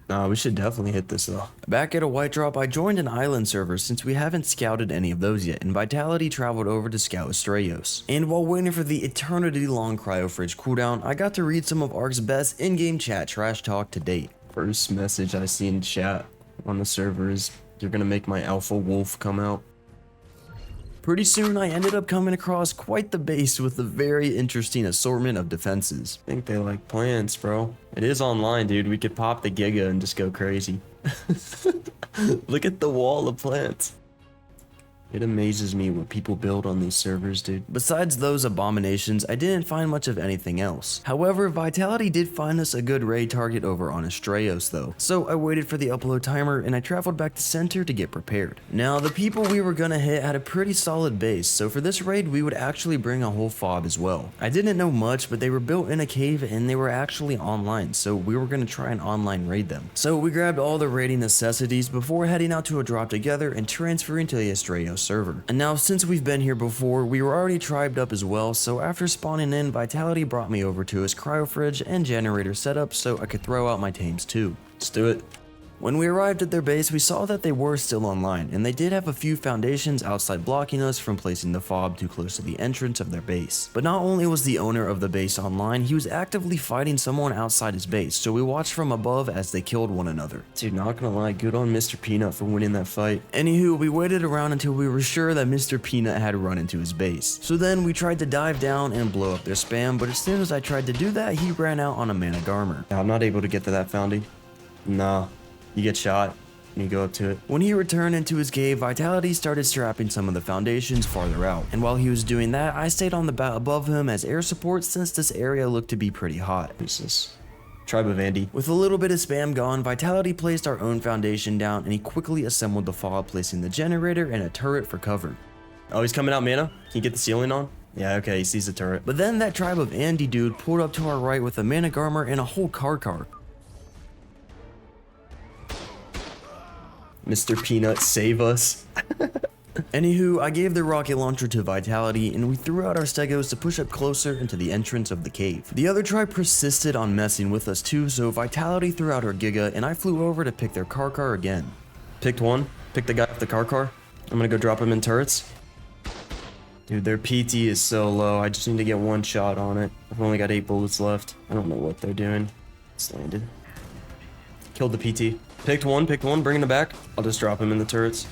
Nah, we should definitely hit this though. Back at a white drop, I joined an island server since we haven't scouted any of those yet, and Vitality traveled over to scout Astraios. And while waiting for the eternity long cryo fridge cooldown, I got to read some of Ark's best in-game chat trash talk to date. First message I see in chat on the server is, "You're gonna make my alpha wolf come out." Pretty soon I ended up coming across quite the base with a very interesting assortment of defenses. I think they like plants, bro. It is online, dude. We could pop the Giga and just go crazy. Look at the wall of plants. It amazes me what people build on these servers, dude. Besides those abominations, I didn't find much of anything else. However, Vitality did find us a good raid target over on Astraios though, so I waited for the upload timer and I traveled back to center to get prepared. Now, the people we were gonna hit had a pretty solid base, so for this raid we would actually bring a whole fob as well. I didn't know much, but they were built in a cave and they were actually online, so we were gonna try and online raid them. So we grabbed all the raiding necessities before heading out to a drop together and transferring to the Astraios server. And now, since we've been here before, we were already tribed up as well, so after spawning in, Vitality brought me over to his cryo fridge and generator setup so I could throw out my tames too. Let's do it. When we arrived at their base, we saw that they were still online, and they did have a few foundations outside blocking us from placing the fob too close to the entrance of their base. But not only was the owner of the base online, he was actively fighting someone outside his base, so we watched from above as they killed one another. Dude, not gonna lie, good on Mr. Peanut for winning that fight. Anywho, we waited around until we were sure that Mr. Peanut had run into his base. So then we tried to dive down and blow up their spam, but as soon as I tried to do that, he ran out on a mana garmer. I'm not able to get to that founding. Nah, you get shot. You go up to it. When he returned into his cave, Vitality started strapping some of the foundations farther out, and while he was doing that, I stayed on the bat above him as air support since this area looked to be pretty hot. Who's this? Tribe of Andy. With a little bit of spam gone, Vitality placed our own foundation down and he quickly assembled the fob, placing the generator and a turret for cover. Oh, he's coming out mana? Can you get the ceiling on? Yeah, okay, he sees the turret. But then that Tribe of Andy dude pulled up to our right with a mana garmer and a whole car. Mr. Peanut, save us. Anywho, I gave the rocket launcher to Vitality and we threw out our stegos to push up closer into the entrance of the cave. The other tribe persisted on messing with us too, so Vitality threw out her Giga and I flew over to pick their car again. Picked one. Picked the guy with the car. I'm gonna go drop him in turrets. Dude, their PT is so low. I just need to get one shot on it. I've only got 8 bullets left. I don't know what they're doing. It's landed. Killed the PT. Picked one, bringing him back. I'll just drop him in the turrets.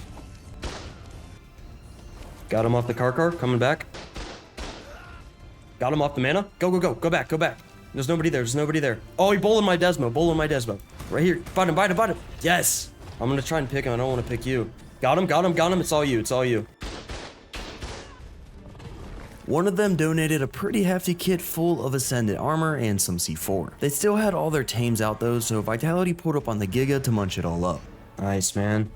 Got him off the car, coming back. Got him off the mana. Go back. There's nobody there. Oh, he bowled my Desmo. Right here, find him. Yes! I'm gonna try and pick him, I don't wanna pick you. Got him, it's all you. One of them donated a pretty hefty kit full of Ascendant armor and some C4. They still had all their tames out though, so Vitality pulled up on the Giga to munch it all up. Nice, man.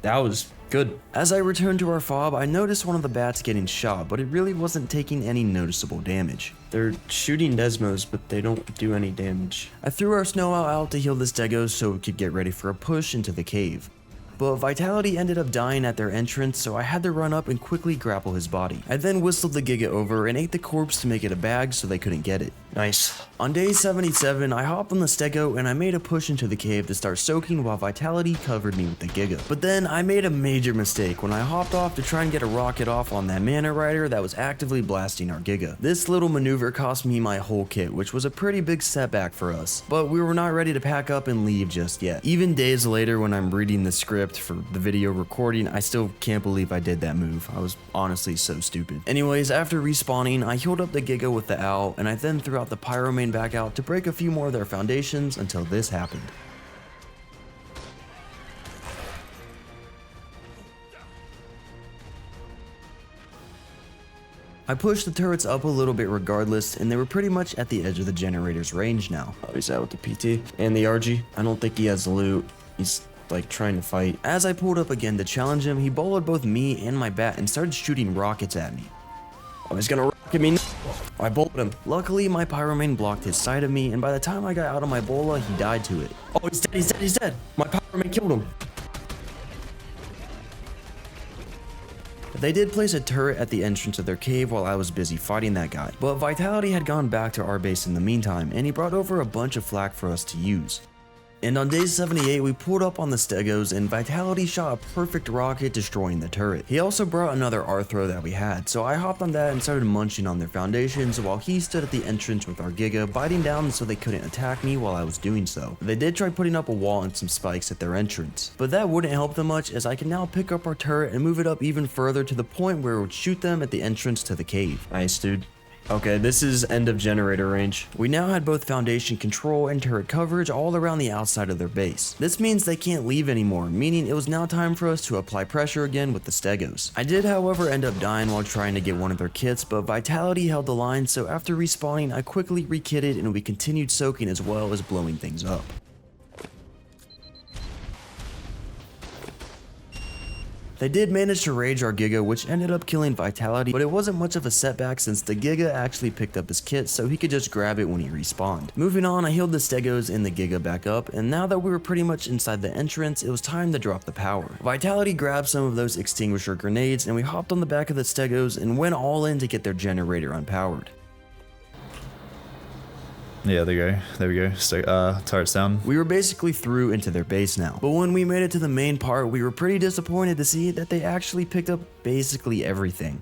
That was good. As I returned to our fob, I noticed one of the bats getting shot, but it really wasn't taking any noticeable damage. They're shooting Desmos, but they don't do any damage. I threw our snow owl out to heal the stegos so we could get ready for a push into the cave. But Vitality ended up dying at their entrance, so I had to run up and quickly grapple his body. I then whistled the Giga over and ate the corpse to make it a bag so they couldn't get it. Nice. On day 77, I hopped on the stego and I made a push into the cave to start soaking while Vitality covered me with the Giga. But then I made a major mistake when I hopped off to try and get a rocket off on that mana rider that was actively blasting our Giga. This little maneuver cost me my whole kit, which was a pretty big setback for us. But we were not ready to pack up and leave just yet. Even days later when I'm reading the script, script for the video recording, I still can't believe I did that move. I was honestly so stupid. Anyways, after respawning, I healed up the Giga with the owl, and I then threw out the Pyro main back out to break a few more of their foundations until this happened. I pushed the turrets up a little bit regardless, and they were pretty much at the edge of the generator's range now. Oh, he's out with the PT and the RG. I don't think he has loot. He's like trying to fight. As I pulled up again to challenge him, he bowled both me and my bat and started shooting rockets at me. Oh, he's gonna rocket me. I bowled him. Luckily, my Pyromane blocked his side of me, and by the time I got out of my bola, he died to it. Oh, he's dead, he's dead, he's dead. My Pyromane killed him. They did place a turret at the entrance of their cave while I was busy fighting that guy, but Vitality had gone back to our base in the meantime, and he brought over a bunch of flak for us to use. And on day 78, we pulled up on the Stegos, and Vitality shot a perfect rocket destroying the turret. He also brought another Arthro that we had, so I hopped on that and started munching on their foundations while he stood at the entrance with our Giga, biting down so they couldn't attack me while I was doing so. They did try putting up a wall and some spikes at their entrance, but that wouldn't help them much, as I can now pick up our turret and move it up even further to the point where it would shoot them at the entrance to the cave. Nice, dude. Okay, this is end of generator range. We now had both foundation control and turret coverage all around the outside of their base. This means they can't leave anymore, meaning it was now time for us to apply pressure again with the Stegos. I did, however, end up dying while trying to get one of their kits, but Vitality held the line, so after respawning, I quickly rekitted and we continued soaking as well as blowing things up. They did manage to rage our Giga, which ended up killing Vitality, but it wasn't much of a setback since the Giga actually picked up his kit so he could just grab it when he respawned. Moving on, I healed the Stegos and the Giga back up, and now that we were pretty much inside the entrance, it was time to drop the power. Vitality grabbed some of those extinguisher grenades, and we hopped on the back of the Stegos and went all in to get their generator unpowered. Yeah, there we go. So, turret's down. We were basically through into their base now, but when we made it to the main part, we were pretty disappointed to see that they actually picked up basically everything.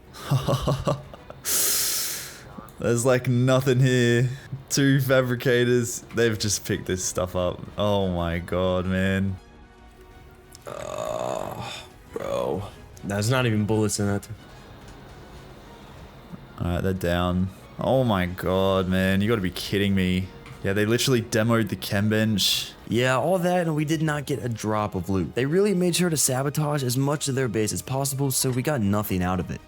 There's like nothing here. 2 fabricators, they've just picked this stuff up. Oh my god, man. Bro. There's not even bullets in it. Alright, they're down. Oh my god, man, you gotta be kidding me. Yeah, they literally demoed the chem bench. Yeah, all that, and we did not get a drop of loot. They really made sure to sabotage as much of their base as possible, so we got nothing out of it.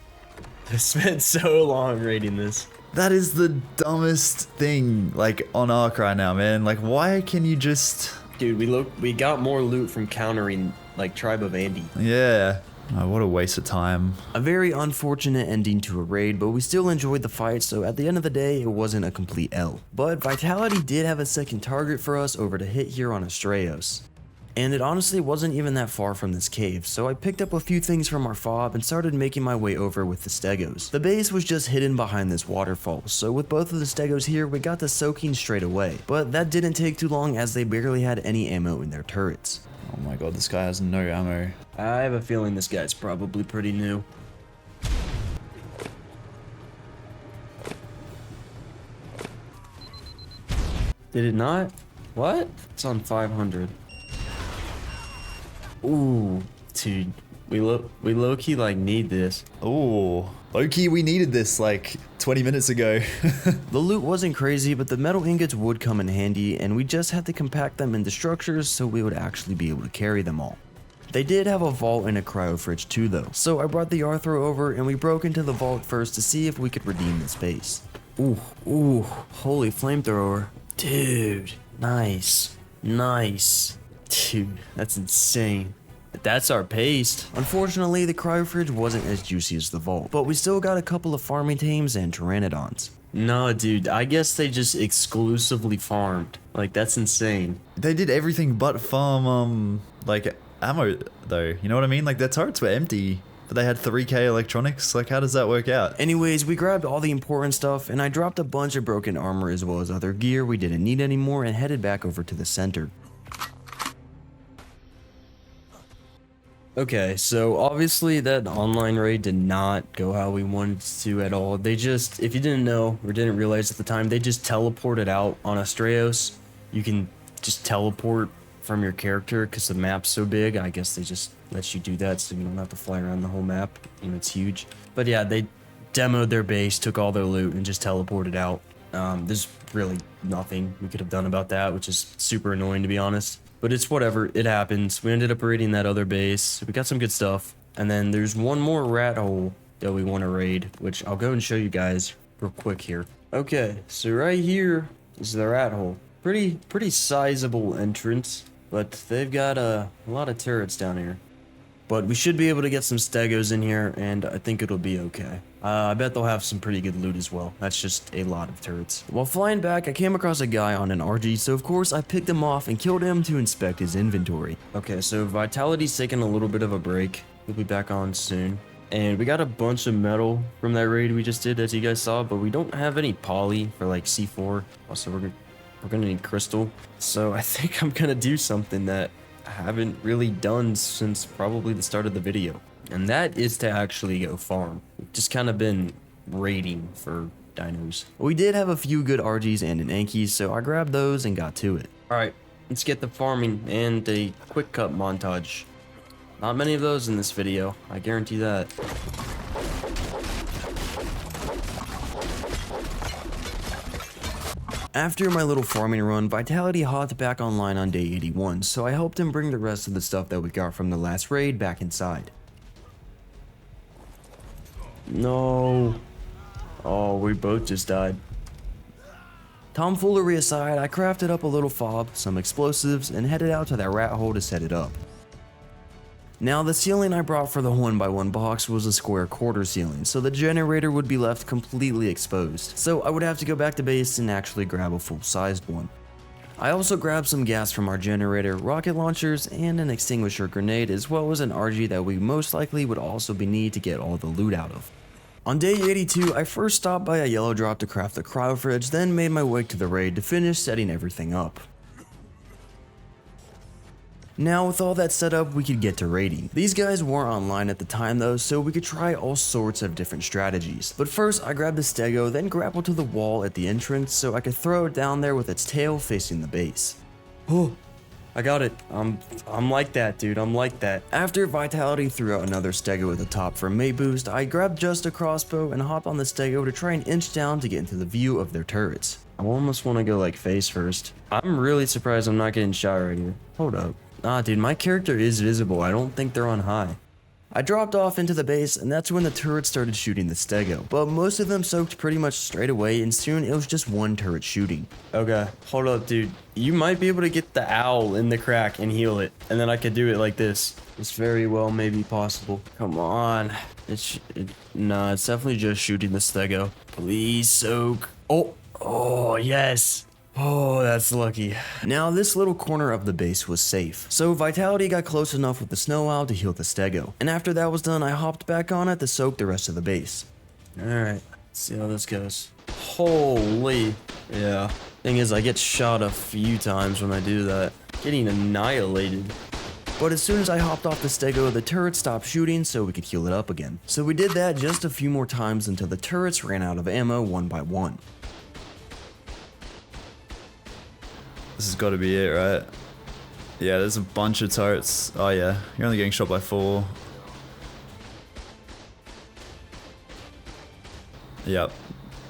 I spent so long raiding this. That is the dumbest thing, like, on Ark right now, man. Like, why can you just... Dude, we got more loot from countering, like, Tribe of Andy. Yeah. Oh, what a waste of time. A very unfortunate ending to a raid, but we still enjoyed the fight, so at the end of the day, it wasn't a complete L. But Vitality did have a second target for us over to hit here on Astraeos. And it honestly wasn't even that far from this cave, so I picked up a few things from our fob and started making my way over with the Stegos. The base was just hidden behind this waterfall, so with both of the Stegos here, we got to soaking straight away. But that didn't take too long as they barely had any ammo in their turrets. Oh my god, this guy has no ammo. I have a feeling this guy's probably pretty new. Did it not? What? It's on 500. Ooh, dude. We low-key like need this. Oh, low-key, we needed this like 20 minutes ago. The loot wasn't crazy, but the metal ingots would come in handy, and we just had to compact them into structures so we would actually be able to carry them all. They did have a vault and a cryo fridge too though, so I brought the Arthro over and we broke into the vault first to see if we could redeem the space. Ooh, holy flamethrower. Dude, nice. Dude, that's insane. That's our paste. Unfortunately, the cryo fridge wasn't as juicy as the vault, but we still got a couple of farming tames and pteranodons. No, dude, I guess they just exclusively farmed. Like, that's insane. They did everything but farm, like, ammo, though. You know what I mean? Like, their turrets were empty, but they had 3k electronics. Like, how does that work out? Anyways, we grabbed all the important stuff, and I dropped a bunch of broken armor as well as other gear we didn't need anymore and headed back over to the center. Okay, so obviously that online raid did not go how we wanted it to at all. They just, if you didn't know or didn't realize at the time, they just teleported out on Astraeos. You can just teleport from your character because the map's so big. I guess they just let you do that so you don't have to fly around the whole map. You know, it's huge. But yeah, they demoed their base, took all their loot, and just teleported out. There's really nothing we could have done about that, which is super annoying to be honest. But it's whatever, it happens. We ended up raiding that other base. We got some good stuff. And then there's one more rat hole that we want to raid, which I'll go and show you guys real quick here. Okay, so right here is the rat hole. Pretty sizable entrance, but they've got a lot of turrets down here. But we should be able to get some stegos in here, and I think it'll be okay. I bet they'll have some pretty good loot as well. That's just a lot of turrets. While flying back, I came across a guy on an RG, so of course I picked him off and killed him to inspect his inventory. Okay, so Vitality's taking a little bit of a break. He'll be back on soon. And we got a bunch of metal from that raid we just did, as you guys saw, but we don't have any poly for like C4. Also, we're gonna need crystal. So I think I'm gonna do something that I haven't really done since probably the start of the video. And that is to actually go farm. We've just kind of been raiding for dinos. We did have a few good RGs and an Anki, so I grabbed those and got to it. Alright, let's get the farming and a quick cut montage. Not many of those in this video, I guarantee that. After my little farming run, Vitality hopped back online on day 81, so I helped him bring the rest of the stuff that we got from the last raid back inside. No. Oh, we both just died. Tomfoolery aside, I crafted up a little fob, some explosives, and headed out to that rat hole to set it up. Now, the ceiling I brought for the 1x1 box was a square quarter ceiling, so the generator would be left completely exposed. So I would have to go back to base and actually grab a full-sized one. I also grabbed some gas from our generator, rocket launchers, and an extinguisher grenade, as well as an RG that we most likely would also be need to get all the loot out of. On day 82, I first stopped by a yellow drop to craft the cryo fridge, then made my way to the raid to finish setting everything up. Now with all that set up, we could get to raiding. These guys weren't online at the time though, so we could try all sorts of different strategies. But first, I grabbed the stego, then grappled to the wall at the entrance so I could throw it down there with its tail facing the base. Oh, I got it. I'm like that, dude. I'm like that. After Vitality threw out another stego at the top for a mate boost, I grabbed just a crossbow and hopped on the stego to try and inch down to get into the view of their turrets. I almost want to go like face first. I'm really surprised I'm not getting shot right here. Hold up. Ah, dude, my character is visible. I don't think they're on high. I dropped off into the base, and that's when the turrets started shooting the stego, but most of them soaked pretty much straight away, and soon it was just one turret shooting. Okay, hold up, dude. You might be able to get the owl in the crack and heal it, and then I could do it like this. It's very well maybe possible. Come on. Nah, it's definitely just shooting the stego. Please soak. Oh, yes. Oh, that's lucky. Now, this little corner of the base was safe, so Vitality got close enough with the snow owl to heal the stego, and after that was done, I hopped back on it to soak the rest of the base. Alright, let's see how this goes. Holy. Yeah. Thing is, I get shot a few times when I do that. Getting annihilated. But as soon as I hopped off the stego, the turret stopped shooting so we could heal it up again. So we did that just a few more times until the turrets ran out of ammo one by one. This has got to be it, right? Yeah, there's a bunch of turrets. Oh yeah, you're only getting shot by 4. Yep,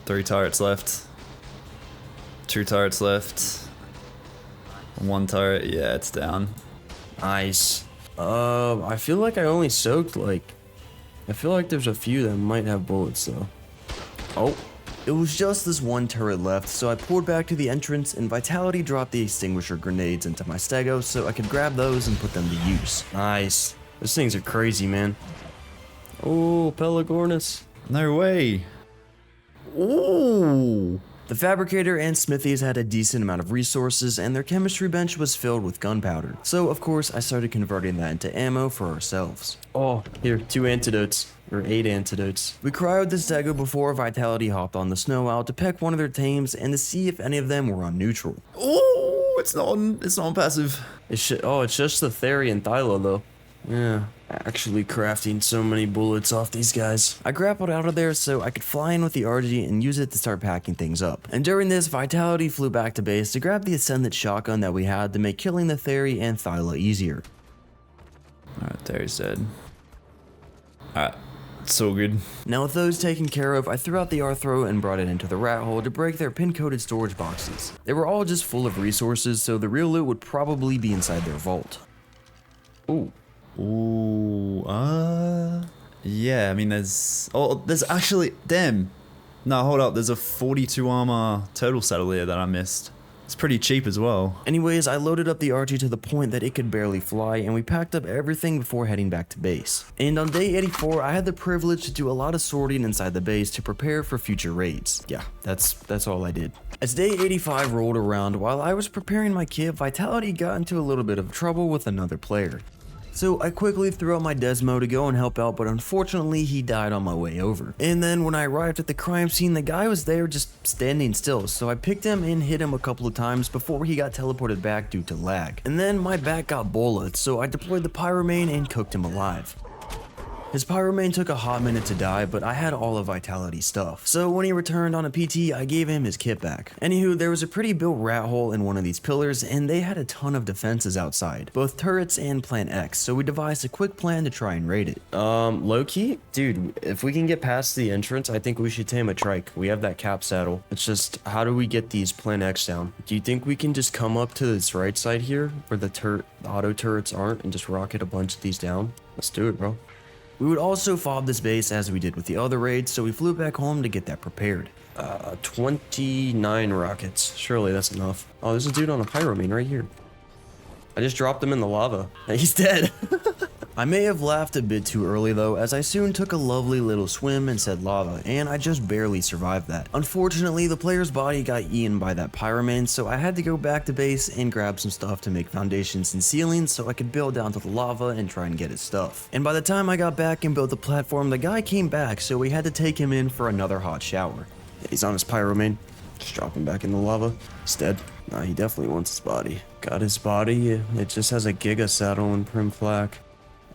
3 turrets left. 2 turrets left. 1 turret, yeah, it's down. Nice. I feel like I only soaked I feel like there's a few that might have bullets though. Oh. It was just this one turret left, so I pulled back to the entrance and Vitality dropped the extinguisher grenades into my stego so I could grab those and put them to use. Nice. Those things are crazy, man. Oh, Pelagornis. No way. Ooh. The fabricator and smithies had a decent amount of resources and their chemistry bench was filled with gunpowder. So of course I started converting that into ammo for ourselves. Oh, here, 2 antidotes. Or 8 antidotes. We cryoed the stego before Vitality hopped on the snow owl to peck one of their tames and to see if any of them were on neutral. Oh, it's not on passive. It's just the Theri and Thyla though. Yeah. Actually crafting so many bullets off these guys. I grappled out of there so I could fly in with the RG and use it to start packing things up. And during this, Vitality flew back to base to grab the Ascendant shotgun that we had to make killing the Theory and Thyla easier. Alright, Theory's dead. Alright, it's all good. Now with those taken care of, I threw out the Arthro and brought it into the rat hole to break their pin-coded storage boxes. They were all just full of resources, so the real loot would probably be inside their vault. Ooh. Ooh, yeah, I mean, there's actually, damn. No, hold up, there's a 42 armor turtle saddle here that I missed. It's pretty cheap as well. Anyways, I loaded up the RG to the point that it could barely fly, and we packed up everything before heading back to base. And on day 84, I had the privilege to do a lot of sorting inside the base to prepare for future raids. Yeah, that's all I did. As day 85 rolled around, while I was preparing my kit, Vitality got into a little bit of trouble with another player. So I quickly threw out my Desmo to go and help out, but unfortunately he died on my way over. And then when I arrived at the crime scene, the guy was there just standing still, so I picked him and hit him a couple of times before he got teleported back due to lag. And then my back got bullet, so I deployed the Pyromane and cooked him alive. His Pyromane took a hot minute to die, but I had all of Vitality's stuff. So when he returned on a PT, I gave him his kit back. Anywho, there was a pretty built rat hole in one of these pillars, and they had a ton of defenses outside, both turrets and Plant X, so we devised a quick plan to try and raid it. Low-key? Dude, if we can get past the entrance, I think we should tame a trike. We have that cap saddle. It's just, how do we get these Plant X down? Do you think we can just come up to this right side here, where the auto turrets aren't, and just rocket a bunch of these down? Let's do it, bro. We would also fob this base as we did with the other raids, so we flew back home to get that prepared. 29 rockets. Surely that's enough. Oh, there's a dude on a Pyromane right here. I just dropped him in the lava. He's dead. I may have laughed a bit too early though, as I soon took a lovely little swim in said lava, and I just barely survived that. Unfortunately, the player's body got eaten by that Pyromane, so I had to go back to base and grab some stuff to make foundations and ceilings so I could build down to the lava and try and get his stuff. And by the time I got back and built the platform, the guy came back, so we had to take him in for another hot shower. He's on his Pyromane. Just drop him back in the lava. He's dead. Nah, he definitely wants his body. Got his body. It just has a Giga saddle and Prim Flak.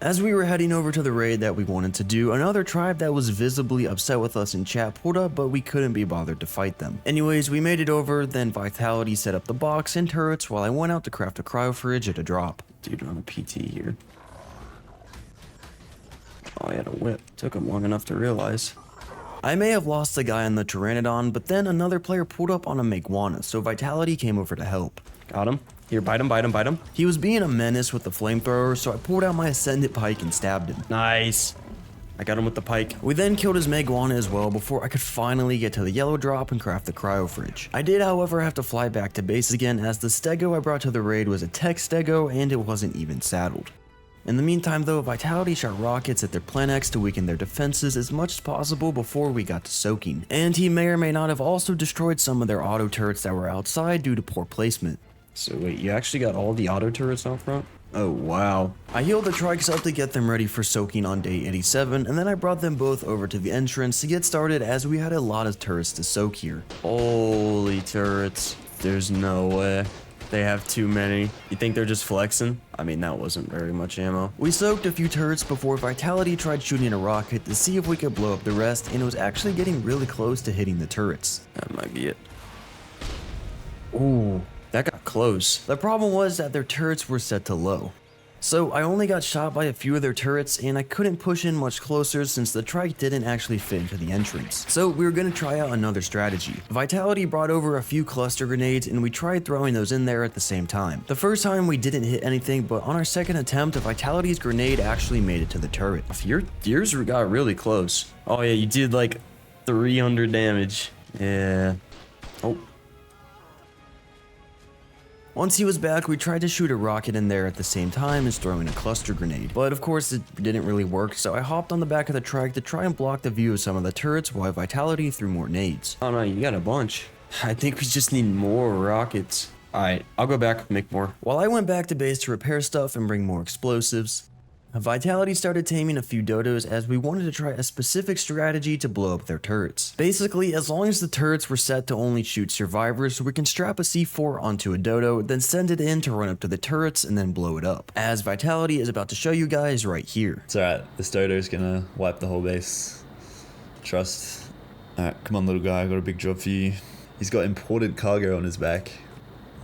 As we were heading over to the raid that we wanted to do, another tribe that was visibly upset with us in chat pulled up, but we couldn't be bothered to fight them. Anyways, we made it over, then Vitality set up the box and turrets while I went out to craft a cryo fridge at a drop. Dude on a PT here. Oh, I had a whip. Took him long enough to realize. I may have lost the guy on the Pteranodon, but then another player pulled up on a Maguana, so Vitality came over to help. Got him. Here, bite him, bite him, bite him. He was being a menace with the flamethrower, so I pulled out my Ascendant pike and stabbed him. Nice. I got him with the pike. We then killed his Maguana as well before I could finally get to the yellow drop and craft the cryo fridge. I did, however, have to fly back to base again as the stego I brought to the raid was a tech stego and it wasn't even saddled. In the meantime though, Vitality shot rockets at their Plant X to weaken their defenses as much as possible before we got to soaking. And he may or may not have also destroyed some of their auto turrets that were outside due to poor placement. So wait, you actually got all the auto turrets out front? Oh wow. I healed the trikes up to get them ready for soaking on day 87, and then I brought them both over to the entrance to get started as we had a lot of turrets to soak here. Holy turrets. There's no way. They have too many. You think they're just flexing? I mean, that wasn't very much ammo. We soaked a few turrets before Vitality tried shooting a rocket to see if we could blow up the rest, and it was actually getting really close to hitting the turrets. That might be it. Ooh. That got close. The problem was that their turrets were set to low. So I only got shot by a few of their turrets and I couldn't push in much closer since the trike didn't actually fit into the entrance. So we were gonna try out another strategy. Vitality brought over a few cluster grenades and we tried throwing those in there at the same time. The first time we didn't hit anything, but on our second attempt, Vitality's grenade actually made it to the turret. Yours got really close. Oh yeah, you did like 300 damage. Yeah. Oh. Once he was back, we tried to shoot a rocket in there at the same time as throwing a cluster grenade. But of course, it didn't really work, so I hopped on the back of the trike to try and block the view of some of the turrets while Vitality threw more nades. Oh no, you got a bunch. I think we just need more rockets. Alright, I'll go back and make more. While I went back to base to repair stuff and bring more explosives, Vitality started taming a few dodos as we wanted to try a specific strategy to blow up their turrets. Basically, as long as the turrets were set to only shoot survivors, we can strap a C4 onto a dodo, then send it in to run up to the turrets and then blow it up, as Vitality is about to show you guys right here. It's alright, this Dodo's gonna wipe the whole base. Trust. Alright, come on little guy, I got a big job for you. He's got important cargo on his back.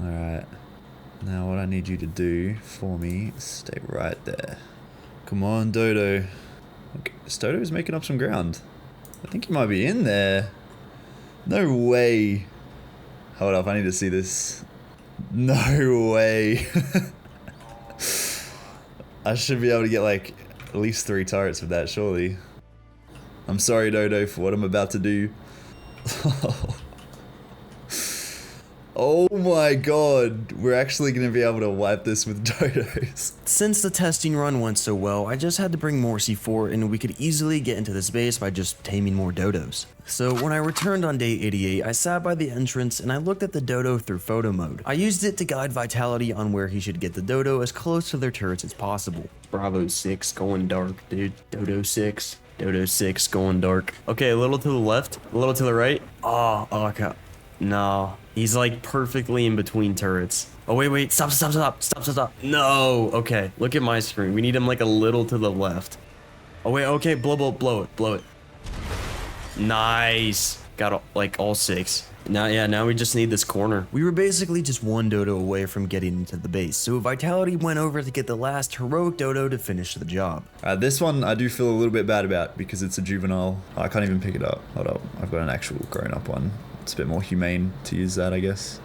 Alright. Now what I need you to do for me is stay right there. Come on, Dodo. Okay, this Dodo is making up some ground. I think he might be in there. No way. Hold up, I need to see this. No way. I should be able to get like at least 3 turrets with that, surely. I'm sorry, Dodo, for what I'm about to do. Oh my god, we're actually going to be able to wipe this with Dodos. Since the testing run went so well, I just had to bring more C4 and we could easily get into this base by just taming more dodos. So when I returned on day 88, I sat by the entrance and I looked at the dodo through photo mode. I used it to guide Vitality on where he should get the dodo as close to their turrets as possible. Bravo 6 going dark, dude. Dodo 6. Dodo 6 going dark. Okay, a little to the left, a little to the right. Oh, okay. No, he's like perfectly in between turrets. Oh, wait, stop. No, okay, look at my screen. We need him like a little to the left. Oh, wait, okay, blow it. Nice. Got like all 6. Now we just need this corner. We were basically just one dodo away from getting into the base, so Vitality went over to get the last heroic dodo to finish the job. This one I do feel a little bit bad about because it's a juvenile. I can't even pick it up. Hold up, I've got an actual grown-up one. It's a bit more humane to use that, I guess.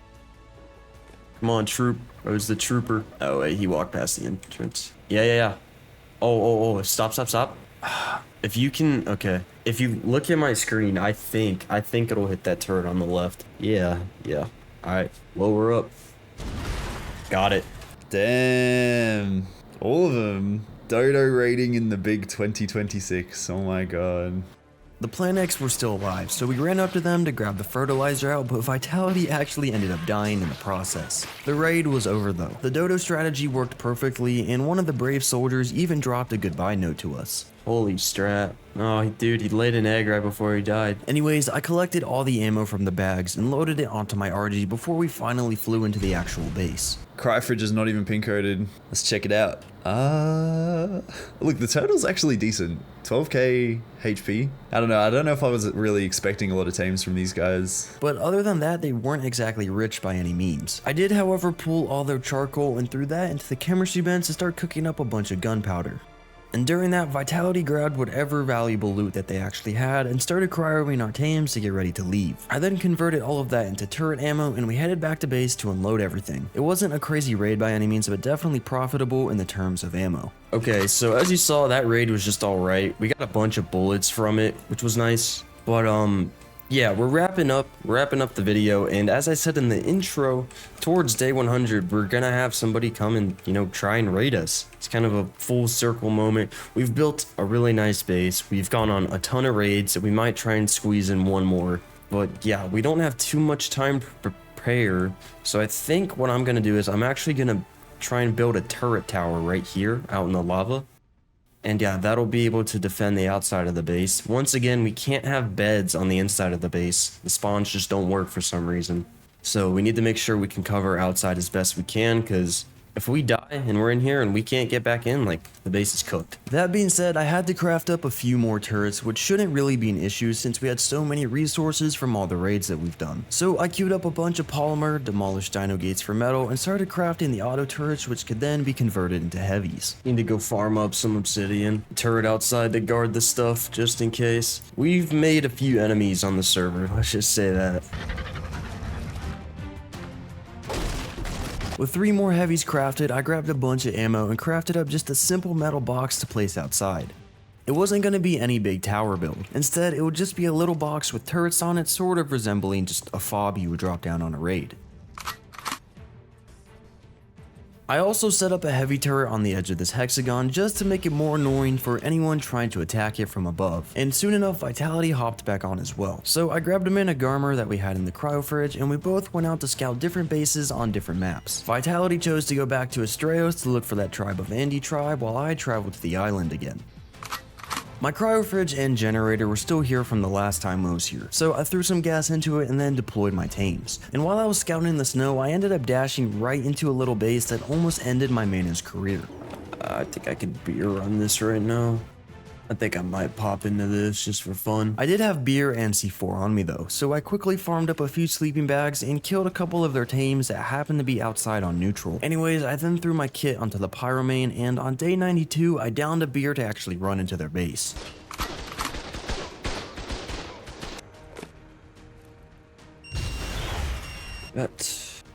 Come on, troop. Where's the trooper? Oh, wait, he walked past the entrance. Yeah. Oh, stop. If you can, okay. If you look at my screen, I think it'll hit that turret on the left. Yeah. All right, lower up. Got it. Damn. All of them. Dodo rating in the big 2026. Oh my god. The Plan X were still alive, so we ran up to them to grab the fertilizer out, but Vitality actually ended up dying in the process. The raid was over though. The dodo strategy worked perfectly, and one of the brave soldiers even dropped a goodbye note to us. Holy strap. Oh, dude, he laid an egg right before he died. Anyways, I collected all the ammo from the bags and loaded it onto my RG before we finally flew into the actual base. Cry Fridge is not even pink coated. Let's check it out. Look, the turtle's actually decent. 12k HP. I don't know if I was really expecting a lot of tames from these guys. But other than that, they weren't exactly rich by any means. I did, however, pull all their charcoal and threw that into the chemistry bins to start cooking up a bunch of gunpowder. And during that, Vitality grabbed whatever valuable loot that they actually had and started cryoing our tames to get ready to leave. I then converted all of that into turret ammo and we headed back to base to unload everything. It wasn't a crazy raid by any means, but definitely profitable in the terms of ammo. Okay, so as you saw, that raid was just alright. We got a bunch of bullets from it, which was nice. But yeah, we're wrapping up the video, and as I said in the intro, towards day 100, we're gonna have somebody come and, try and raid us. It's kind of a full circle moment. We've built a really nice base. We've gone on a ton of raids, so we might try and squeeze in one more. But yeah, we don't have too much time to prepare, so I think what I'm gonna do is I'm actually gonna try and build a turret tower right here out in the lava. And yeah, that'll be able to defend the outside of the base. Once again, we can't have beds on the inside of the base. The spawns just don't work for some reason. So we need to make sure we can cover outside as best we can, because if we die and we're in here and we can't get back in, like, the base is cooked. That being said, I had to craft up a few more turrets, which shouldn't really be an issue since we had so many resources from all the raids that we've done. So I queued up a bunch of polymer, demolished dino gates for metal, and started crafting the auto turrets, which could then be converted into heavies. Need to go farm up some obsidian. Turret outside to guard the stuff, just in case. We've made a few enemies on the server, let's just say that. With 3 more heavies crafted, I grabbed a bunch of ammo and crafted up just a simple metal box to place outside. It wasn't going to be any big tower build. Instead, it would just be a little box with turrets on it, sort of resembling just a fob you would drop down on a raid. I also set up a heavy turret on the edge of this hexagon just to make it more annoying for anyone trying to attack it from above. And soon enough, Vitality hopped back on as well. So I grabbed him in a Garmer that we had in the cryo fridge, and we both went out to scout different bases on different maps. Vitality chose to go back to Astraeos to look for that tribe of Andy tribe, while I traveled to the island again. My cryo fridge and generator were still here from the last time I was here, so I threw some gas into it and then deployed my tames. And while I was scouting in the snow, I ended up dashing right into a little base that almost ended my mana's career. I think I could beer run this right now. I think I might pop into this just for fun. I did have beer and C4 on me though, so I quickly farmed up a few sleeping bags and killed a couple of their tames that happened to be outside on neutral. Anyways, I then threw my kit onto the Pyromane, and on day 92, I downed a beer to actually run into their base.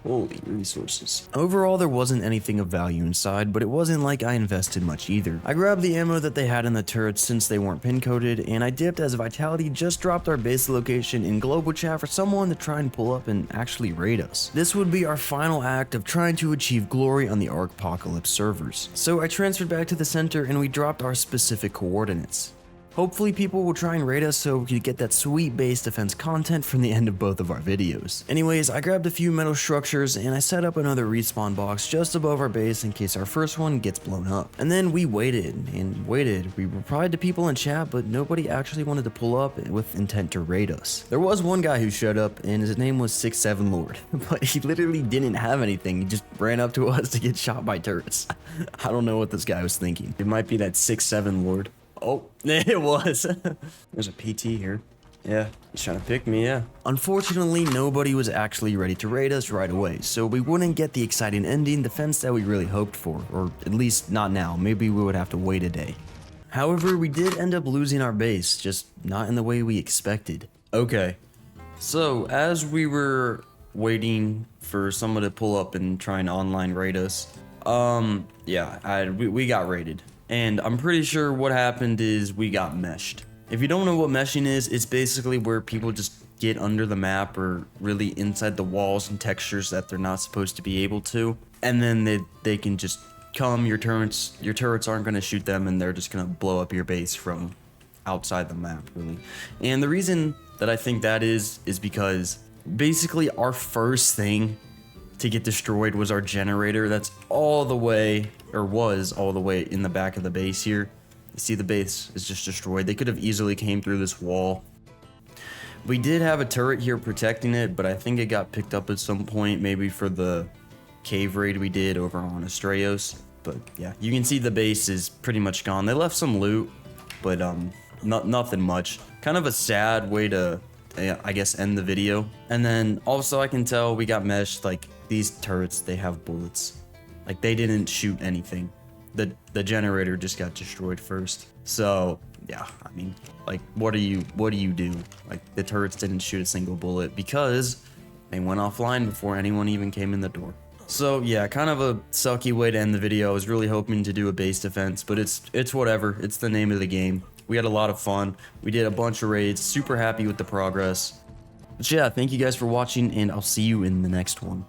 Holy resources. Overall, there wasn't anything of value inside, but it wasn't like I invested much either. I grabbed the ammo that they had in the turrets since they weren't pin coded, and I dipped as Vitality just dropped our base location in global chat for someone to try and pull up and actually raid us. This would be our final act of trying to achieve glory on the Arkpocalypse servers. So I transferred back to the center and we dropped our specific coordinates. Hopefully people will try and raid us so we could get that sweet base defense content from the end of both of our videos. Anyways, I grabbed a few metal structures and I set up another respawn box just above our base in case our first one gets blown up. And then we waited and waited. We replied to people in chat, but nobody actually wanted to pull up with intent to raid us. There was one guy who showed up and his name was 6'7 Lord, but he literally didn't have anything. He just ran up to us to get shot by turrets. I don't know what this guy was thinking. It might be that 6'7 Lord. Oh, it was. There's a PT here. Yeah, he's trying to pick me, yeah. Unfortunately, nobody was actually ready to raid us right away, so we wouldn't get the exciting ending defense that we really hoped for, or at least not now. Maybe we would have to wait a day. However, we did end up losing our base, just not in the way we expected. Okay, so as we were waiting for someone to pull up and try and online raid us, we got raided. And I'm pretty sure what happened is we got meshed. If you don't know what meshing is, it's basically where people just get under the map or really inside the walls and textures that they're not supposed to be able to. And then they can just come, your turrets aren't gonna shoot them, and they're just gonna blow up your base from outside the map, really. And the reason that I think that is because basically our first thing to get destroyed was our generator that's all the way, or was all the way in the back of the base here. You see the base is just destroyed. They could have easily came through this wall. We did have a turret here protecting it, but I think it got picked up at some point, maybe for the cave raid we did over on Astraeos. But yeah, you can see the base is pretty much gone. They left some loot, but nothing much. Kind of a sad way to, I guess, end the video. And then also I can tell we got meshed. Like, these turrets, they have bullets. Like, they didn't shoot anything. The generator just got destroyed first. So yeah, I mean, like, what do you do? Like, the turrets didn't shoot a single bullet because they went offline before anyone even came in the door. So yeah, kind of a sucky way to end the video. I was really hoping to do a base defense, but it's whatever. It's the name of the game. We had a lot of fun. We did a bunch of raids. Super happy with the progress. But yeah, thank you guys for watching, and I'll see you in the next one.